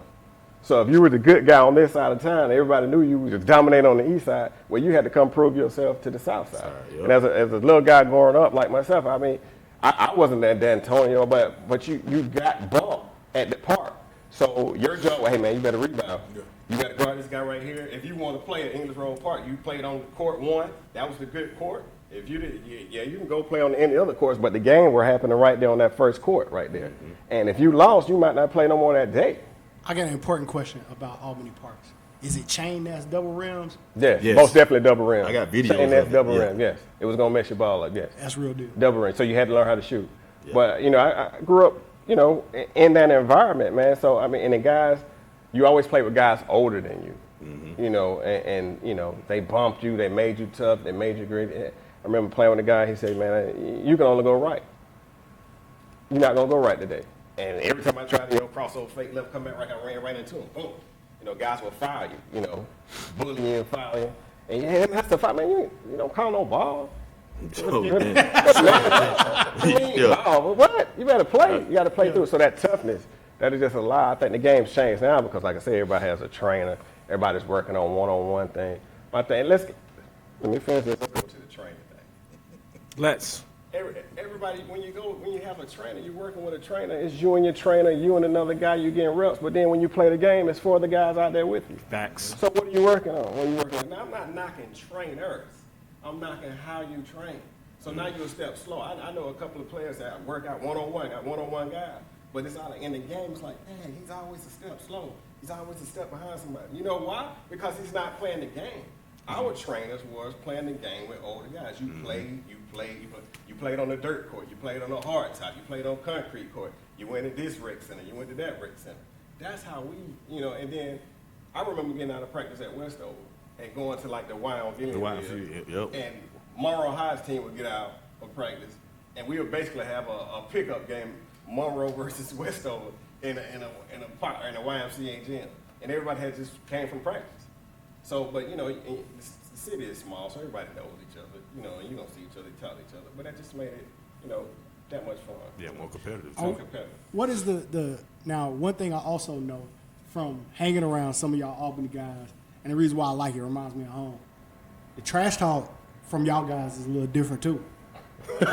Speaker 14: So if you were the good guy on this side of town, everybody knew you was dominating on the east side, well, you had to come prove yourself to the south side. And as a little guy growing up like myself, I wasn't that D'Antonio, but you got bumped at the park. So your job, hey man, you better rebound. Yeah. You got to guard this guy right here. If you want to play at English Road Park, you played on court 1. That was the good court. If you did, you can go play on any other courts, but the game were happening right there on that first court right there. Mm-hmm. And if you lost, you might not play no more that day.
Speaker 1: I got an important question about Albany Parks. Is it chain that's double rims?
Speaker 14: Yes, most definitely double rims.
Speaker 3: I got videos.
Speaker 14: Chain that's double rim, yes. It was going to mess your ball up, yes.
Speaker 1: That's real deal.
Speaker 14: Double rim. So you had to learn how to shoot. Yeah. But, I grew up, in that environment, man. So, and the guys, you always play with guys older than you. Mm-hmm. And they bumped you, they made you tough, they made you great. I remember playing with a guy, he said, man, you can only go right. You're not going to go right today. And every time I tried to crossover fake left, come back right, I ran right into him. Boom. Guys will foul you, bully you and foul you. And that's the foul, man, you don't call no ball.
Speaker 3: Oh, man.
Speaker 14: What? You better play. You got to play through it. So that toughness, that is just a lie. I think the game's changed now because, like I said, everybody has a trainer. Everybody's working on one-on-one thing. But let me finish this. Let's go to the training thing.
Speaker 2: Let's.
Speaker 14: Everybody, when you have a trainer, you're working with a trainer. It's you and your trainer, you and another guy. You getting reps. But then when you play the game, it's 4 other guys out there with you.
Speaker 2: Facts.
Speaker 14: So what are you working on? Now, I'm not knocking trainers.
Speaker 15: I'm knocking how you train. So now you're a step slow. I know a couple of players that work out one-on-one, got one-on-one guys. But it's out in the game, it's like, man, he's always a step slow. He's always a step behind somebody. You know why? Because he's not playing the game. Our trainers was playing the game with older guys. You played on the dirt court. You played on the hard top. You played on concrete court. You went to this rec center. You went to that rec center. That's how we, and then I remember getting out of practice at Westover and going to like the YMCA.
Speaker 3: Yep.
Speaker 15: And Monroe High's team would get out of practice, and we would basically have a pickup game, Monroe versus Westover, in a YMCA gym, and everybody had just came from practice. So, but the city is small, so everybody knows each other. And you don't see each other, talk to each other, but that just made it, that much fun.
Speaker 3: Yeah, more competitive.
Speaker 15: More competitive.
Speaker 1: What is now, one thing I also know from hanging around some of y'all Albany guys, and the reason why I like it reminds me of home, the trash talk from y'all guys is a little different too. All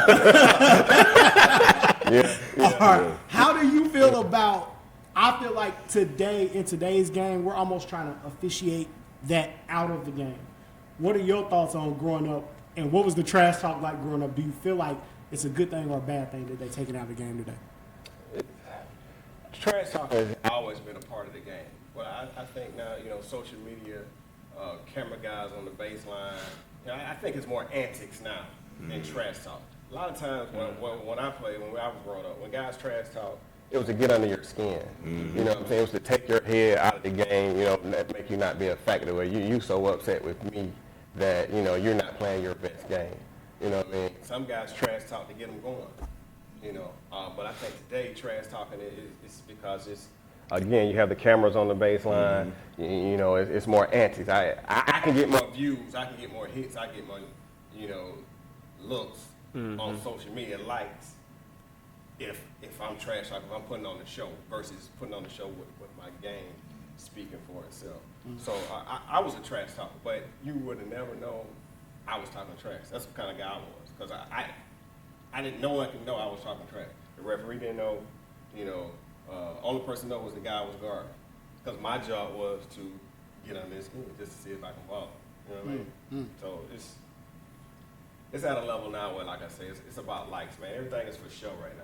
Speaker 1: right. How do you feel about, I feel like in today's game, we're almost trying to officiate that out of the game. What are your thoughts on growing up, and what was the trash talk like growing up? Do you feel like it's a good thing or a bad thing that they take it out of the game today?
Speaker 15: Trash talk has always been a part of the game. But I think now, social media, camera guys on the baseline, I think it's more antics now than trash talk. A lot of times when I played, when I was growing up, when guys trash talk, it was to get under your skin. You know what I'm saying? It was to take your head out of the game, make you not be a factor. Where you so upset with me that, you're not playing your best game. You know what I mean? Some guys trash talk to get them going, But I think today trash talking is because it's, again, you have the cameras on the baseline. It's more antics. I can get more views. I can get more hits. I get more, looks on social media, likes. If I'm trash talking, if I'm putting on the show versus putting on the show with my game speaking for itself. So I was a trash talker, but you would have never known I was talking trash. That's the kind of guy I was, because I didn't know I could know I was talking trash. The referee didn't know, only person know was the guy I was guarding, because my job was to get under his skin just to see if I can ball. You know what I mean? So it's at a level now where, like I say, it's about likes, man. Everything is for show right now.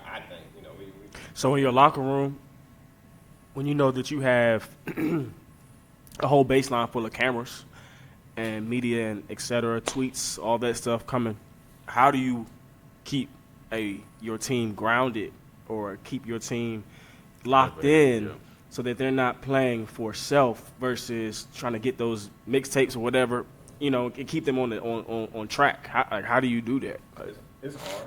Speaker 15: I think, we
Speaker 2: So in your locker room, when you know that you have a whole baseline full of cameras and media and et cetera, tweets, all that stuff coming, how do you keep your team grounded or keep your team locked in so that they're not playing for self versus trying to get those mixtapes or whatever, and keep them on track? How do you do that?
Speaker 15: It's hard.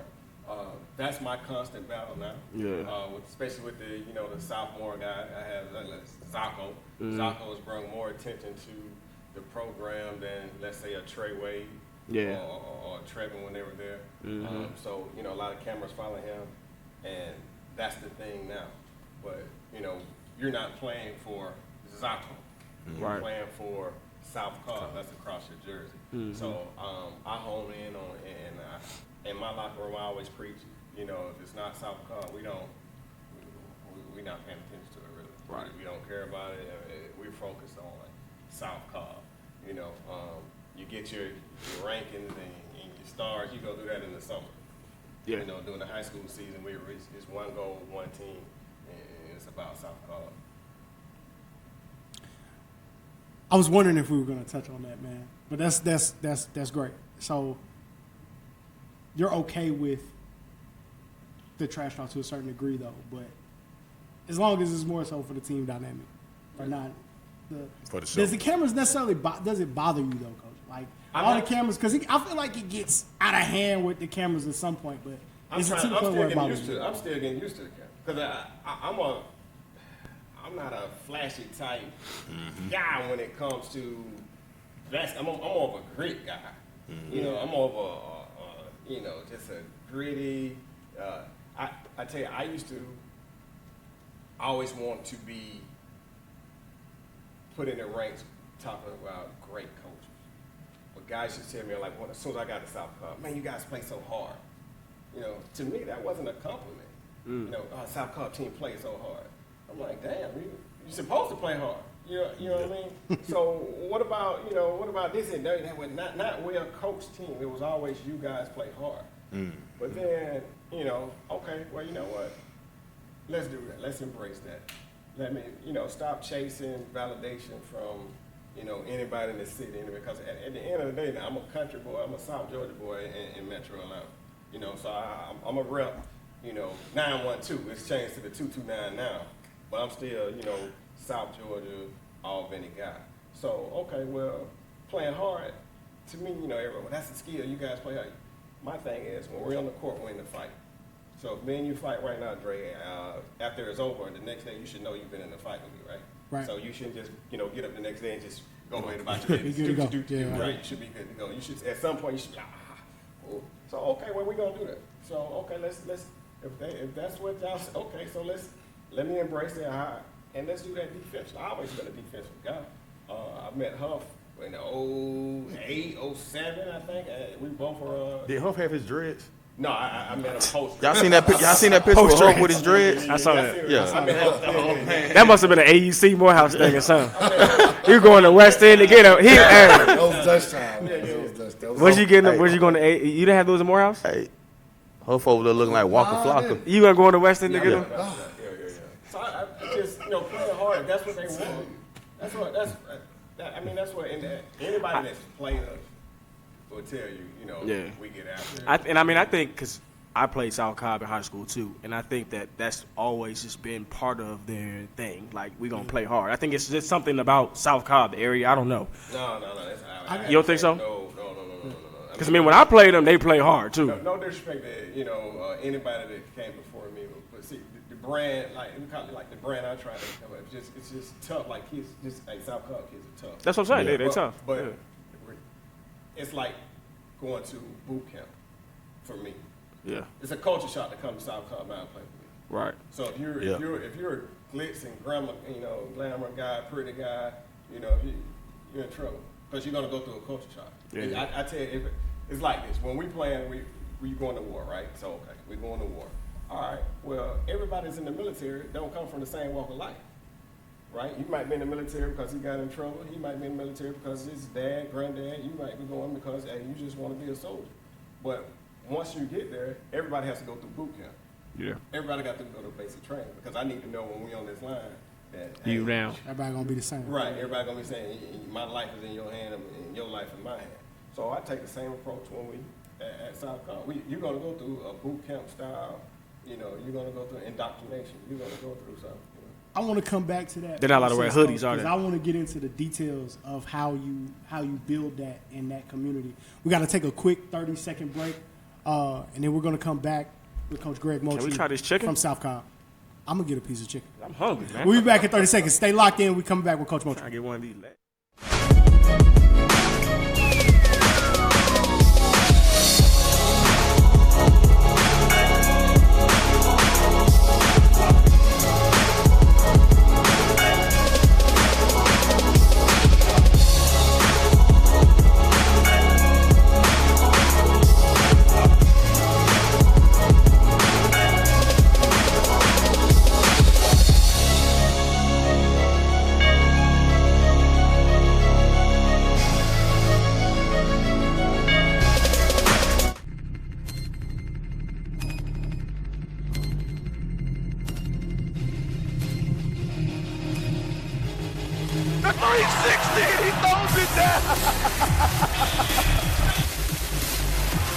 Speaker 15: That's my constant battle now. Yeah. Especially with the the sophomore guy I have, Zocco. Zocco has brought more attention to the program than, let's say, a Trey Wade or Trevin when they were there. So a lot of cameras follow him, and that's the thing now. But you're not playing for Zocco. You're playing for South Cobb. That's across your jersey. So I hone in on, and in my locker room I always preach. If it's not South Cobb, we're not paying attention to it really. Right. We don't care about it. We're focused on South Cobb. You get your rankings and your stars. You go do that in the summer. Yeah. During the high school season, it's one goal, one team, and it's about South Cobb.
Speaker 1: I was wondering if we were going to touch on that, man. But that's great. So you're okay with the trash talk to a certain degree, though, but as long as it's more so for the team dynamic, or not for the show. Does the cameras necessarily does it bother you though, Coach? Like all the cameras, because I feel like it gets out of hand with the cameras at some point, but
Speaker 15: I'm still getting used to the camera, because I'm not a flashy type guy when it comes to I'm more of a grit guy. I'm more of a just a gritty. I tell you, I used to always want to be put in the ranks talking about great coaches. But guys used to tell me, like, as soon as I got to South Cobb, man, you guys play so hard. To me, that wasn't a compliment. South Cobb team plays so hard. I'm like, damn, you're supposed to play hard. You know what I mean? So what about this? And that was not well coached team. It was always you guys play hard. But then, okay, well, you know what? Let's do that. Let's embrace that. Let me, stop chasing validation from, anybody in the city. Because at the end of the day, now, I'm a country boy. I'm a South Georgia boy in Metro Atlanta. So I'm a rep, 912. It's changed to the 229 now. But I'm still, South Georgia, Albany guy. So, okay, well, playing hard, to me, everyone, that's the skill. You guys play hard. My thing is, when we're on the court, we're in the fight. So if me and you fight right now, Dre, after it's over, the next day you should know you've been in a fight with me, right?
Speaker 1: Right.
Speaker 15: So you shouldn't just, get up the next day and just go ahead about your business.
Speaker 1: Be good to go.
Speaker 15: Right. You should be good to go. You should, at some point, you should be like, So, okay, well, we're going to do that. So, okay, let's if that's what y'all say, okay, so let me embrace that high, and let's do that defense. I've always been a defensive guy. I met Huff in 08, 07, I think. We both were.
Speaker 3: Did Huff have his dreads?
Speaker 15: No, I met him post.
Speaker 3: Y'all seen that picture with Huff with his dreads?
Speaker 2: I saw that.
Speaker 3: Yeah.
Speaker 2: That must have been an AUC Morehouse thing or something. You going to West End to get him?
Speaker 4: That was Dutch time.
Speaker 2: Was you going to? You didn't have those in Morehouse?
Speaker 3: Hey, Huff over there looking like Walker Flocka.
Speaker 2: You gonna go into West End to get him?
Speaker 15: Yeah. So I just playing hard. That's what they want. That's what anybody that's played us will tell you. We get after it.
Speaker 2: I think because I played South Cobb in high school too, and I think that's always just been part of their thing. Like, we gonna play hard. I think it's just something about South Cobb, the area. I don't know.
Speaker 15: No.
Speaker 2: You don't think so?
Speaker 15: No.
Speaker 2: Because when I played them, they play hard too.
Speaker 15: No disrespect to anybody that came before me, but see the brand, we call it the brand I try to come up. It's just tough. Like kids, South Cobb kids are tough.
Speaker 2: That's what I'm saying. They're tough.
Speaker 15: But it's like going to boot camp for me. Yeah. It's a culture shock to come to South Cobb and play with me.
Speaker 2: Right.
Speaker 15: So if you're a glitz and glamour guy, pretty guy, you're in trouble because you're gonna go through a culture shock.
Speaker 2: Yeah.
Speaker 15: I tell you, it's like this. When we playing, we going to war, right? So okay, we going to war. All right. Well, everybody's in the military don't come from the same walk of life, right? You might be in the military because he got in trouble. He might be in the military because his dad, granddad. You might be going because you just want to be a soldier. But once you get there, everybody has to go through boot camp.
Speaker 2: Yeah.
Speaker 15: Everybody got to go to basic training because I need to know when we on this line that
Speaker 2: you down.
Speaker 1: Everybody gonna be the same.
Speaker 15: Right. Everybody gonna be saying my life is in your hand and your life in my hand. So I take the same approach when we at South Cobb. You're gonna go through a boot camp style. You're gonna go through indoctrination. You're gonna go through something.
Speaker 1: I want to come back to that.
Speaker 2: They're not allowed to wear hoodies, are they?
Speaker 1: I want to get into the details of how you build that in that community. We got to take a quick 30-second break, and then we're gonna come back with Coach Greg Moultrie.
Speaker 2: Can we try this chicken
Speaker 1: from South Cobb? I'm gonna get a piece of chicken.
Speaker 2: I'm hungry, man.
Speaker 1: We'll be back in 30 seconds. Stay locked in. We coming back with Coach Moultrie.
Speaker 2: I get one of these.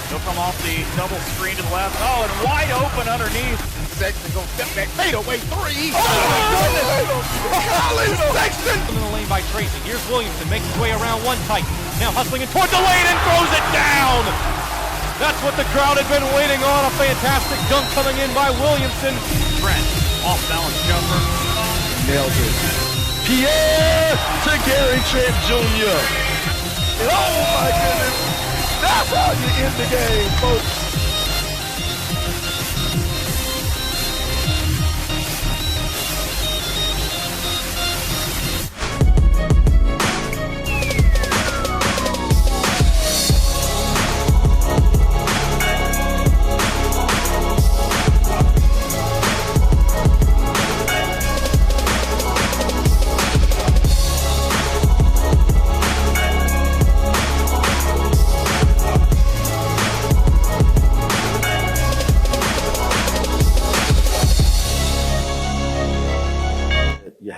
Speaker 16: He'll come off the double screen to the left. Oh, and wide open underneath. Sexton goes step back, fade away three. Oh, my goodness. Colin Sexton. In the lane by Tracy. Here's Williamson, makes his way around one tight. Now hustling in towards the lane and throws it down. That's what the crowd had been waiting on. A fantastic dunk coming in by Williamson. Trent, off balance jumper.
Speaker 17: Nailed it. Pierre to Gary Trent Jr. Oh my goodness. That's how you end the game, folks.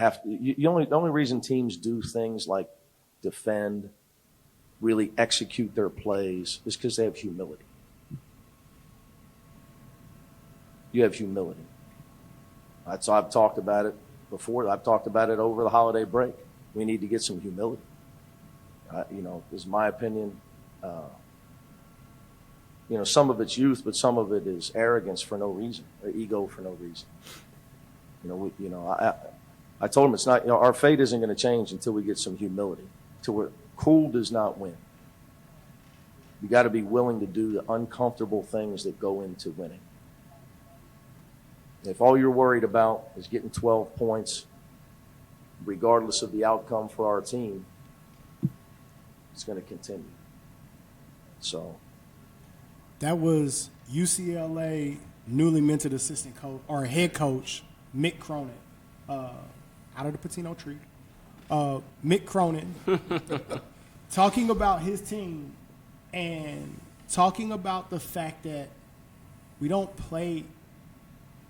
Speaker 18: have to. The only reason teams do things like defend, really execute their plays, is because they have humility. You have humility. So I've talked about it before. I've talked about it over the holiday break. We need to get some humility. Is my opinion. Some of it's youth, but some of it is arrogance for no reason, or ego for no reason. I told him it's not. Our fate isn't going to change until we get some humility. Cool does not win. You got to be willing to do the uncomfortable things that go into winning. If all you're worried about is getting 12 points, regardless of the outcome for our team, it's going to continue. So
Speaker 1: that was UCLA newly minted assistant coach or head coach Mick Cronin, out of the Patino tree. Mick Cronin talking about his team and talking about the fact that we don't play.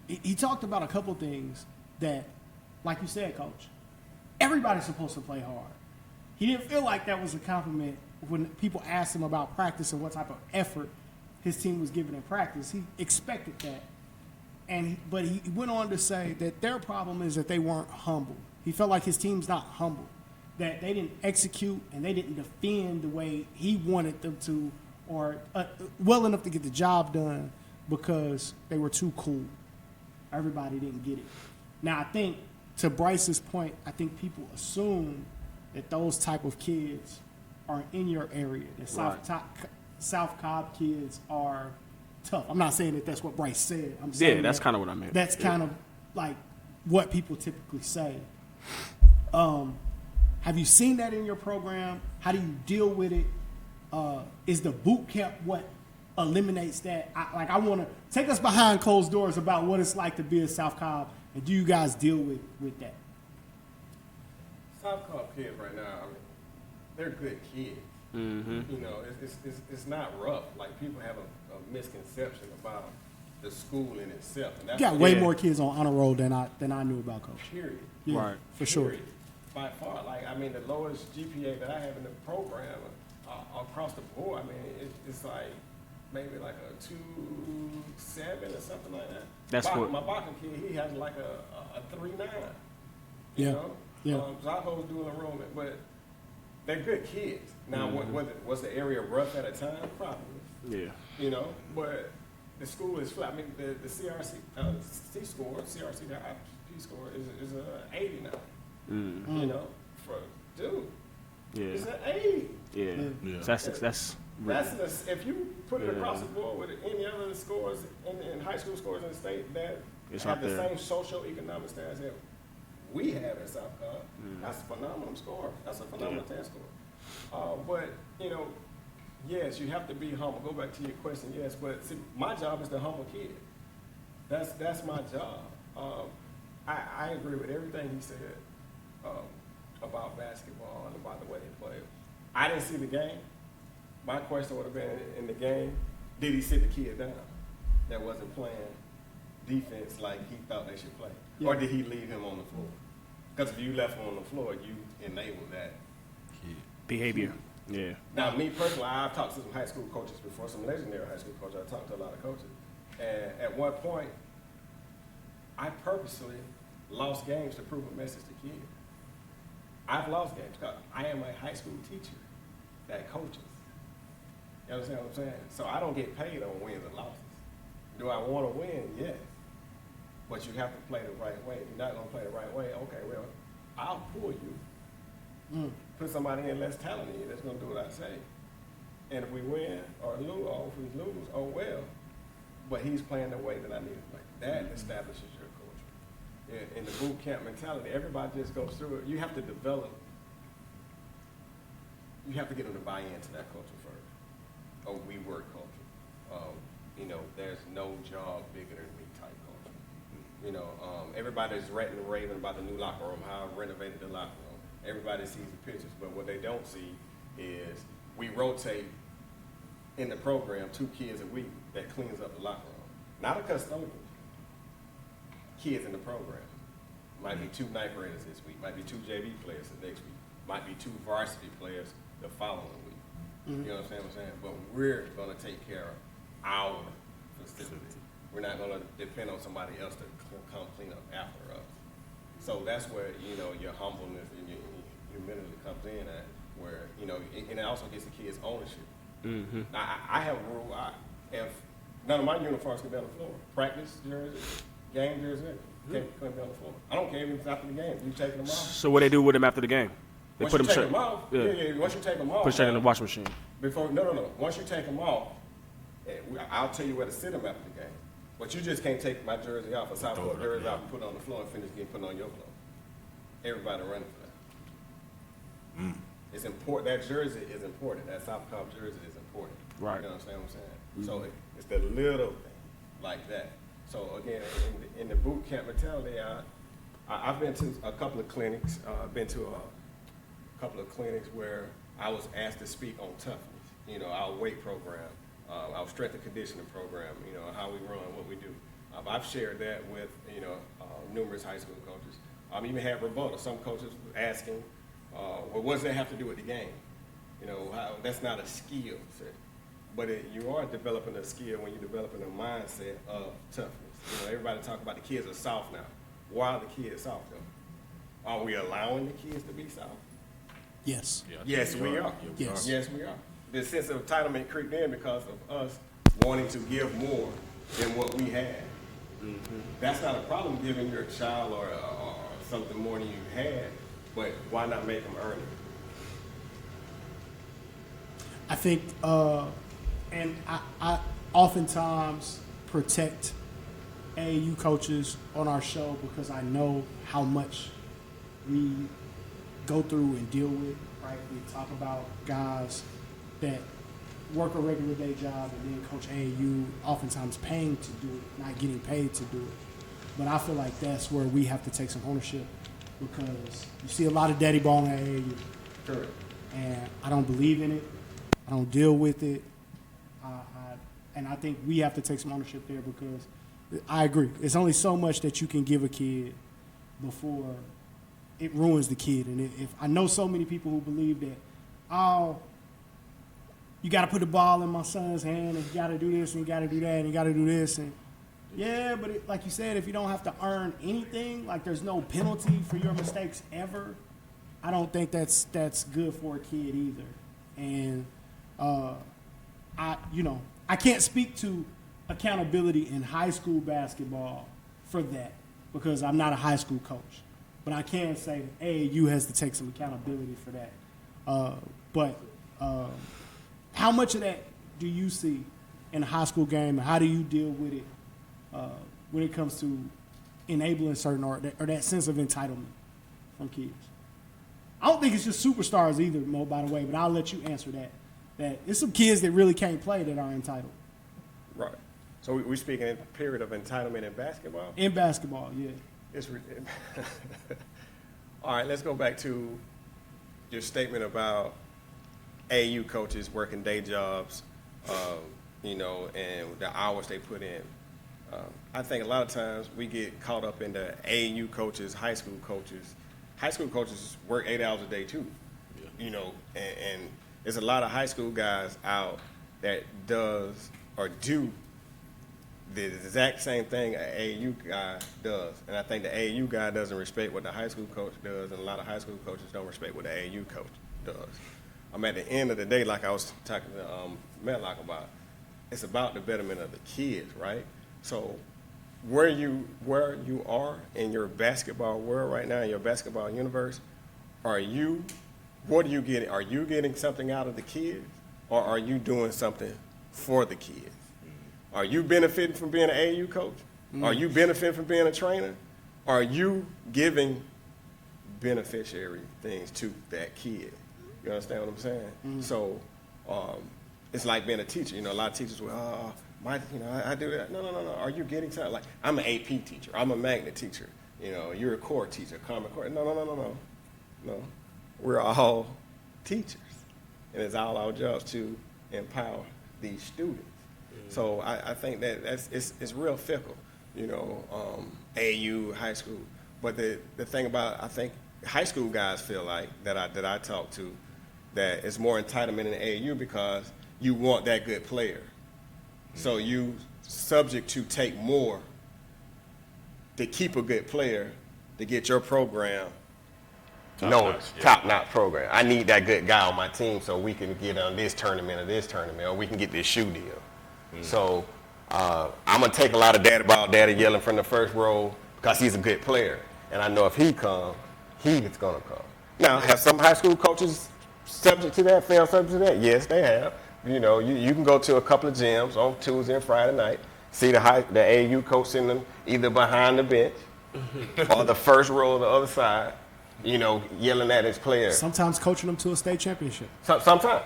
Speaker 1: He talked about a couple things that, like you said, Coach, everybody's supposed to play hard. He didn't feel like that was a compliment when people asked him about practice and what type of effort his team was giving in practice. He expected that. But he went on to say that their problem is that they weren't humble. He felt like his team's not humble, that they didn't execute and they didn't defend the way he wanted them to, or well enough to get the job done, because they were too cool. Everybody didn't get it. Now, I think, to Bryce's point, I think people assume that those type of kids are in your area. That South Cobb kids are tough. I'm not saying that that's what Bryce said. I'm saying
Speaker 2: that's kind of what I meant.
Speaker 1: That's kind of like what people typically say. Have you seen that in your program? How do you deal with it? Is the boot camp what eliminates that? I want to take us behind closed doors about what it's like to be a South Cobb, and do you guys deal with that?
Speaker 15: South Cobb kids right now, they're good kids.
Speaker 2: Mm-hmm.
Speaker 15: It's not rough. Like, people have a misconception about the school in itself. And that's
Speaker 1: You got way more kids on honor roll than I knew about, Coach.
Speaker 15: Period.
Speaker 1: Yeah,
Speaker 2: Right.
Speaker 1: for sure.
Speaker 15: By far, the lowest GPA that I have in the program across the board, it's like maybe like a 2.7 or something like that. My Bakken kid, he has like a 3.9.
Speaker 1: Yeah. Yeah.
Speaker 15: Zaho's doing enrollment, but they're good kids. Now, was the area rough at a time? Probably.
Speaker 2: Yeah.
Speaker 15: But the school is flat. The CRC score, the IP score is a 80 now.
Speaker 2: Mm.
Speaker 15: It's an 80.
Speaker 2: Yeah. That's
Speaker 15: if you put it across the board with any other scores in high school scores in the state that have the same socioeconomic status that we have in South Cobb, that's a phenomenal score. That's a phenomenal test score. But yes, you have to be humble. Go back to your question. Yes, but see, my job is to humble kid. That's my job. I agree with everything he said about basketball and about the way they play. I didn't see the game. My question would have been, in the game, did he sit the kid down that wasn't playing defense like he thought they should play? Yeah. Or did he leave him on the floor? Because if you left him on the floor, you enabled that
Speaker 2: behavior. Yeah.
Speaker 15: Now, me personally, I've talked to some high school coaches before, some legendary high school coaches. I talked to a lot of coaches. And at one point, I purposely lost games to prove a message to kids. I've lost games because I am a high school teacher that coaches. You understand what I'm saying? So I don't get paid on wins and losses. Do I want to win? Yes. But you have to play the right way. If you're not going to play the right way, okay, well, I'll pull you. Put somebody in less talent than you that's going to do what I say. And if we win or lose, or if we lose, oh well. But he's playing the way that I need to play. That establishes your culture. In the boot camp mentality, everybody just goes through it. You have to develop. You have to get them to buy into that culture first. Oh, we work culture. There's no job bigger than me type culture. Everybody's ranting and raving about the new locker room, how I renovated the locker room. Everybody sees the pictures, but what they don't see is we rotate in the program 2 kids a week that cleans up the locker room. Not a custodian. Kids in the program. Might be 2 ninth graders this week. Might be 2 JV players the next week. Might be 2 varsity players the following week. You know what I'm saying? But we're going to take care of our facility. We're not going to depend on somebody else to come clean up after us. So that's where, your humbleness and your humility comes in at, where, and it also gets the kids ownership. Now, I have a rule. If none of my uniforms can be on the floor, practice jersey, game jersey, couldn't be on the floor. I don't care if it's after the game. You taking them off.
Speaker 2: So what they do with them after the game? They
Speaker 15: Once
Speaker 2: put
Speaker 15: you
Speaker 2: them
Speaker 15: take them off, once you take them off,
Speaker 2: put straight in the washing machine.
Speaker 15: No. Once you take them off, I'll tell you where to sit them after the game. But you just can't take my jersey off, a South Florida jersey off, and put it on the floor and finish getting put on your floor. Everybody running for that. It's important. That jersey is important. That South Cobb jersey is important.
Speaker 2: Right.
Speaker 15: You understand what I'm saying? So it's the little thing like that. So again, in the boot camp mentality, I've been to a couple of clinics. I've been to a couple of clinics where I was asked to speak on toughness. Our weight program, our strength and conditioning program. How we run, what we do. I've shared that with numerous high school coaches. I've even had rebuttal. Some coaches asking, well, what does that have to do with the game? That's not a skill set. But you are developing a skill when you're developing a mindset of toughness. Everybody talk about the kids are soft now. Why are the kids soft though? Are we allowing the kids to be soft?
Speaker 1: Yes.
Speaker 15: Yes, we are.
Speaker 1: Yes.
Speaker 15: Yes, we are. The sense of entitlement creeped in because of us wanting to give more than what we had. That's not a problem giving your child or something more than you had, but why not make them earn it?
Speaker 1: I think, and I oftentimes protect AAU coaches on our show because I know how much we go through and deal with, right? We talk about guys that work a regular day job and then coach AAU, oftentimes paying to do it, not getting paid to do it. But I feel like that's where we have to take some ownership because you see a lot of daddy balling at AAU.
Speaker 15: Correct.
Speaker 1: And I don't believe in it. I don't deal with it. And I think we have to take some ownership there because I agree. It's only so much that you can give a kid before it ruins the kid. And if I know so many people who believe that, oh, you got to put the ball in my son's hand and you got to do this and you got to do that and you got to do this. And yeah, but like you said, if you don't have to earn anything, like there's no penalty for your mistakes ever, I don't think that's good for a kid either. And I can't speak to accountability in high school basketball for that because I'm not a high school coach. But I can say AAU has to take some accountability for that. But how much of that do you see in a high school game, and how do you deal with it when it comes to enabling certain or that sense of entitlement from kids? I don't think it's just superstars either, Mo, by the way, but I'll let you answer that. That it's some kids that really can't play that are entitled.
Speaker 15: Right. So we're speaking in a period of entitlement in basketball?
Speaker 1: In basketball, yeah.
Speaker 15: All right, let's go back to your statement about AAU coaches working day jobs, and the hours they put in. I think a lot of times we get caught up in the AAU coaches, high school coaches. High school coaches work 8 hours a day too, and there's a lot of high school guys out that does or do the exact same thing an AAU guy does. And I think the AAU guy doesn't respect what the high school coach does, and a lot of high school coaches don't respect what the AAU coach does. At the end of the day, like I was talking to Medlock about, it's about the betterment of the kids, right? So where you are in your basketball world right now, in your basketball universe, what are you getting? Are you getting something out of the kids, or are you doing something for the kids? Are you benefiting from being an AAU coach? Are you benefiting from being a trainer? Are you giving beneficiary things to that kid? You understand what I'm saying? So it's like being a teacher. A lot of teachers will, I do that. No. Are you getting something? Like, I'm an AP teacher. I'm a magnet teacher. You're a core teacher, common core. No. We're all teachers. And it's all our jobs to empower these students. So I think that it's real fickle, AAU, high school. But the thing about, I think high school guys feel like that I talk to, that it's more entitlement in the AAU because you want that good player. So you subject to take more to keep a good player to get your program top-notch program. I need that good guy on my team so we can get on this tournament or we can get this shoe deal. So I'm going to take a lot of daddy yelling from the first row because he's a good player. And I know if he comes, he's going to come. Now, have some high school coaches subject to that, fail subject to that? Yes, they have. You know, you can go to a couple of gyms on Tuesday and Friday night, see the AAU coach sitting them either behind the bench or the first row of the other side, you know, yelling at his players.
Speaker 1: Sometimes coaching them to a state championship.
Speaker 15: Sometimes.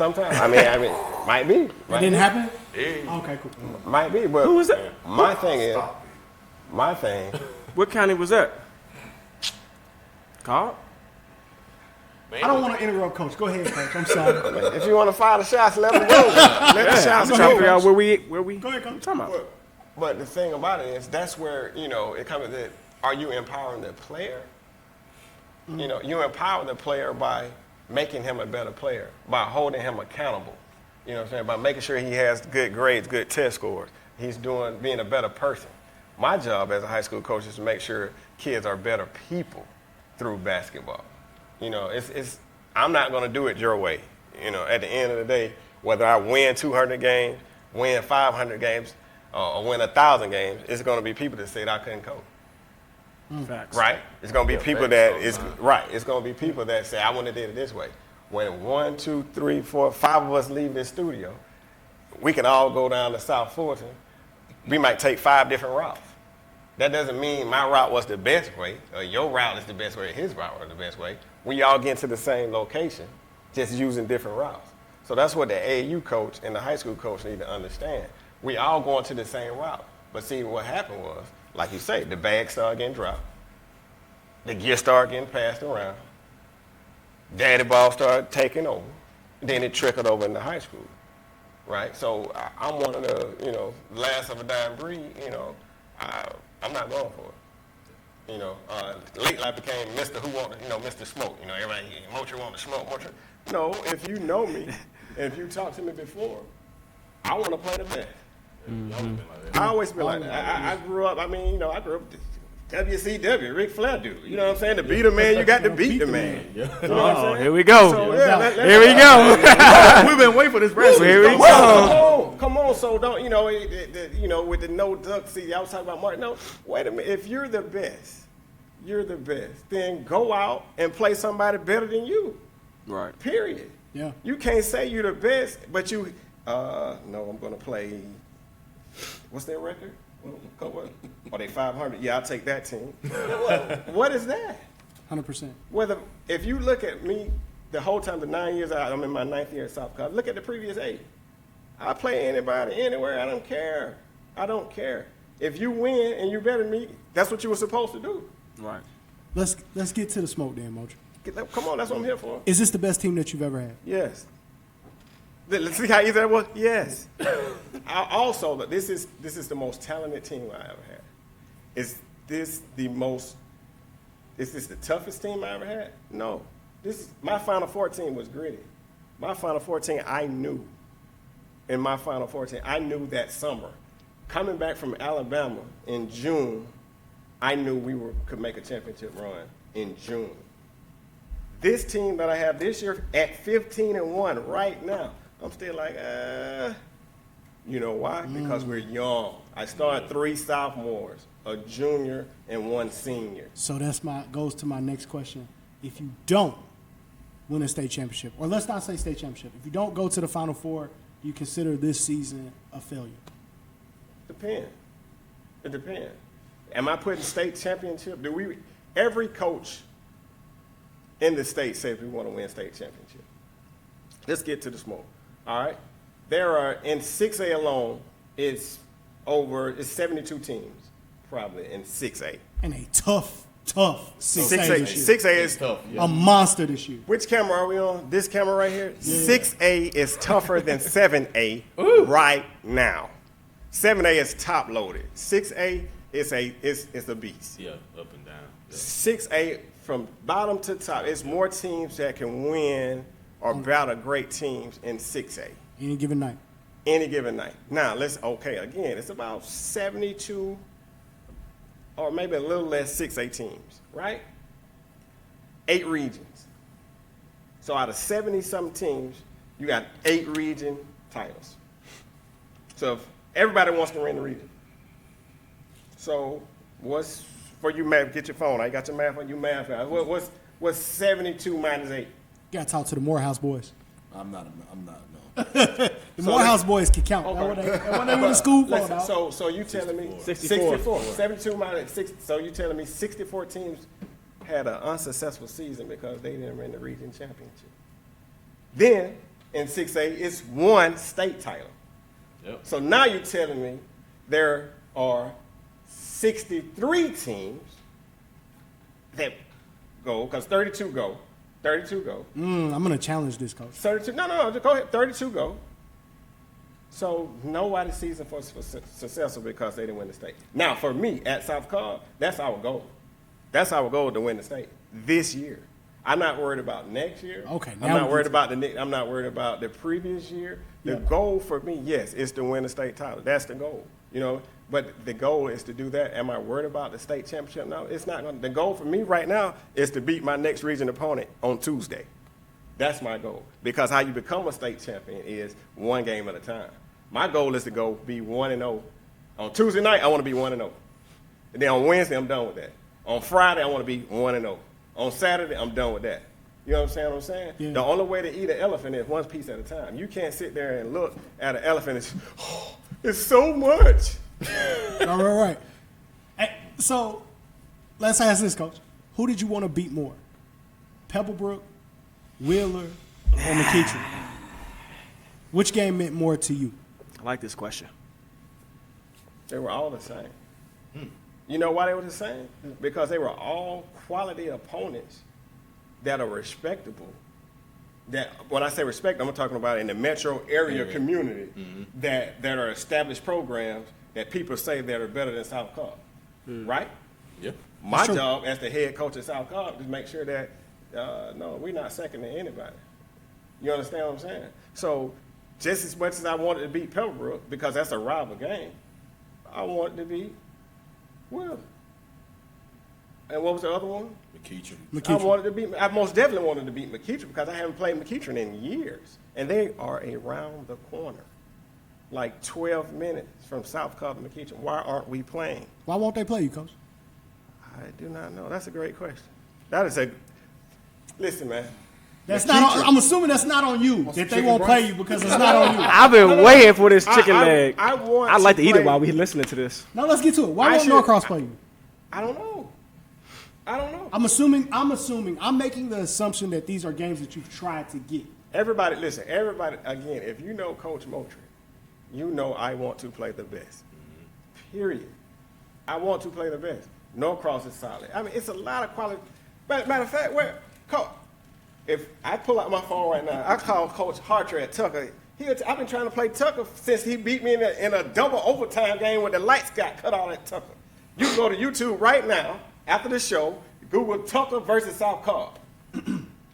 Speaker 15: I mean, might be.
Speaker 1: It didn't happen?
Speaker 15: Yeah.
Speaker 1: Okay, cool.
Speaker 15: Might be, but
Speaker 2: who was that?
Speaker 15: My thing.
Speaker 2: What county was that? Cobb?
Speaker 1: I don't want to interrupt, Coach. Go ahead, Coach. I'm sorry.
Speaker 15: If you want to fire the shots, let them go. Let the shots go.
Speaker 2: I'm trying to figure out where we.
Speaker 1: Go ahead, Coach.
Speaker 2: Talking about.
Speaker 15: But the thing about it is, that's where, you know, it comes to, are you empowering the player? You know, you empower the player by making him a better player, by holding him accountable. You know what I'm saying? By making sure he has good grades, good test scores. He's being a better person. My job as a high school coach is to make sure kids are better people through basketball. You know, I'm not going to do it your way. You know, at the end of the day, whether I win 200 games, win 500 games, or win 1,000 games, it's going to be people that said I couldn't coach.
Speaker 2: Facts.
Speaker 15: Right? It's going to be people It's going to be people that say I want to do it this way. When 1, 2, 3, 4, 5 of us leave this studio, we can all go down to South Fulton. We might take 5 different routes. That doesn't mean my route was the best way, or your route is the best way, or his route was the best way. We all get to the same location, just using different routes. So that's what the AAU coach and the high school coach need to understand. We all going to the same route. But see, what happened was, like you say, the bags started getting dropped. The gear started getting passed around. Daddy ball started taking over. Then it trickled over into high school, right? So I'm one of the, you know, last of a dying breed, you know. I'm not going for it. You know, lately I became Mr. Who Want to, you know, Mr. Smoke. You know, everybody, Moultrie want to smoke, Moultrie. No, if you know me, and if you talked to me before, I want to play the best.
Speaker 3: Mm-hmm.
Speaker 15: I always been like that. I grew up, I grew up WCW, Ric Flair dude. You know what I'm saying? To beat a man, you got to beat the man. You know what I'm saying?
Speaker 2: Here we go.
Speaker 15: So,
Speaker 2: here we go.
Speaker 3: We've been waiting for this wrestling.
Speaker 2: Here we go.
Speaker 15: Come on. So don't, you know, with the no duck, see, I was talking about Martin. No, wait a minute. If you're the best, then go out and play somebody better than you.
Speaker 2: Right.
Speaker 15: Period.
Speaker 1: Yeah.
Speaker 15: You can't say you're the best, but you, no, I'm going to play, what's their record? What? Are they 500? Yeah, I'll take that team. What is that?
Speaker 1: 100%.
Speaker 15: If you look at me the whole time, the 9 years I'm in my 9th year at South Carolina, look at the previous 8. I play anybody, anywhere. I don't care. If you win and you're better than me, that's what you were supposed to do.
Speaker 2: Right.
Speaker 1: Let's get to the smoke then, Moultrie.
Speaker 15: Come on, that's what I'm here for.
Speaker 1: Is this the best team that you've ever had?
Speaker 15: Yes. Let's see how easy that was. Yes. Also, this is the most talented team I ever had. Is this the toughest team I ever had? No. My Final Four team was gritty. My Final Four team, I knew. In my Final Four team, I knew that summer. Coming back from Alabama in June, I knew we could make a championship run in June. This team that I have this year at 15-1 right now, I'm still like, you know why? Because we're young. I started 3 sophomores, a junior, and 1 senior.
Speaker 1: So goes to my next question. If you don't win a state championship, or let's not say state championship, if you don't go to the Final Four, you consider this season a failure?
Speaker 15: It depends. Am I putting state championship? Every coach in the state says we want to win state championship. Let's get to the smoke. All right. There are, in 6A alone, it's 72 teams probably in 6A.
Speaker 1: And a tough 6A.
Speaker 15: 6A is tough.
Speaker 1: A monster this year.
Speaker 15: Which camera are we on? This camera right here? Yeah. 6A is tougher than 7A right now. 7A is top loaded. 6A it's a beast.
Speaker 3: Yeah, up and down. Yeah.
Speaker 15: 6A from bottom to top. It's more teams that can win or battle great teams in 6A.
Speaker 1: Any given night.
Speaker 15: Any given night. Now, again, it's about 72 or maybe a little less 6A teams, right? 8 regions. So out of 70-something teams, you got 8 region titles. So if everybody wants to win the region. So what's, for you math, get your phone. I got your math on you math. What's 72 minus 8?
Speaker 1: Got to talk to the Morehouse boys.
Speaker 4: I'm not, no.
Speaker 1: The Morehouse boys can count.
Speaker 15: Okay.
Speaker 1: That's what they went to school for.
Speaker 15: Listen, so you telling me
Speaker 2: 64.
Speaker 15: 72 minus 6. So you telling me 64 teams had an unsuccessful season because they didn't win the region championship. Then in 6A, it's one state title.
Speaker 3: Yep.
Speaker 15: So now you're telling me there are 63 teams that go, because 32 go. 32 go.
Speaker 1: I'm going to challenge this, Coach.
Speaker 15: 32. No, just go ahead. 32 go. So nobody's season was successful because they didn't win the state. Now, for me at South Cobb, that's our goal. That's our goal, to win the state this year. I'm not worried about next year.
Speaker 1: Okay.
Speaker 15: I'm not worried about I'm not worried about the previous year. The goal for me, yes, is to win the state title. That's the goal. You know, but the goal is to do that. Am I worried about the state championship? No, it's not going to. The goal for me right now is to beat my next region opponent on Tuesday. That's my goal. Because how you become a state champion is one game at a time. My goal is to go be 1-0. On Tuesday night, I want to be 1-0. And then on Wednesday, I'm done with that. On Friday, I want to be 1-0. On Saturday, I'm done with that. You know what I'm saying? Yeah. The only way to eat an elephant is one piece at a time. You can't sit there and look at an elephant and say, oh, it's so much.
Speaker 1: All right. Hey, so let's ask this, Coach. Who did you want to beat more? Pebblebrook, Wheeler, or McEachern? Which game meant more to you?
Speaker 2: I like this question.
Speaker 15: They were all the same. You know why they were the same? Because they were all quality opponents that are respectable. That when I say respect, I'm talking about in the metro area community that are established programs that people say that are better than South Cobb, right?
Speaker 3: Yep.
Speaker 15: My job as the head coach at South Cobb is make sure that no, we're not second to anybody. You understand what I'm saying? So just as much as I wanted to beat Pebblebrook because that's a rival game, I wanted to beat Wheeler. And what was the other one?
Speaker 3: McEachern.
Speaker 15: I most definitely wanted to beat McEachern because I haven't played McEachern in years. And they are around the corner. Like 12 minutes from South Cobb to McEachern. Why aren't we playing?
Speaker 1: Why won't they play you, Coach?
Speaker 15: I do not know. That's a great question. Listen, man.
Speaker 1: That's not on, I'm assuming that's not on you, that they won't play you because it's not on you.
Speaker 2: I've been waiting for this chicken leg.
Speaker 15: I'd
Speaker 2: like to eat it while we're listening to this.
Speaker 1: Now let's get to it. Why won't Norcross play you?
Speaker 15: I don't know.
Speaker 1: I'm making the assumption that these are games that you've tried to get.
Speaker 15: Everybody, again, if you know Coach Moultrie, you know I want to play the best. Period. I want to play the best. Norcross is solid. I mean, it's a lot of quality. Matter of fact, if I pull out my phone right now, I call Coach Hartrell at Tucker. I've been trying to play Tucker since he beat me in a double overtime game where the lights got cut out at Tucker. You can go to YouTube right now, after the show, Google Tucker versus South Cobb.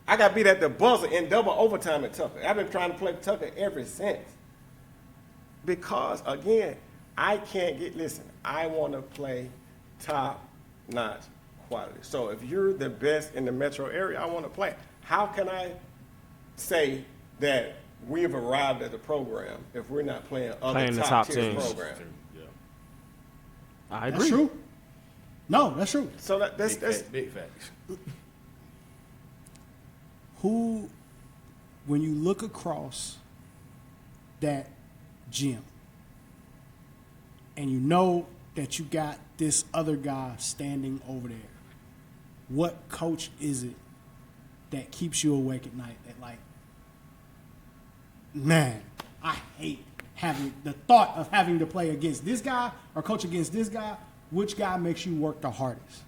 Speaker 15: I got beat at the buzzer in double overtime at Tucker. I've been trying to play Tucker ever since. Because, again, I want to play top-notch quality. So if you're the best in the metro area, I want to play. How can I say that we've arrived at the program if we're not playing other top-tier programs?
Speaker 3: Yeah.
Speaker 2: I agree.
Speaker 1: That's true. No, that's true.
Speaker 15: So that's
Speaker 3: big facts.
Speaker 1: Who, when you look across that gym and you know that you got this other guy standing over there, what coach is it that keeps you awake at night that, like, man, I hate having the thought of having to play against this guy or coach against this guy? Which guy makes you work the hardest?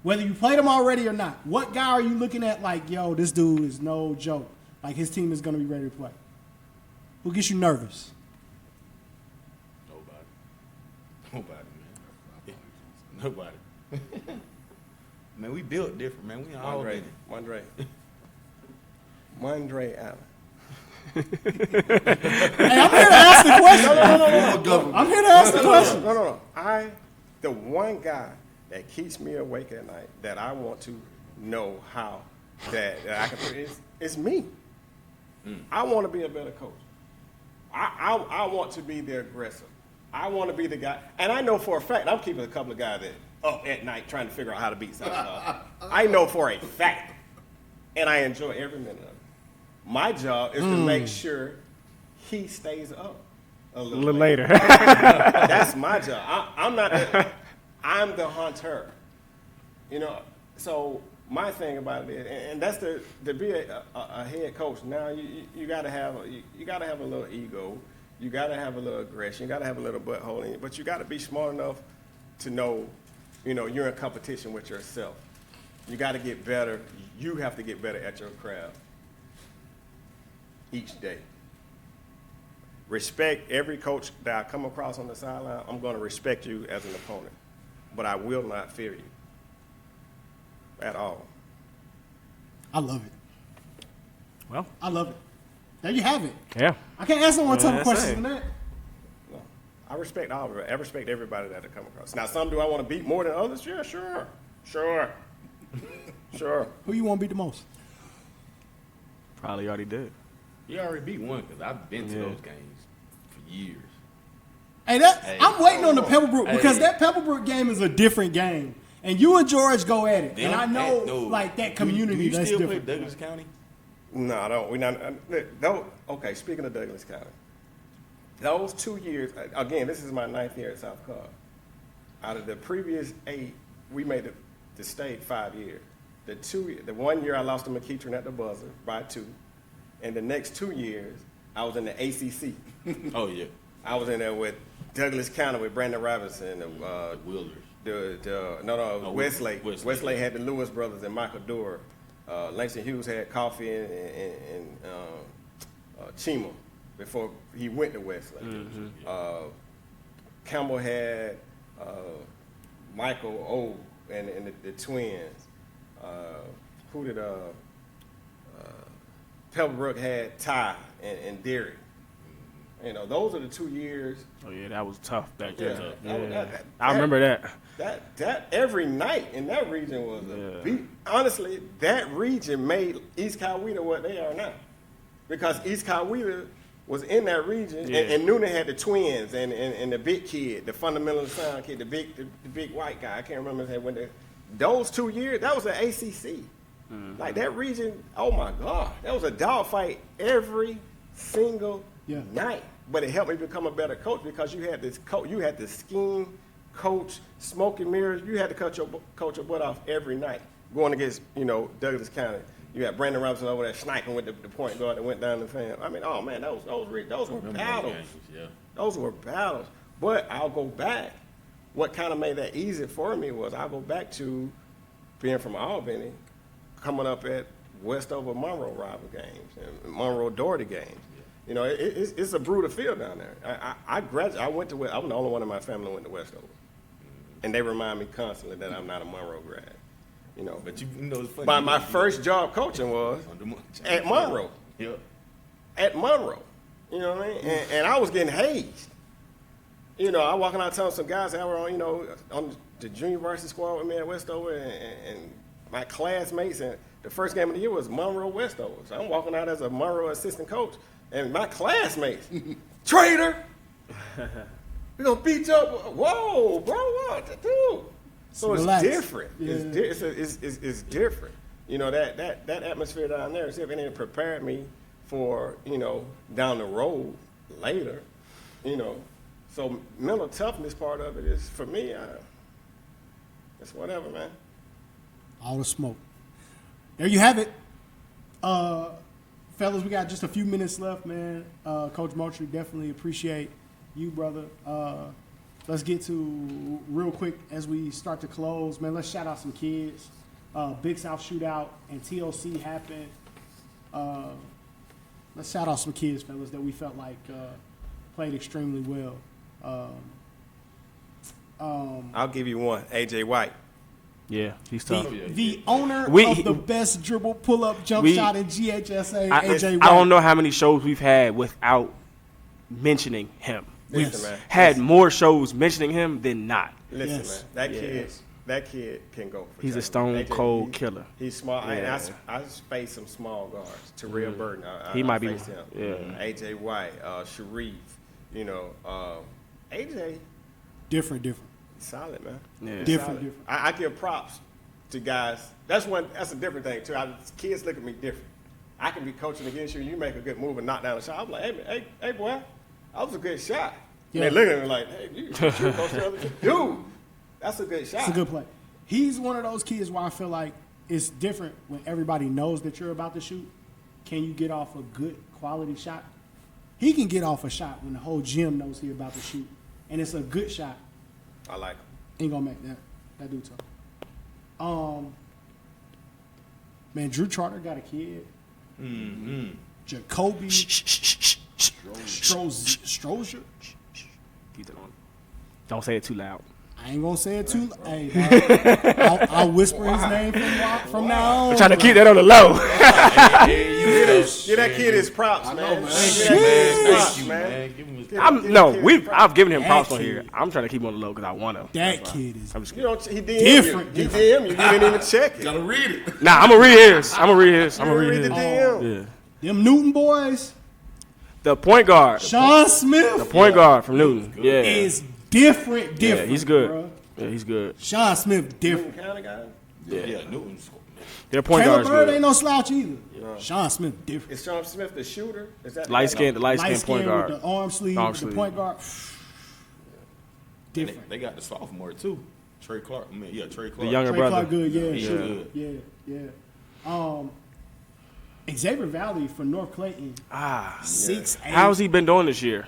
Speaker 1: Whether you played him already or not, what guy are you looking at like, yo, this dude is no joke. Like, his team is going to be ready to play. Who gets you nervous?
Speaker 3: Nobody, man. Nobody. Man, we built different, man. We all did it.
Speaker 15: Mondre Allen.
Speaker 1: Hey, I'm here to ask the question. No. I'm here to ask the question.
Speaker 15: No. The one guy that keeps me awake at night that I want to know how that I can put is me. I want to be a better coach. I want to be the aggressor. I want to be the guy. And I know for a fact, I'm keeping a couple of guys that up at night trying to figure out how to beat Southside. I know for a fact. And I enjoy every minute of it. My job is to make sure he stays up a little later. That's my job. I'm not. I'm the hunter. You know. So my thing about it is, and that's to be a head coach. Now you gotta have a little ego. You gotta have a little aggression. You gotta have a little butthole in you. But you gotta be smart enough to know, you're in competition with yourself. You gotta get better. You have to get better at your craft each day. Respect every coach that I come across on the sideline. I'm going to respect you as an opponent, but I will not fear you at all.
Speaker 1: I love it.
Speaker 2: Well,
Speaker 1: I love it. There you have it.
Speaker 2: Yeah.
Speaker 1: I can't ask no more tougher questions than that.
Speaker 15: No, I respect all of it. I respect everybody that I come across. Now, some do I want to beat more than others? Yeah, sure.
Speaker 1: Who you want to beat the most?
Speaker 2: Probably already did.
Speaker 3: You already beat one because I've been to those games for years.
Speaker 1: Hey, I'm waiting on the Pebblebrook because that Pebblebrook game is a different game, and you and George go at it, and I know that community.
Speaker 3: Do you
Speaker 1: that's
Speaker 3: still
Speaker 1: different.
Speaker 3: play Douglas County?
Speaker 15: No, I don't. We not. No. Okay. Speaking of Douglas County, those 2 years. Again, this is my 9th year at South Cobb. Out of the previous 8, we made the state 5 years. The 1 year I lost to McEachern at the buzzer by 2. And the next 2 years, I was in the ACC.
Speaker 3: Oh, yeah.
Speaker 15: I was in there with Douglas County with Brandon Robinson.
Speaker 3: Wilders.
Speaker 15: Westlake. Westlake had the Lewis brothers and Michael Dorr. Langston Hughes had Coffee and Chima before he went to Westlake.
Speaker 3: Mm-hmm.
Speaker 15: Campbell had Michael O and the twins. Who did Pebblebrook had Ty and Derek. Those are the 2 years.
Speaker 2: Oh yeah, that was tough back then.
Speaker 15: Yeah.
Speaker 2: I remember that.
Speaker 15: That every night in that region was a beat. Honestly, that region made East Coweta what they are now, because East Coweta was in that region, and Noonan had the twins and the big kid, the fundamental sound kid, the big white guy. I can't remember his name. Those 2 years, that was the ACC. Mm-hmm. Like that region, oh my God, that was a dogfight every single night. But it helped me become a better coach because you had this coach, you had to scheme, coach, smoke and mirrors. You had to coach your butt off every night. Going against, Douglas County. You had Brandon Robinson over there sniping with the point guard that went down the fan. I mean, oh man, those were battles. Those were battles. But I'll go back. What kind of made that easy for me was I'll go back to being from Albany, coming up at Westover Monroe rival games and Monroe Doherty games. It's a brutal field down there. I graduated. I'm the only one in my family who went to Westover, and they remind me constantly that I'm not a Monroe grad.
Speaker 3: But it's funny.
Speaker 15: But my first job coaching was at Monroe.
Speaker 3: Yeah.
Speaker 15: At Monroe. You know what I mean? And I was getting hazed. I walking out telling some guys that were on the junior varsity squad with me at Westover, and my classmates, and the first game of the year was Monroe Westover. So I'm walking out as a Monroe assistant coach, and my classmates, traitor, we're gonna beat you up. Whoa, bro, what, dude? So it's different. Yeah. It's different. That atmosphere down there, see if it ain't prepared me for down the road later, So mental toughness part of it is, for me, it's whatever, man.
Speaker 1: All the smoke. There you have it. Fellas, we got just a few minutes left, man. Coach Moultrie, definitely appreciate you, brother. Let's get to, real quick, as we start to close, man, let's shout out some kids. Big South Shootout and TLC happened. Let's shout out some kids, fellas, that we felt like played extremely well.
Speaker 15: I'll give you one. AJ White.
Speaker 2: Yeah, he's tough.
Speaker 1: The owner of the best dribble pull-up jump shot in GHSA, AJ White.
Speaker 2: I don't know how many shows we've had without mentioning him.
Speaker 15: Listen, man.
Speaker 2: Had more shows mentioning him than not.
Speaker 15: Listen, man. That kid can go.
Speaker 2: He's a stone cold killer.
Speaker 15: He's small.
Speaker 2: Yeah.
Speaker 15: I faced some small guards. Terrell Burton.
Speaker 2: He might be.
Speaker 15: Him.
Speaker 2: Yeah.
Speaker 15: AJ White, Sharif. AJ.
Speaker 1: Different.
Speaker 15: Solid, man.
Speaker 2: Yeah.
Speaker 1: Different.
Speaker 15: I give props to guys. That's a different thing too. Kids look at me different. I can be coaching against you. You make a good move and knock down a shot. I'm like, hey, boy, that was a good shot. Yeah. They look at me like, hey, you shoot those the other dude. That's a good shot.
Speaker 1: It's a good play. He's one of those kids where I feel like it's different when everybody knows that you're about to shoot. Can you get off a good quality shot? He can get off a shot when the whole gym knows he's about to shoot, and it's a good shot.
Speaker 15: I like him.
Speaker 1: Ain't gonna make that dude tough. Man, Drew Charter got a kid.
Speaker 3: Mm-hmm.
Speaker 1: Jacoby Strozier.
Speaker 2: Keep that on. Don't say it too loud.
Speaker 1: I ain't gonna say it too. Hey, I'll whisper his name from now on.
Speaker 2: I'm trying to keep that on the low.
Speaker 15: Give that kid his props, man.
Speaker 2: I've given him props on here. I'm trying to keep him on the low because I want him.
Speaker 1: That kid is
Speaker 15: he different. He DM you. You didn't even check it.
Speaker 3: Gotta read it.
Speaker 2: Nah, I'm gonna read his. I'm gonna read his.
Speaker 15: The DM.
Speaker 2: Yeah.
Speaker 1: Them Newton boys.
Speaker 2: The point guard.
Speaker 1: Sean Smith.
Speaker 2: The point guard from Newton. Yeah.
Speaker 1: Is different.
Speaker 2: Yeah, he's good.
Speaker 1: Bro.
Speaker 2: Yeah, he's good.
Speaker 1: Sean Smith different.
Speaker 15: Kind of guy.
Speaker 3: Yeah, Newton's.
Speaker 2: Their point
Speaker 1: Caleb
Speaker 2: guard's
Speaker 1: Bird
Speaker 2: good.
Speaker 1: ain't no slouch either. Sean Smith different.
Speaker 15: Is Sean Smith the shooter? Is that
Speaker 2: The light skin point guard.
Speaker 1: With the arm sleeve. The point guard.
Speaker 3: Different. They got the sophomore too. Trey Clark. Trey Clark.
Speaker 2: The younger
Speaker 1: Trey
Speaker 2: brother.
Speaker 1: Clark good. Yeah.
Speaker 3: He's good.
Speaker 1: Yeah. Xavier Valley from North Clayton. 6'8".
Speaker 2: How's he been doing this year?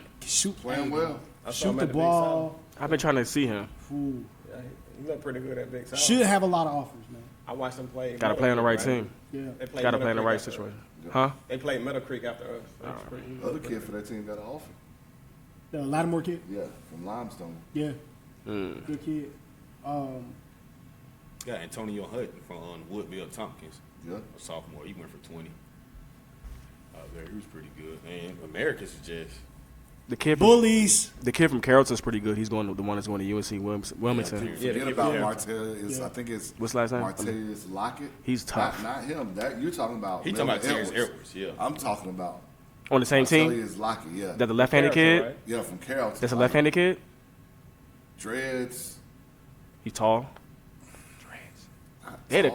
Speaker 4: Playing well.
Speaker 1: Shoot the ball.
Speaker 2: I've been trying to see him.
Speaker 1: Ooh.
Speaker 15: Yeah, he looked pretty good at Big South.
Speaker 1: Should have a lot of offers, man.
Speaker 15: I watched them play.
Speaker 2: Got to play on the right team.
Speaker 1: Yeah.
Speaker 2: Got to play in the right situation. Huh?
Speaker 15: They played Meadow Creek after us.
Speaker 4: The other kid for that team got an offer.
Speaker 1: The Lattimore kid?
Speaker 4: Yeah, from Limestone.
Speaker 1: Yeah. Good kid.
Speaker 3: Got Antonio Hutton from Woodville Tompkins.
Speaker 4: Yeah.
Speaker 3: A sophomore. He went for 20. He was pretty good. And Americans is just.
Speaker 2: The kid
Speaker 1: Bullies.
Speaker 2: The kid from Carrollton's pretty good. He's the one that's going to UNC Wilmington.
Speaker 4: Forget about Martell. I think it's
Speaker 2: what's last name?
Speaker 4: Martellus Lockett.
Speaker 2: He's tough.
Speaker 4: Not him. That you're talking about.
Speaker 3: He's talking about Terrence Edwards. Yeah.
Speaker 4: I'm talking about
Speaker 2: on the same team.
Speaker 4: Martellus Lockett. Yeah.
Speaker 2: That the left-handed kid.
Speaker 4: Right? Yeah, from Carrollton.
Speaker 2: That's a left-handed kid.
Speaker 4: Dreads.
Speaker 2: He's tall. They had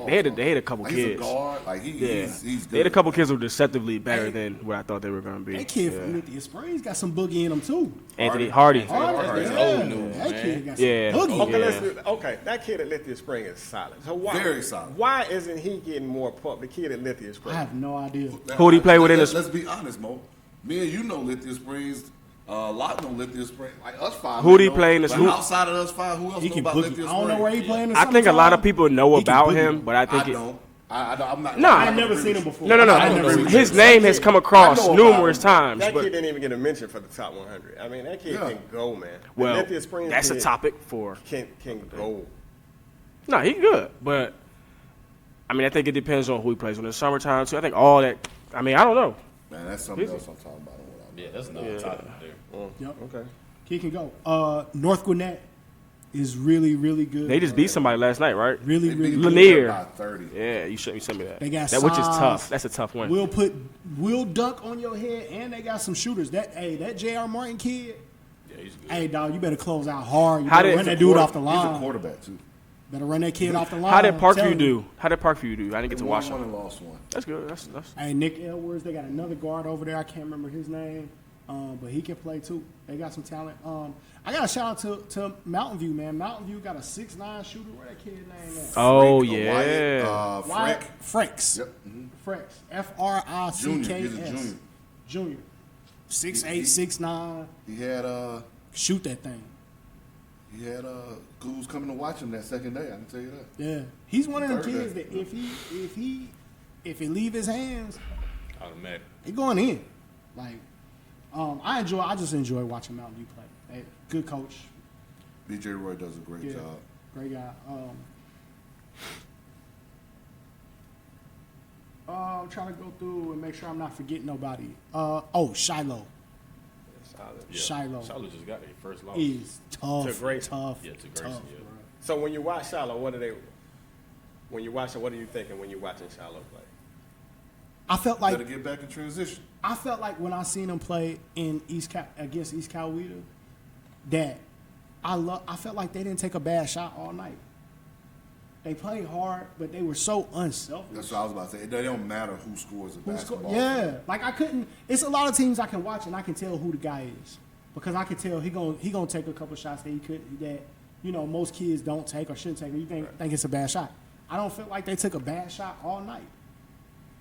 Speaker 2: a couple kids.
Speaker 4: He's a guard. Like he's good.
Speaker 2: They had a couple kids who were deceptively better than what I thought they were going to be.
Speaker 1: That kid from Lithia Springs got some boogie in him too.
Speaker 2: Anthony Hardy.
Speaker 1: Hardy's old news, that kid got some boogie.
Speaker 15: Okay, that kid at Lithia Springs is solid. So
Speaker 4: very solid.
Speaker 15: Why isn't he getting more pub? The kid at Lithia Springs.
Speaker 1: I have no idea.
Speaker 2: Who did he play with in
Speaker 4: Let's be honest, Mo. Me and you know Lithia Springs. A lot know Lithia Springs. Like us five.
Speaker 2: Who did he play in this?
Speaker 4: Outside of us five, who else know about Lithia Springs?
Speaker 1: I don't know where he playing.
Speaker 2: I think a lot of people know about him, but I think
Speaker 4: I don't. I'm not.
Speaker 2: No,
Speaker 1: I've never seen him before.
Speaker 2: No. His name has come across numerous times.
Speaker 15: That kid didn't even get a mention for the top 100. I mean, that kid can go, man.
Speaker 2: Well,
Speaker 15: Lithia Springs
Speaker 2: that's a topic for.
Speaker 15: Can go.
Speaker 2: No, he's good, but I mean, I think it depends on who he plays. When it's summertime too, I think all that. I mean, I don't know.
Speaker 4: Man, that's something else I'm talking about.
Speaker 3: Yeah, that's another topic there.
Speaker 1: Yep. Okay. He can go. North Gwinnett is really, really good.
Speaker 2: They just beat somebody last night, right?
Speaker 1: Really, really good.
Speaker 2: Lanier.
Speaker 4: About 30.
Speaker 2: Yeah, you sent me that.
Speaker 1: They got
Speaker 2: that, which is tough. That's a tough one.
Speaker 1: We'll dunk on your head, and they got some shooters. That J.R. Martin kid.
Speaker 3: Yeah, he's good.
Speaker 1: Hey, dog, you better close out hard. You better run that dude off the line.
Speaker 4: He's a quarterback too.
Speaker 1: Better run that kid off the line.
Speaker 2: How did Parkview do? I didn't get to watch him.
Speaker 4: Won and lost one.
Speaker 2: That's good. That's.
Speaker 1: Hey, Nick Edwards. They got another guard over there. I can't remember his name. But he can play too. They got some talent. I got a shout out to Mountain View, man. Mountain View got a 6'9" shooter. Where that kid name is?
Speaker 2: Oh yeah,
Speaker 1: Frex.
Speaker 4: Yep.
Speaker 1: Frex. Fricks.
Speaker 4: He's a
Speaker 1: junior. 6'8", 6'9".
Speaker 4: He had
Speaker 1: shoot that thing.
Speaker 4: He had Goose coming to watch him that second day. I can tell you that.
Speaker 1: Yeah, he's one of them kids that if it leave his hands,
Speaker 3: automatic.
Speaker 1: He going in. Like, I just enjoy watching Mountain View play. Good coach.
Speaker 4: BJ Roy does a great job.
Speaker 1: Great guy. I'm trying to go through and make sure I'm not forgetting nobody. Shiloh.
Speaker 15: Yeah.
Speaker 1: Shiloh
Speaker 3: just got their first loss.
Speaker 1: is tough.
Speaker 15: To Grayson.
Speaker 1: Tough.
Speaker 3: Yeah, to
Speaker 1: tough,
Speaker 3: Grayson, yeah.
Speaker 1: bro.
Speaker 15: So when you watch Shiloh, what are you thinking when you're watching Shiloh play?
Speaker 1: I felt like
Speaker 4: Better get back in transition.
Speaker 1: I felt like when I seen him play in against East Coweta, that I felt like they didn't take a bad shot all night. They played hard, but they were so unselfish.
Speaker 4: That's what I was about to say. It don't matter who scores a basketball.
Speaker 1: Yeah, like I couldn't. It's a lot of teams I can watch and I can tell who the guy is because I can tell he gonna take a couple shots that most kids don't take or shouldn't take. Or you think it's a bad shot. I don't feel like they took a bad shot all night.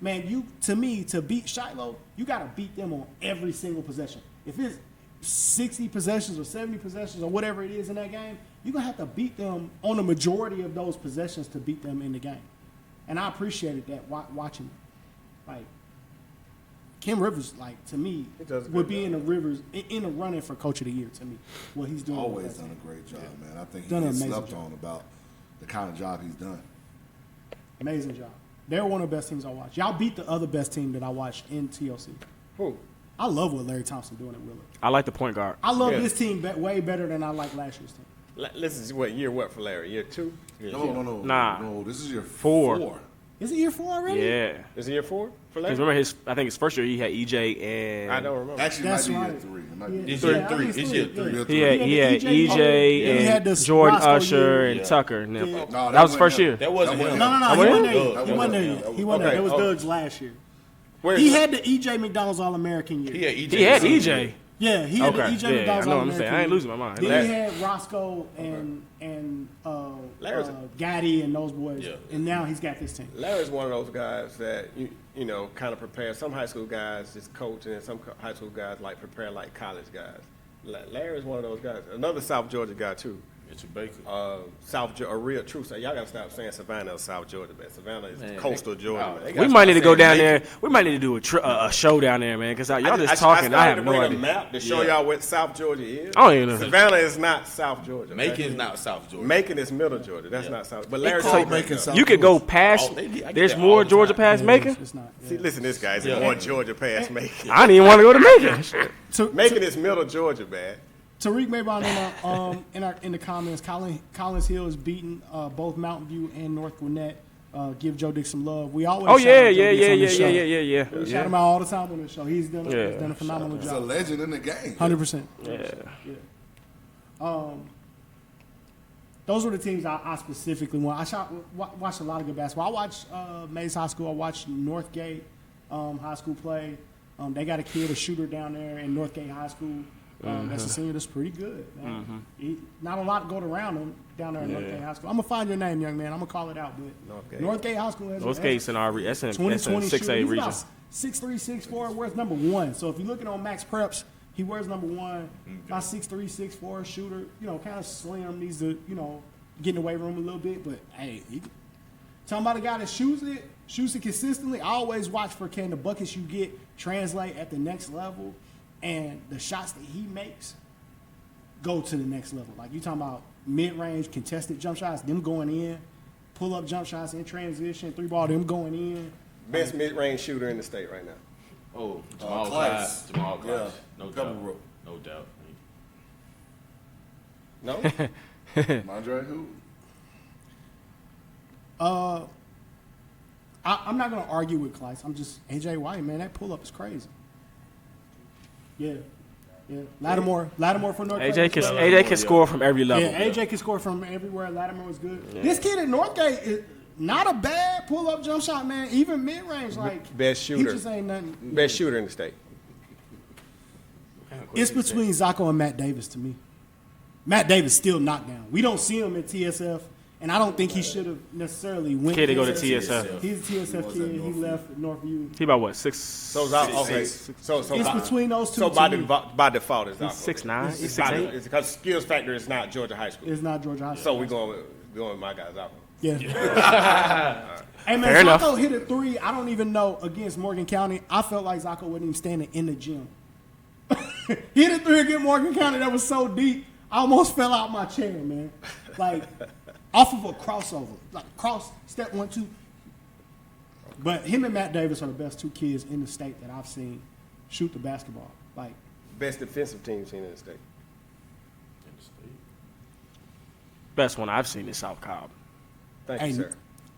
Speaker 1: Man, to beat Shiloh, you got to beat them on every single possession. If it's 60 possessions or 70 possessions or whatever it is in that game, you're going to have to beat them on the majority of those possessions to beat them in the game. And I appreciated that watching it. Like, Kim Rivers, like, to me, would be in the running for Coach of the Year, to me, what he's doing.
Speaker 4: Always done a great job, man. I think he
Speaker 1: Done an
Speaker 4: gets
Speaker 1: amazing
Speaker 4: slept
Speaker 1: job.
Speaker 4: on about the kind of job he's done.
Speaker 1: Amazing job. They're one of the best teams I watch. Y'all beat the other best team that I watched in TLC.
Speaker 15: Who?
Speaker 1: I love what Larry Thompson doing at Willard.
Speaker 2: I like the point guard.
Speaker 1: I love this team way better than I like last year's team.
Speaker 15: This is what for Larry? Year 2?
Speaker 4: No.
Speaker 2: Nah.
Speaker 4: No, this is year
Speaker 2: 4.
Speaker 4: 4.
Speaker 1: Is it year 4 already?
Speaker 2: Yeah.
Speaker 15: Is it year 4 for Larry?
Speaker 2: Because remember I think his first year he had EJ and
Speaker 15: I don't remember.
Speaker 4: Actually,
Speaker 1: That's
Speaker 4: it might be
Speaker 1: right.
Speaker 4: year 3. It might be
Speaker 3: It's
Speaker 4: year
Speaker 3: year 3. It's year 3.
Speaker 2: he had EJ
Speaker 1: and he had
Speaker 2: and
Speaker 1: this
Speaker 2: Jordan
Speaker 1: Roscoe
Speaker 2: Usher
Speaker 1: year.
Speaker 2: and
Speaker 3: Yeah.
Speaker 2: Tucker. And them.
Speaker 1: Yeah.
Speaker 4: No,
Speaker 2: that was the first
Speaker 4: him.
Speaker 2: year.
Speaker 3: That wasn't him.
Speaker 1: No.
Speaker 2: Oh,
Speaker 1: He
Speaker 2: really?
Speaker 1: wasn't there yet.
Speaker 3: Doug.
Speaker 1: He wasn't there yet. He wasn't there.
Speaker 15: Okay.
Speaker 1: It was
Speaker 15: Oh.
Speaker 1: Doug's last year.
Speaker 15: Where's
Speaker 1: He
Speaker 15: the-
Speaker 1: had the EJ McDonald's All-American year.
Speaker 3: He had
Speaker 2: EJ.
Speaker 1: Yeah, he had the
Speaker 2: Okay.
Speaker 1: EJ
Speaker 2: Yeah,
Speaker 1: McDonald's
Speaker 2: I know what I'm saying.
Speaker 1: All-American
Speaker 2: I ain't
Speaker 1: year.
Speaker 2: losing my mind.
Speaker 1: Then he had Roscoe and Gaddy and those boys.
Speaker 3: Yeah.
Speaker 1: And now he's got this team.
Speaker 15: Larry's one of those guys that kind of prepare. Some high school guys just coach, and some high school guys like prepare like college guys. Larry's one of those guys. Another South Georgia guy too.
Speaker 3: Mitchell Baker.
Speaker 15: South Georgia, a real true. Y'all gotta stop saying Savannah is South Georgia, man. Savannah is coastal Georgia. Man. They
Speaker 2: We
Speaker 15: gotta
Speaker 2: might
Speaker 15: stop
Speaker 2: need to go
Speaker 15: saying
Speaker 2: down
Speaker 15: Macon.
Speaker 2: there. We might need to do a show down there, man. Because y'all just talking. I have no
Speaker 15: bring
Speaker 2: idea.
Speaker 15: a map to show y'all what South Georgia is.
Speaker 2: I don't even know.
Speaker 15: Savannah is not South Georgia.
Speaker 3: Macon is not South Georgia.
Speaker 15: Macon is Middle Georgia. That's not South. But Larry
Speaker 4: call Macon South
Speaker 2: You could go past.
Speaker 3: Oh, I get
Speaker 2: There's
Speaker 3: that
Speaker 2: more
Speaker 3: all the
Speaker 2: Georgia
Speaker 3: time.
Speaker 2: past Macon.
Speaker 1: It's not.
Speaker 15: See, listen, this guy's
Speaker 3: Yeah.
Speaker 15: more Georgia past Macon.
Speaker 2: I didn't even want to go to Macon. Shit.
Speaker 15: Macon is Middle Georgia, man.
Speaker 1: Tariq Maybon in the comments, Collins Hill is beating both Mountain View and North Gwinnett. Give Joe Dick some love. We always
Speaker 2: Oh
Speaker 1: shout
Speaker 2: yeah,
Speaker 1: out Joe
Speaker 2: yeah,
Speaker 1: Dix
Speaker 2: yeah,
Speaker 1: on
Speaker 2: yeah,
Speaker 1: this
Speaker 2: yeah,
Speaker 1: show.
Speaker 2: yeah, yeah,
Speaker 1: We
Speaker 2: yeah.
Speaker 1: shout him out all the time on the show. He's done a phenomenal
Speaker 4: He's a
Speaker 1: job.
Speaker 4: legend in the game.
Speaker 1: 100%.
Speaker 2: Yeah.
Speaker 1: Those were the teams I specifically want. Watched a lot of good basketball. I watched Mays High School. I watched Northgate High School play. They got a shooter down there in Northgate High School. That's a senior that's pretty good, man. Not a lot going around him down there in Northgate High School. I'm going to find your name, young man. I'm going to call it out. But Northgate High School has
Speaker 2: Northgate's in our that's in
Speaker 1: 2020
Speaker 2: 6A
Speaker 1: shooter. He's
Speaker 2: region.
Speaker 1: about 6'3", 6'4", wears number 1. So if you're looking on Max Preps, he wears number 1. About 6'3", 6'4", shooter. Kind of slim. Needs to, get in the weight room a little bit. But, hey, talking about a guy that shoots it consistently. I always watch for can the buckets you get translate at the next level. And the shots that he makes go to the next level. Like you talking about mid-range contested jump shots, them going in, pull-up jump shots in transition, 3-ball, them going in.
Speaker 15: Best mid-range shooter in the state right now.
Speaker 3: Oh, Jamal
Speaker 4: Class.
Speaker 3: Class. Jamal Class.
Speaker 4: Yeah.
Speaker 3: No
Speaker 4: Double
Speaker 3: doubt.
Speaker 4: rope.
Speaker 3: No doubt.
Speaker 15: No?
Speaker 4: Andre who?
Speaker 1: I'm not going to argue with Kleiss. I'm just AJ White, man. That pull-up is crazy. Yeah. Lattimore for North.
Speaker 2: AJ can score from every level.
Speaker 1: Yeah, AJ can score from everywhere. Lattimore was good. Yeah. This kid at Northgate is not a bad pull-up jump shot, man. Even mid-range, like
Speaker 15: best shooter.
Speaker 1: He just ain't nothing.
Speaker 15: Best shooter in the state.
Speaker 1: It's between Zacho and Matt Davis to me. Matt Davis still knocked down. We don't see him at TSF, and I don't think he should have necessarily went.
Speaker 2: Kid to go to TSF.
Speaker 1: He's a TSF kid. He left Northview.
Speaker 2: He about what, 6?
Speaker 15: So it's
Speaker 1: between those two.
Speaker 15: So by default, it's Zacho.
Speaker 2: He's 6'9". He's
Speaker 15: 6'8".
Speaker 2: 6'8".
Speaker 15: It's because skills factor is not Georgia High School.
Speaker 1: It's not Georgia High School.
Speaker 15: So we're going with my guy Zacho.
Speaker 1: Yeah. Hey, man,
Speaker 2: Fair
Speaker 1: Zacho
Speaker 2: enough.
Speaker 1: hit a 3. I don't even know against Morgan County. I felt like Zacho wasn't even standing in the gym. He hit a 3 against Morgan County that was so deep. I almost fell out my chair, man. Like, off of a crossover. Like, cross, step 1, 2. But him and Matt Davis are the best 2 kids in the state that I've seen shoot the basketball. Like,
Speaker 15: Best defensive team seen in the state.
Speaker 2: Best one I've seen is South Cobb.
Speaker 15: Thank you, sir.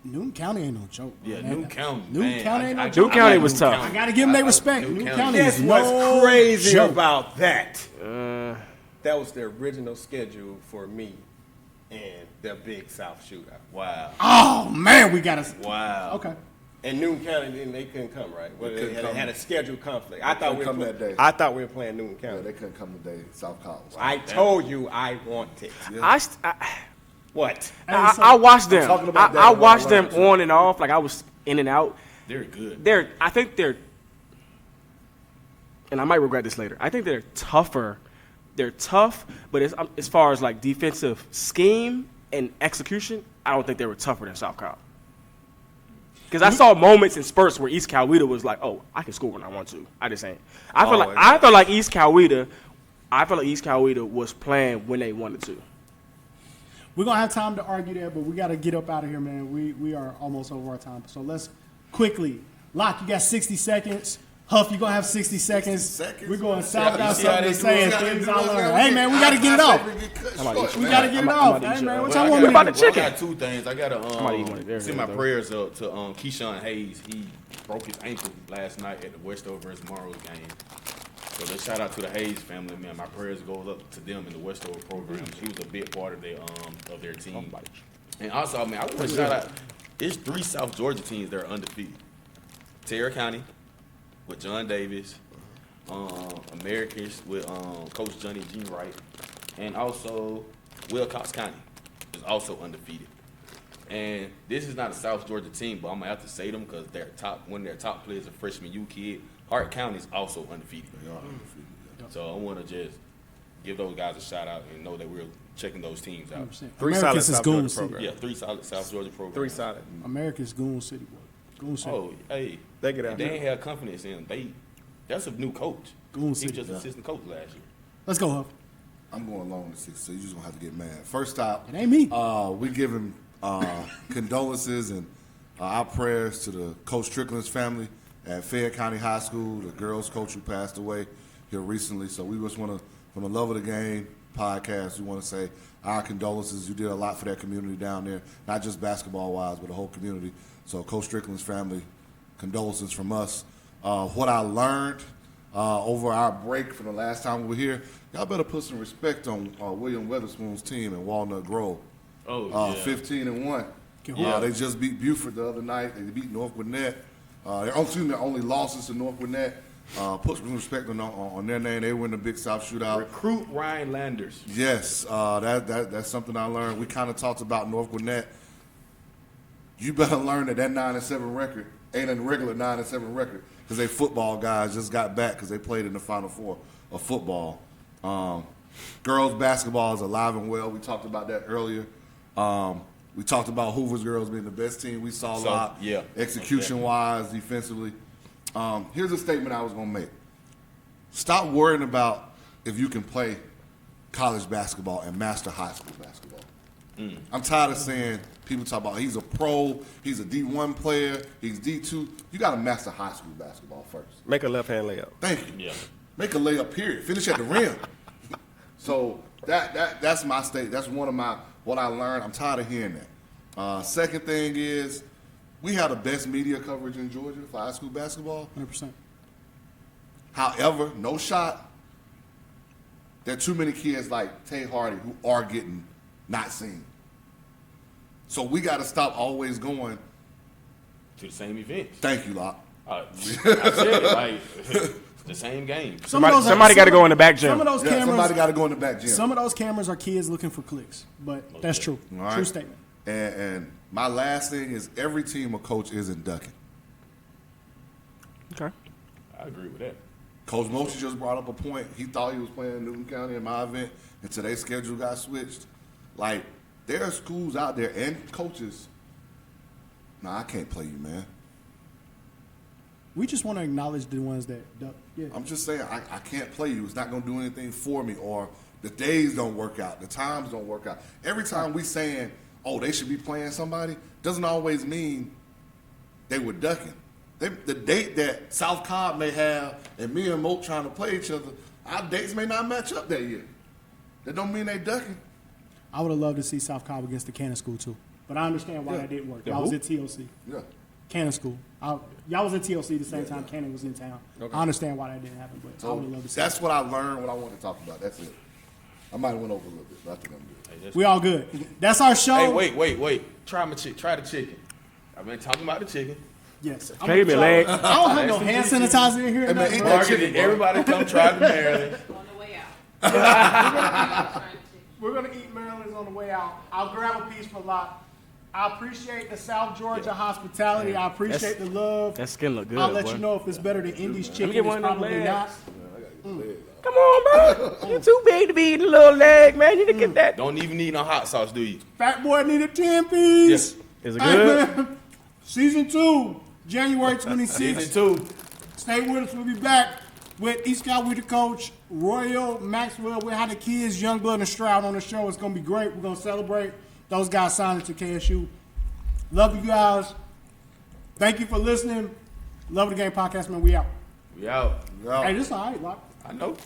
Speaker 1: Newton County ain't no joke.
Speaker 3: Yeah,
Speaker 1: man.
Speaker 3: Newton County.
Speaker 1: Newton County ain't no
Speaker 2: Newton
Speaker 1: joke.
Speaker 2: County was tough.
Speaker 1: I got to give them their respect. Newton County
Speaker 15: Guess
Speaker 1: is
Speaker 15: what's
Speaker 1: no
Speaker 15: crazy
Speaker 1: joke.
Speaker 15: about that? That was the original schedule for me and the Big South Shootout.
Speaker 3: Wow.
Speaker 1: Oh, man, we got to.
Speaker 3: Wow.
Speaker 1: Okay.
Speaker 15: And Newton County, they couldn't come, right? Well, they had a scheduled conflict.
Speaker 4: They couldn't come that day.
Speaker 15: I thought we were playing Newton County.
Speaker 4: Yeah, they couldn't come today. South College.
Speaker 15: I told you I wanted.
Speaker 2: I
Speaker 15: What?
Speaker 2: I watched them.
Speaker 4: talking about that
Speaker 2: I
Speaker 4: when I
Speaker 2: watched them
Speaker 4: learned too.
Speaker 2: on and off. Like I was in and out.
Speaker 3: They're good.
Speaker 2: I think they're, and I might regret this later. I think they're tougher. They're tough, but as far as like defensive scheme and execution, I don't think they were tougher than South Cobb. Because I saw moments in spurts where East Coweta was like, "Oh, I can score when I want to." I just ain't. I felt like East Coweta was playing when they wanted to.
Speaker 1: We're going to have time to argue that, but we got to get up out of here, man. We are almost over our time. So let's quickly. Locke, you got 60 seconds. Huff, you're going to have 60 seconds. We're going South got something to say and things I learned. Hey, man, we got to get it off. We got to get it off. Hey, man, what y'all want me to do?
Speaker 3: I got 2 things. I got to send my prayers up to Keyshawn Hayes. He broke his ankle last night at the Westover versus Morrow's game. So let's shout out to the Hayes family, man. My prayers goes up to them in the Westover program. He was a big part of their team. And also, man, I want to shout out. There's 3 South Georgia teams that are undefeated. Terra County with John Davis, Americans with Coach Johnny G. Wright, and also Wilcox County is also undefeated. And this is not a South Georgia team, but I'm gonna have to say them because one of their top players is a freshman U kid. Hart County is also undefeated. They are undefeated. Yeah. So I want to just give those guys a shout out and know that we're checking those teams out.
Speaker 15: 3 solid South Georgia programs.
Speaker 3: Yeah, 3 solid South Georgia programs.
Speaker 15: 3 solid.
Speaker 1: America's Goon City, boy. Goon City.
Speaker 3: Oh, hey,
Speaker 15: they get out.
Speaker 3: They ain't have confidence in them. That's a new coach.
Speaker 1: Goon
Speaker 3: He
Speaker 1: City.
Speaker 3: was just assistant coach last year.
Speaker 1: Let's go, Huff.
Speaker 4: I'm going long to 6, so you just gonna have to get mad. First out,
Speaker 1: it ain't me.
Speaker 4: We giving condolences and our prayers to the Coach Strickland's family at Fayette County High School, the girls coach who passed away here recently. So we just want to, from the Love of the Game podcast, we want to say our condolences. You did a lot for that community down there, not just basketball-wise, but the whole community. So Coach Strickland's family, condolences from us. What I learned over our break from the last time we were here, y'all better put some respect on William Weatherspoon's team in Walnut Grove. 15-1.
Speaker 1: Yeah.
Speaker 4: They just beat Buford the other night. They beat North Gwinnett. Their only losses to North Gwinnett. Put some respect on their name. They were in the Big South Shootout.
Speaker 3: Recruit Ryan Landers.
Speaker 4: Yes, that's something I learned. We kind of talked about North Gwinnett. You better learn that 9-7 record ain't a regular 9-7 record because they football guys just got back because they played in the Final Four of football. Girls basketball is alive and well. We talked about that earlier. We talked about Hoover's girls being the best team we saw a lot, execution-wise, defensively. Here's a statement I was going to make. Stop worrying about if you can play college basketball and master high school basketball. I'm tired of saying people talk about he's a pro, he's a D1 player, he's D2. You got to master high school basketball first.
Speaker 15: Make a left-hand layup.
Speaker 4: Thank you. Yeah. Make a layup, period. Finish at the rim. So that's my state. That's one of what I learned. I'm tired of hearing that. Second thing is we have the best media coverage in Georgia for high school basketball.
Speaker 1: 100%.
Speaker 4: However, no shot. There are too many kids like Tay Hardy who are getting not seen. So we got to stop always going
Speaker 3: to the same events.
Speaker 4: Thank you, Locke.
Speaker 3: I said it, like, the same game.
Speaker 2: Somebody got to go in the back gym.
Speaker 1: Some of those cameras,
Speaker 4: somebody got to go in the back gym.
Speaker 1: Some of those cameras are kids looking for clicks, but that's true.
Speaker 4: Right.
Speaker 1: True statement.
Speaker 4: And my last thing is every team a coach isn't ducking.
Speaker 2: Okay.
Speaker 3: I agree with that.
Speaker 4: Coach Moultrie just brought up a point. He thought he was playing Newton County in my event until their schedule got switched. Like, there are schools out there and coaches. Nah, I can't play you, man.
Speaker 1: We just want to acknowledge the ones that duck. Yeah.
Speaker 4: I'm just saying, I can't play you. It's not going to do anything for me. Or The days don't work out. The times don't work out. Every time we saying, oh, they should be playing somebody, doesn't always mean they were ducking. The date that South Cobb may have and me and Moat trying to play each other, our dates may not match up that year. That don't mean they ducking.
Speaker 1: I would have loved to see South Cobb against the Cannon School, too. But I understand why that didn't work. Y'all was at TOC.
Speaker 4: Yeah.
Speaker 1: Cannon School. Y'all was at TOC the same time Cannon was in town.
Speaker 4: Okay.
Speaker 1: I understand why that didn't happen, but I would have loved to see
Speaker 4: That's what I learned, what I wanted to talk about. That's it. I might have went over a little bit, but I think I'm good.
Speaker 1: We all good. That's our show.
Speaker 3: Hey, wait. Try the chicken. I've been talking about the chicken.
Speaker 1: Yes.
Speaker 2: Give me a leg.
Speaker 1: I don't have no hand sanitizer in here.
Speaker 4: Hey, man, eat that chicken, bro.
Speaker 3: Everybody come try the Maryland.
Speaker 1: We're going to eat Maryland's on the way out. I'll grab a piece for Locke. I appreciate the South Georgia hospitality. I appreciate the love.
Speaker 2: That skin look good.
Speaker 1: I'll let
Speaker 2: boy.
Speaker 1: you know if it's better than Indy's chicken.
Speaker 2: get
Speaker 1: It's
Speaker 2: one of them
Speaker 1: probably
Speaker 2: legs.
Speaker 1: not.
Speaker 2: Come on, bro. You too big to be eating a little leg, man. You need to get that.
Speaker 3: Don't even need no hot sauce, do you?
Speaker 1: Fat boy needed 10 piece.
Speaker 3: Yes.
Speaker 2: Is it good?
Speaker 1: Man. Season 2, January 26th.
Speaker 3: Season 2.
Speaker 1: Stay with us. We'll be back with East Scout with the coach, Royal, Maxwell. We'll have the kids, Youngblood and Stroud on the show. It's going to be great. We're going to celebrate those guys signing to KSU. Love you guys. Thank you for listening. Love the Game Podcast, man. We out.
Speaker 3: We out.
Speaker 1: Hey, this is all right, Locke.
Speaker 3: I know.